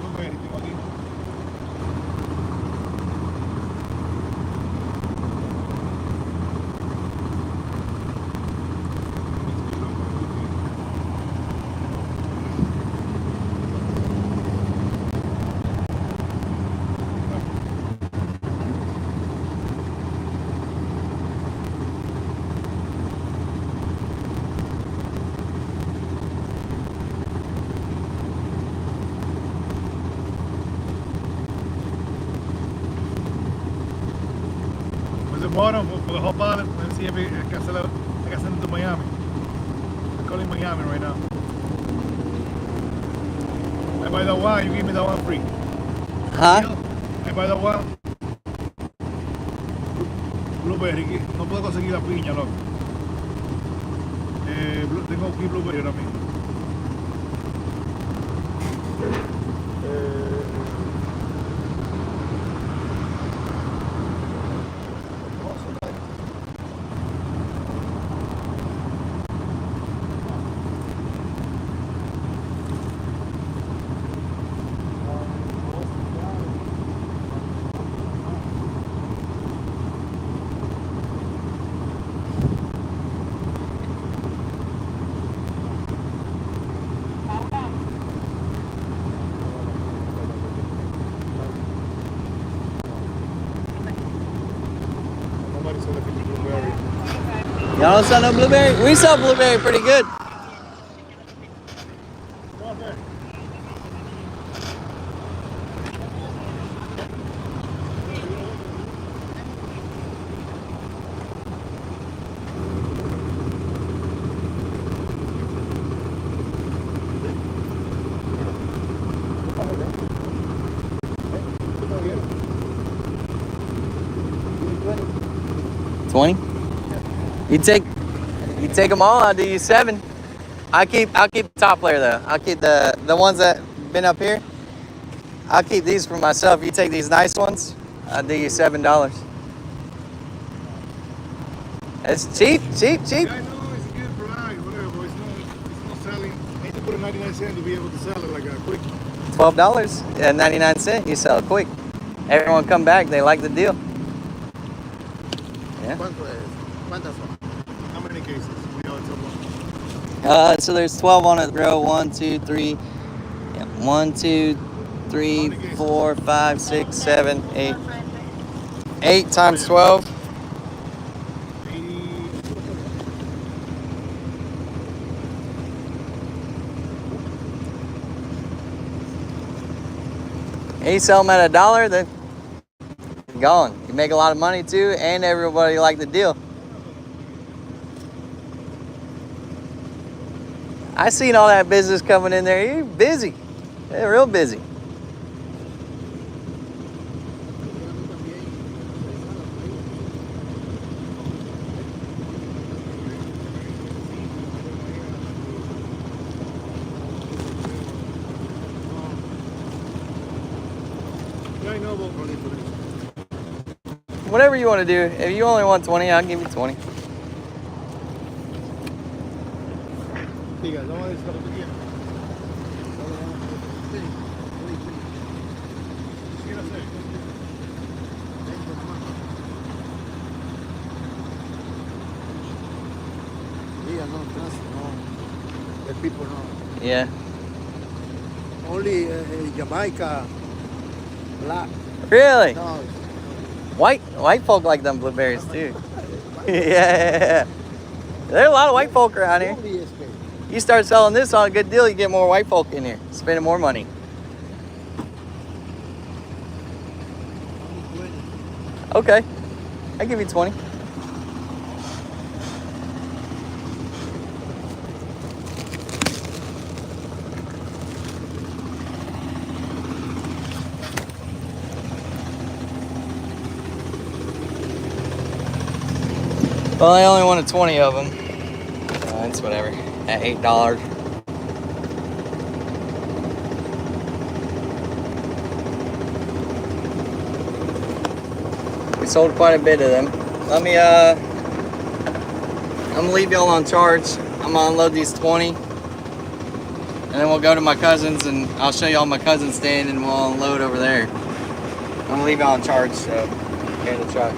Blueberry, tengo aquí. Was it bottom for the whole pallet? Let's see if I can sell it to Miami. I'm calling Miami right now. I buy the one, you give me the one free. Huh? I buy the one. Blueberry, no puedo conseguir la piña, loco. Tengo aquí blueberry ahora mismo. Nobody said that people blueberry. Y'all don't sell no blueberry? We sell blueberry pretty good. $20? You take them all, I'll do you 7. I'll keep the top layer though. I'll keep the ones that been up here. I'll keep these for myself. You take these nice ones, I'll do you $7. It's cheap. Yeah, I know it's a good price, whatever, but it's not selling. I need to put a 99 cents to be able to sell it like a quick. $12.99. You sell it quick. Everyone come back, they like the deal. Yeah. ¿Cuántas son? How many cases? We know it's a lot. So there's 12 on a row. 1, 2, 3. Yeah. 1, 2, 3, 4, 5, 6, 7, 8. 8 times 12. 80. And you sell them at $1, they're gone. You make a lot of money too, and everybody like the deal. I seen all that business coming in there. You're busy. They're real busy. Whatever you want to do. If you only want 20, I'll give you 20. Diga, no, es lo que tú quieras. Diga, no, trust, no. The people, no. Yeah. Only Jamaica, black. Really? No, White folk like them blueberries too. Yeah. There are a lot of white folk around here. only is Spain. You start selling this on a good deal, you get more white folk in here, spending more money. Okay. I'll give you 20. Well, I only wanted 20 of them. It's whatever. At $8. We sold quite a bit of them. Let me, I'm gonna leave y'all on charge. I'm gonna unload these 20. And then we'll go to my cousin's and I'll show y'all my cousin's stand and we'll unload over there. I'm gonna leave y'all on charge, so here in the truck.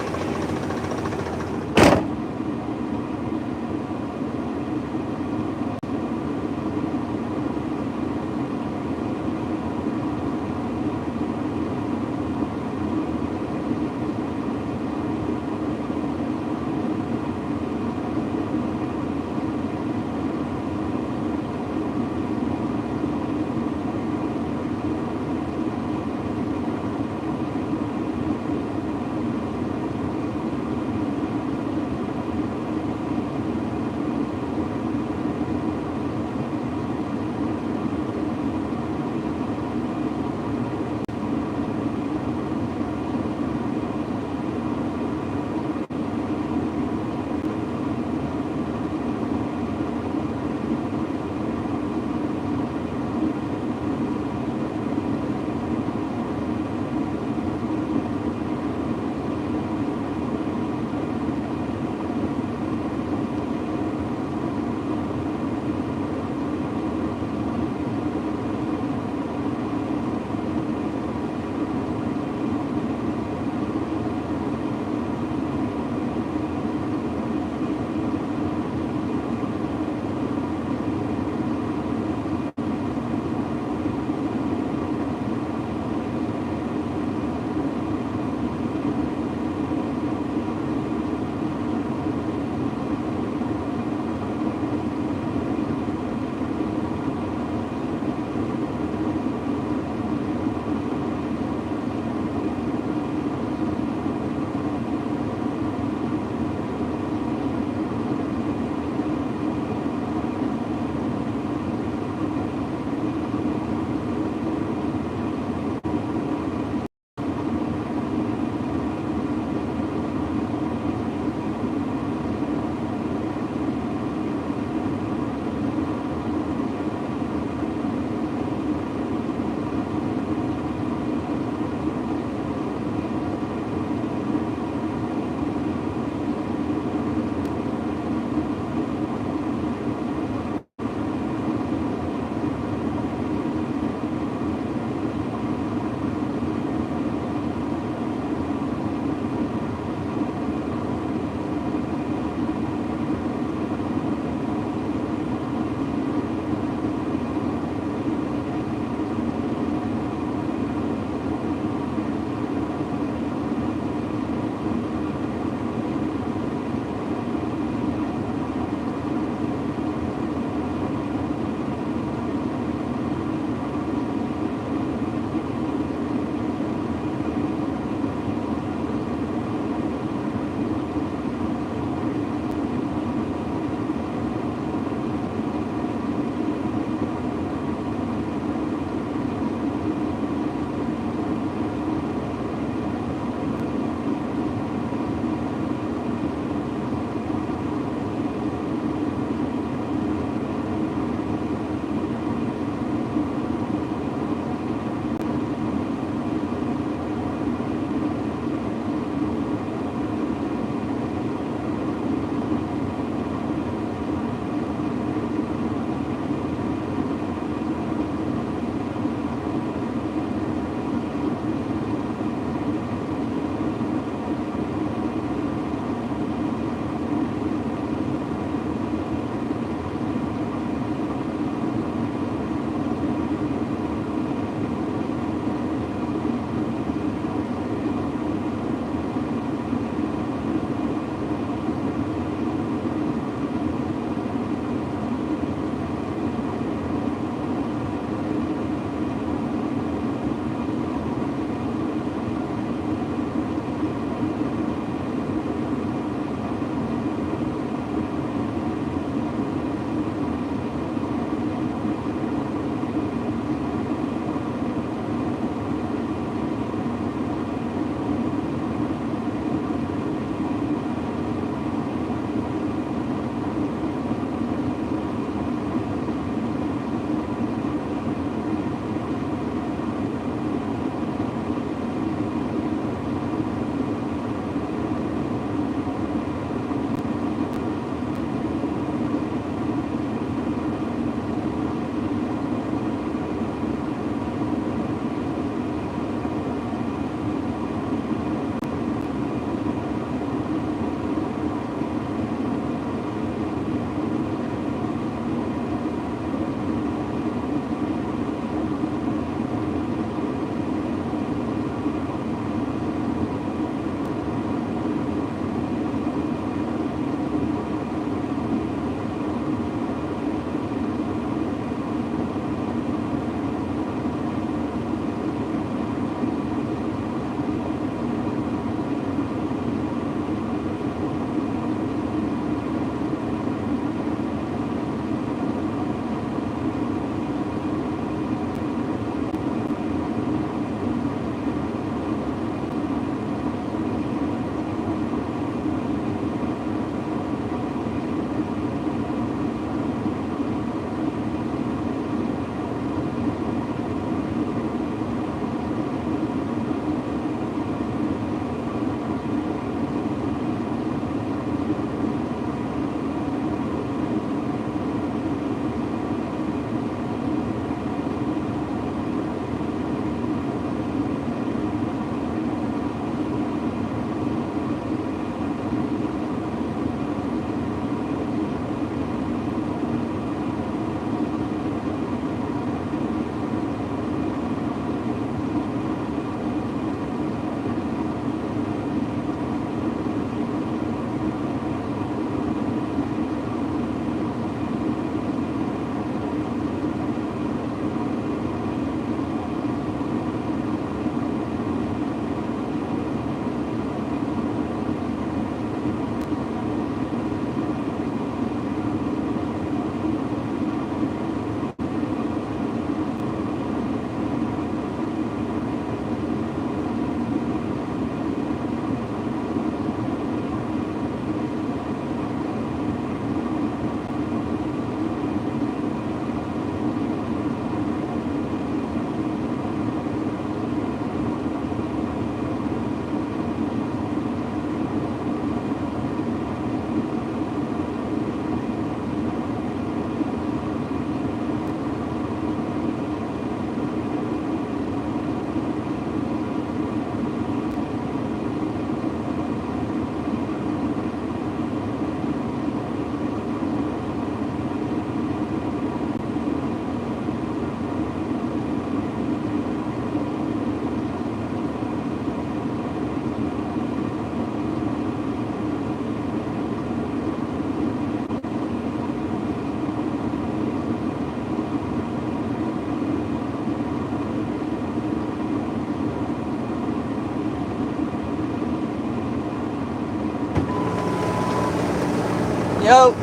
Yo.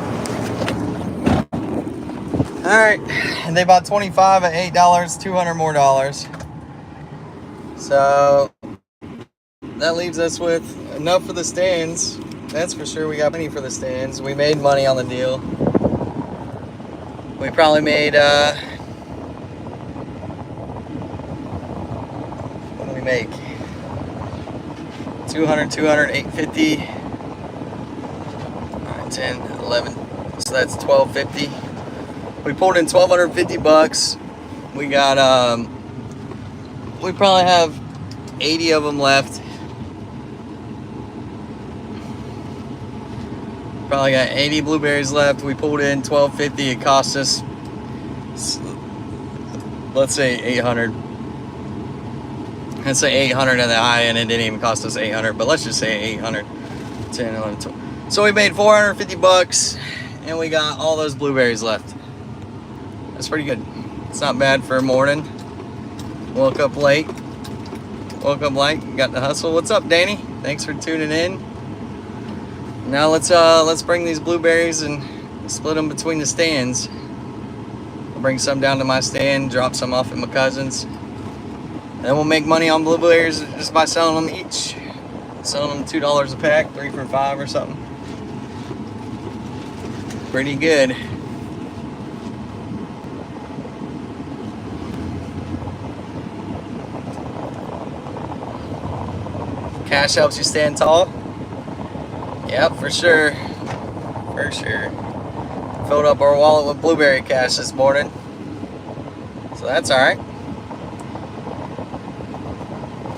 All right, and they bought 25 at $8, 200 more dollars. So that leaves us with enough for the stands. That's for sure. We got money for the stands. We made money on the deal. We probably made what did we make? 200, 850. 9, 10, 11. So that's 1250. We pulled in $1,250. We got we probably have 80 of them left. Probably got 80 blueberries left. We pulled in $1,250. It cost us, let's say 800. Let's say 800 at the high end. It didn't even cost us 800, but let's just say 800. 10, 11, 12. So we made $450, and we got all those blueberries left. That's pretty good. It's not bad for a morning. Woke up late. Got the hustle. What's up, Danny? Thanks for tuning in. Now let's bring these blueberries and split them between the stands. I'll bring some down to my stand, drop some off at my cousin's, and then we'll make money on blueberries just by selling them each. Selling them $2 a pack, 3 for $5 or something. Pretty good. Cash helps you stand tall. Yep, for sure. For sure. Filled up our wallet with blueberry cash this morning. So that's alright.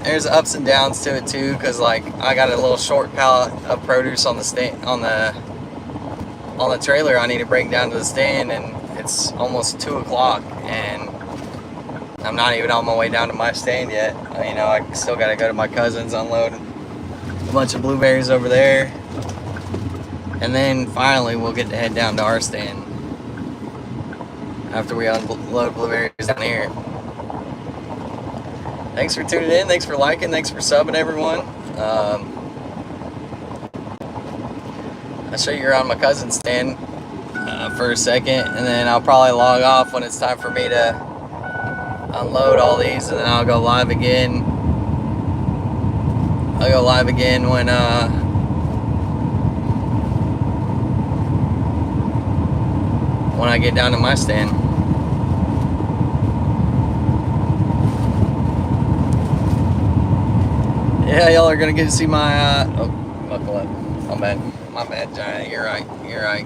There's ups and downs to it too, because like I got a little short pallet of produce on the stand, on the trailer I need to bring down to the stand, and it's almost 2 o'clock and I'm not even on my way down to my stand yet. You know, I still got to go to my cousin's, unload a bunch of blueberries over there, and then finally we'll get to head down to our stand after we unload blueberries down here. Thanks for tuning in, thanks for liking, thanks for subbing, everyone. I'll show you around my cousin's stand for a second, and then I'll probably log off when it's time for me to unload all these, and then I'll go live again. I'll go live again when I get down to my stand. Yeah, y'all are gonna get to see my oh, buckle up. My bad, Giant. You're right. You're right.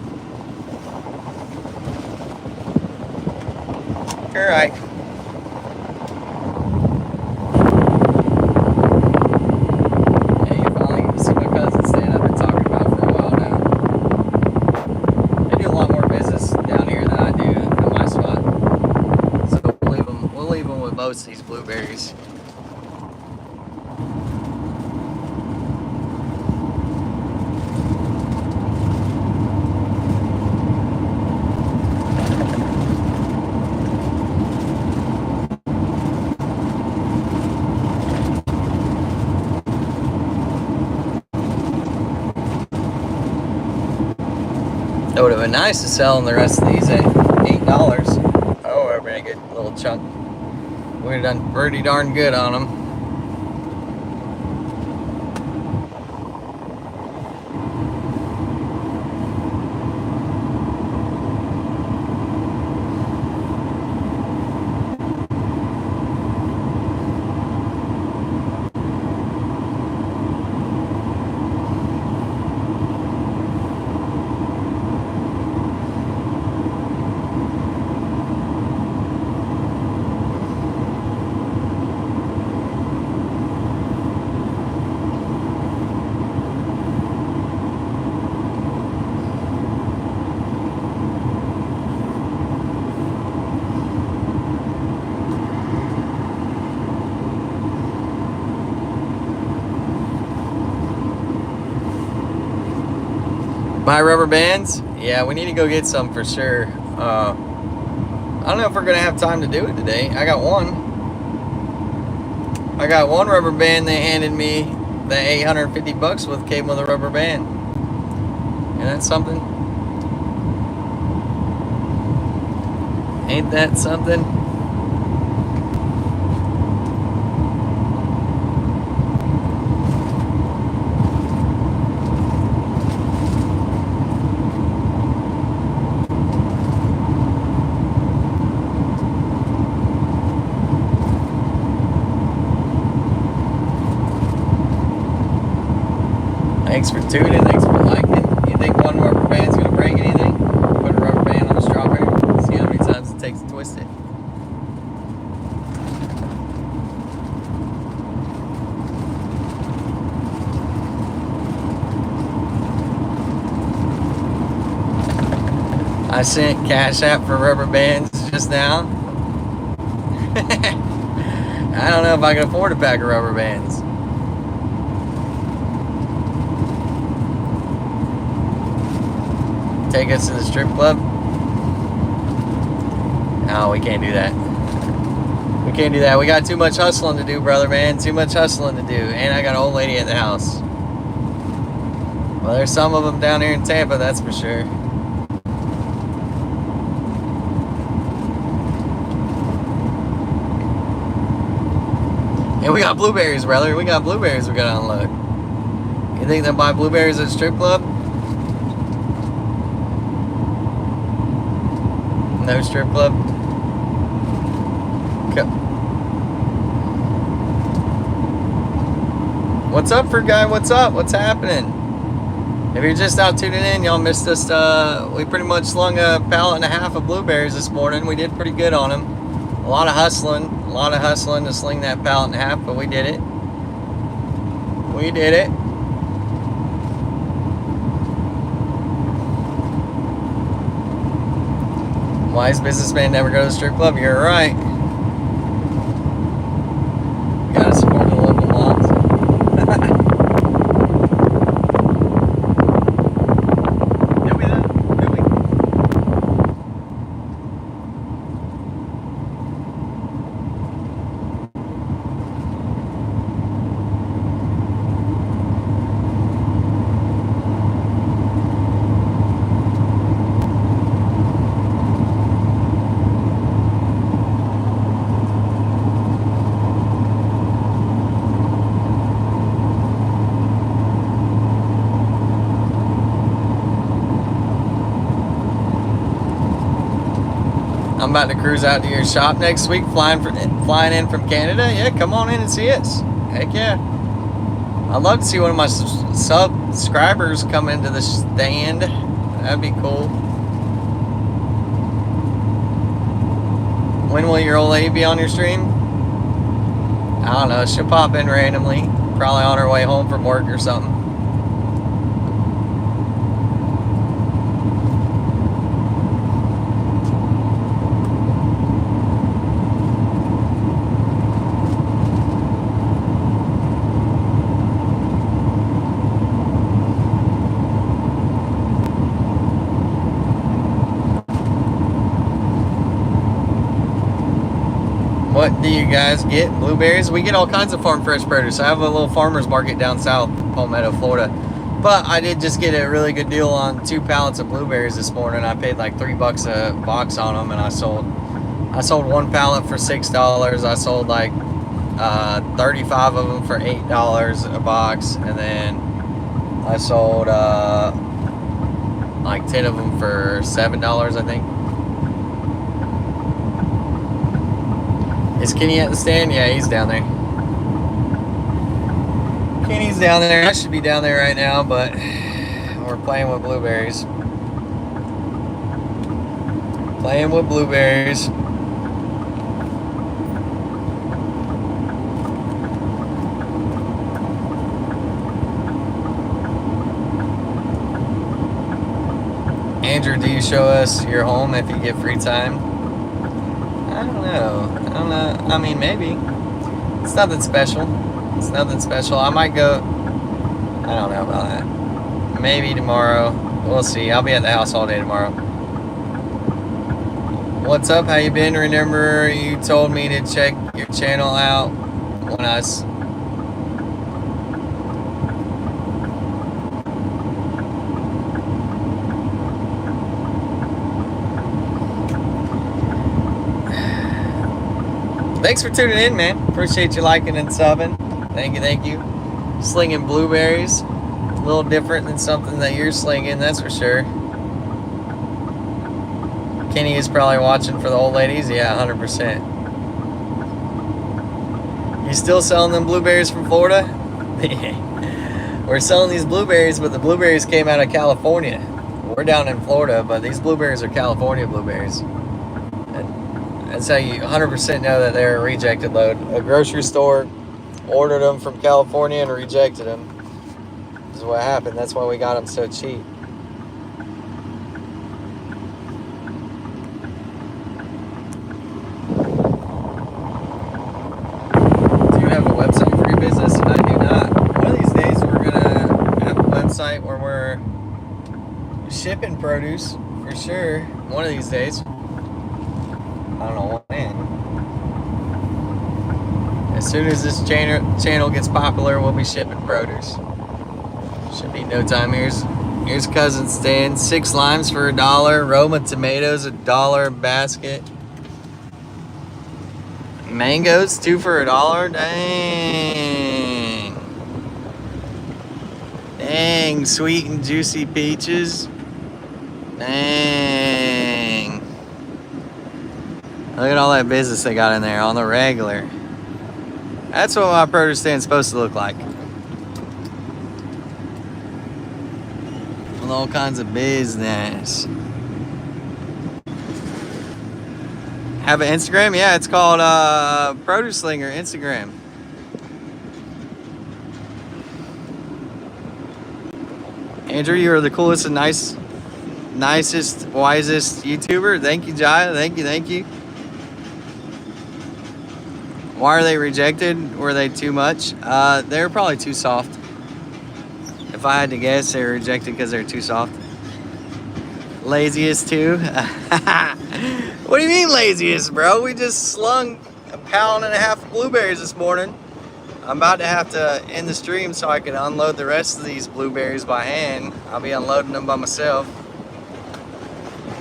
Yeah, you finally get to see my cousin stand I've been talking about for a while now. They do a lot more business down here than I do at my spot. So we'll leave them with most of these blueberries. It would have been nice to sell them the rest of these at $8. Oh, we're gonna get a little chunk. We would have done pretty darn good on them. Buy rubber bands? Yeah, we need to go get some for sure. I don't know if we're gonna have time to do it today. I got one rubber band they handed me that $850 with came with a rubber band. And that's something. Ain't that something? Thanks for tuning. Thanks for liking. You think one rubber band's gonna break anything? Put a rubber band on a strawberry. See how many times it takes to twist it. I sent Cash App for rubber bands just now. I don't know if I can afford a pack of rubber bands. Take us to the strip club? No, we can't do that. We can't do that. We got too much hustling to do, brother, man. Too much hustling to do. And I got an old lady at the house. Well, there's some of them down here in Tampa, that's for sure. And we got blueberries, brother. We got blueberries we gotta unload. You think they'll buy blueberries at the strip club? No strip club? What's up, for guy? What's up? What's happening? If you're just out tuning in, y'all missed us. We pretty much slung a pallet and a half of blueberries this morning. We did pretty good on them. A lot of hustling to sling that pallet and a half, but we did it. We did it. Wise businessman never go to the strip club. You're right. You gotta support the local moms. I'm about to cruise out to your shop next week, flying in from Canada. Yeah, come on in and see us. Heck yeah. I'd love to see one of my subscribers come into the stand. That'd be cool. When will your old lady be on your stream? I don't know. She'll pop in randomly. Probably on her way home from work or something. What do you guys get? Blueberries? We get all kinds of farm fresh produce. I have a little farmer's market down south, Palmetto, Florida. But I did just get a really good deal on 2 pallets of blueberries this morning. I paid like $3 a box on them, and I sold 1 pallet for $6. I sold like 35 of them for $8 a box, and then I sold like 10 of them for $7, I think. Is Kenny at the stand? Yeah, he's down there. Kenny's down there. I should be down there right now, but we're playing with blueberries. Playing with blueberries. Andrew, do you show us your home if you get free time? I don't know. I mean, maybe. It's nothing special. It's nothing special. I might go. I don't know about that. Maybe tomorrow. We'll see. I'll be at the house all day tomorrow. What's up? How you been? Remember you told me to check your channel out when I was... Thanks for tuning in, man. Appreciate you liking and subbing. Thank you. Slinging blueberries. A little different than something that you're slinging, that's for sure. Kenny is probably watching for the old ladies. Yeah, 100%. You still selling them blueberries from Florida? We're selling these blueberries, but the blueberries came out of California. We're down in Florida, but these blueberries are California blueberries. And that's how you 100% know that they're a rejected load. A grocery store ordered them from California and rejected them. This is what happened. That's why we got them so cheap. Do you have a website for your business? I do not. One of these days we're gonna have a website where we're shipping produce for sure. One of these days. I don't know when. As soon as this channel gets popular, we'll be shipping produce. Should be no time. Here's Cousin Stan. 6 limes for $1. Roma tomatoes $1 a basket. Mangoes 2 for $1. Dang. Dang. Sweet and juicy peaches. Dang. Look at all that business they got in there on the regular. That's what my produce stand's supposed to look like. With all kinds of business. Have an Instagram? Yeah, it's called Produce Slinger Instagram. Andrew, you are the coolest and nicest, wisest YouTuber. Thank you, Jaya. Thank you. Why are they rejected? Were they too much? They were probably too soft. If I had to guess, they were rejected because they're too soft. Laziest too? What do you mean laziest, bro? We just slung 1.5 pounds of blueberries this morning. I'm about to have to end the stream so I can unload the rest of these blueberries by hand. I'll be unloading them by myself.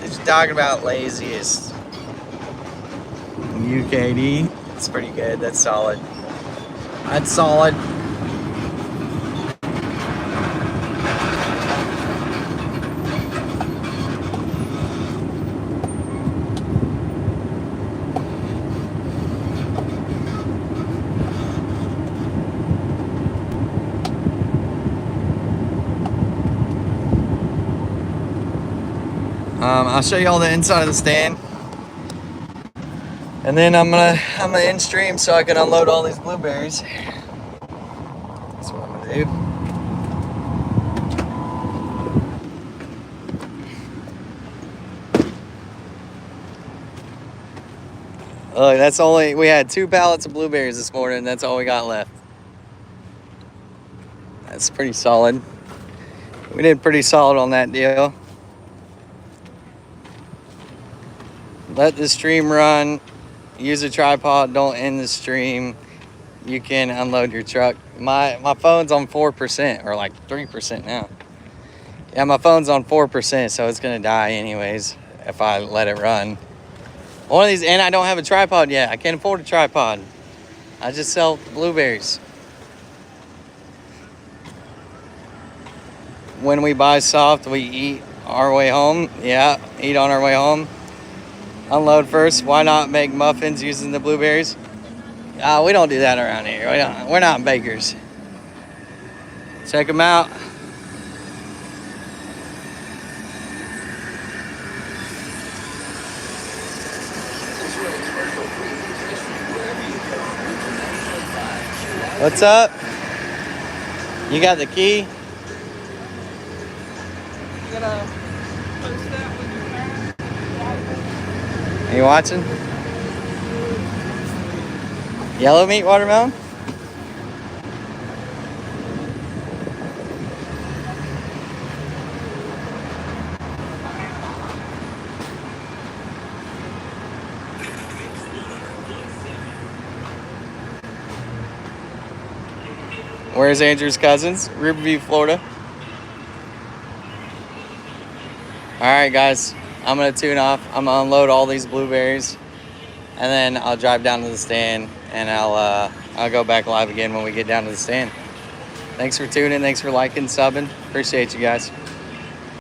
Just talking about laziest. UKD. That's pretty good. That's solid. That's solid. I'll show you all the inside of the stand. And then I'm gonna end stream so I can unload all these blueberries. That's what I'm gonna do. Look, we had 2 pallets of blueberries this morning. That's all we got left. That's pretty solid. We did pretty solid on that deal. Let the stream run. Use a tripod. Don't end the stream. You can unload your truck. My phone's on 4% or like 3% now. Yeah, my phone's on 4%, so it's gonna die anyways if I let it run. One of these, and I don't have a tripod yet. I can't afford a tripod. I just sell blueberries. When we buy soft, we eat our way home. Yeah, eat on our way home. Unload first. Why not make muffins using the blueberries? We don't do that around here. We're not bakers. Check them out. What's up? You got the key? Are you watching? Yellow meat watermelon? Where's Andrew's cousins? Riverview, Florida. All right, guys. I'm gonna tune off. I'm gonna unload all these blueberries, and then I'll drive down to the stand, and I'll go back live again when we get down to the stand. Thanks for tuning. Thanks for liking, subbing. Appreciate you guys.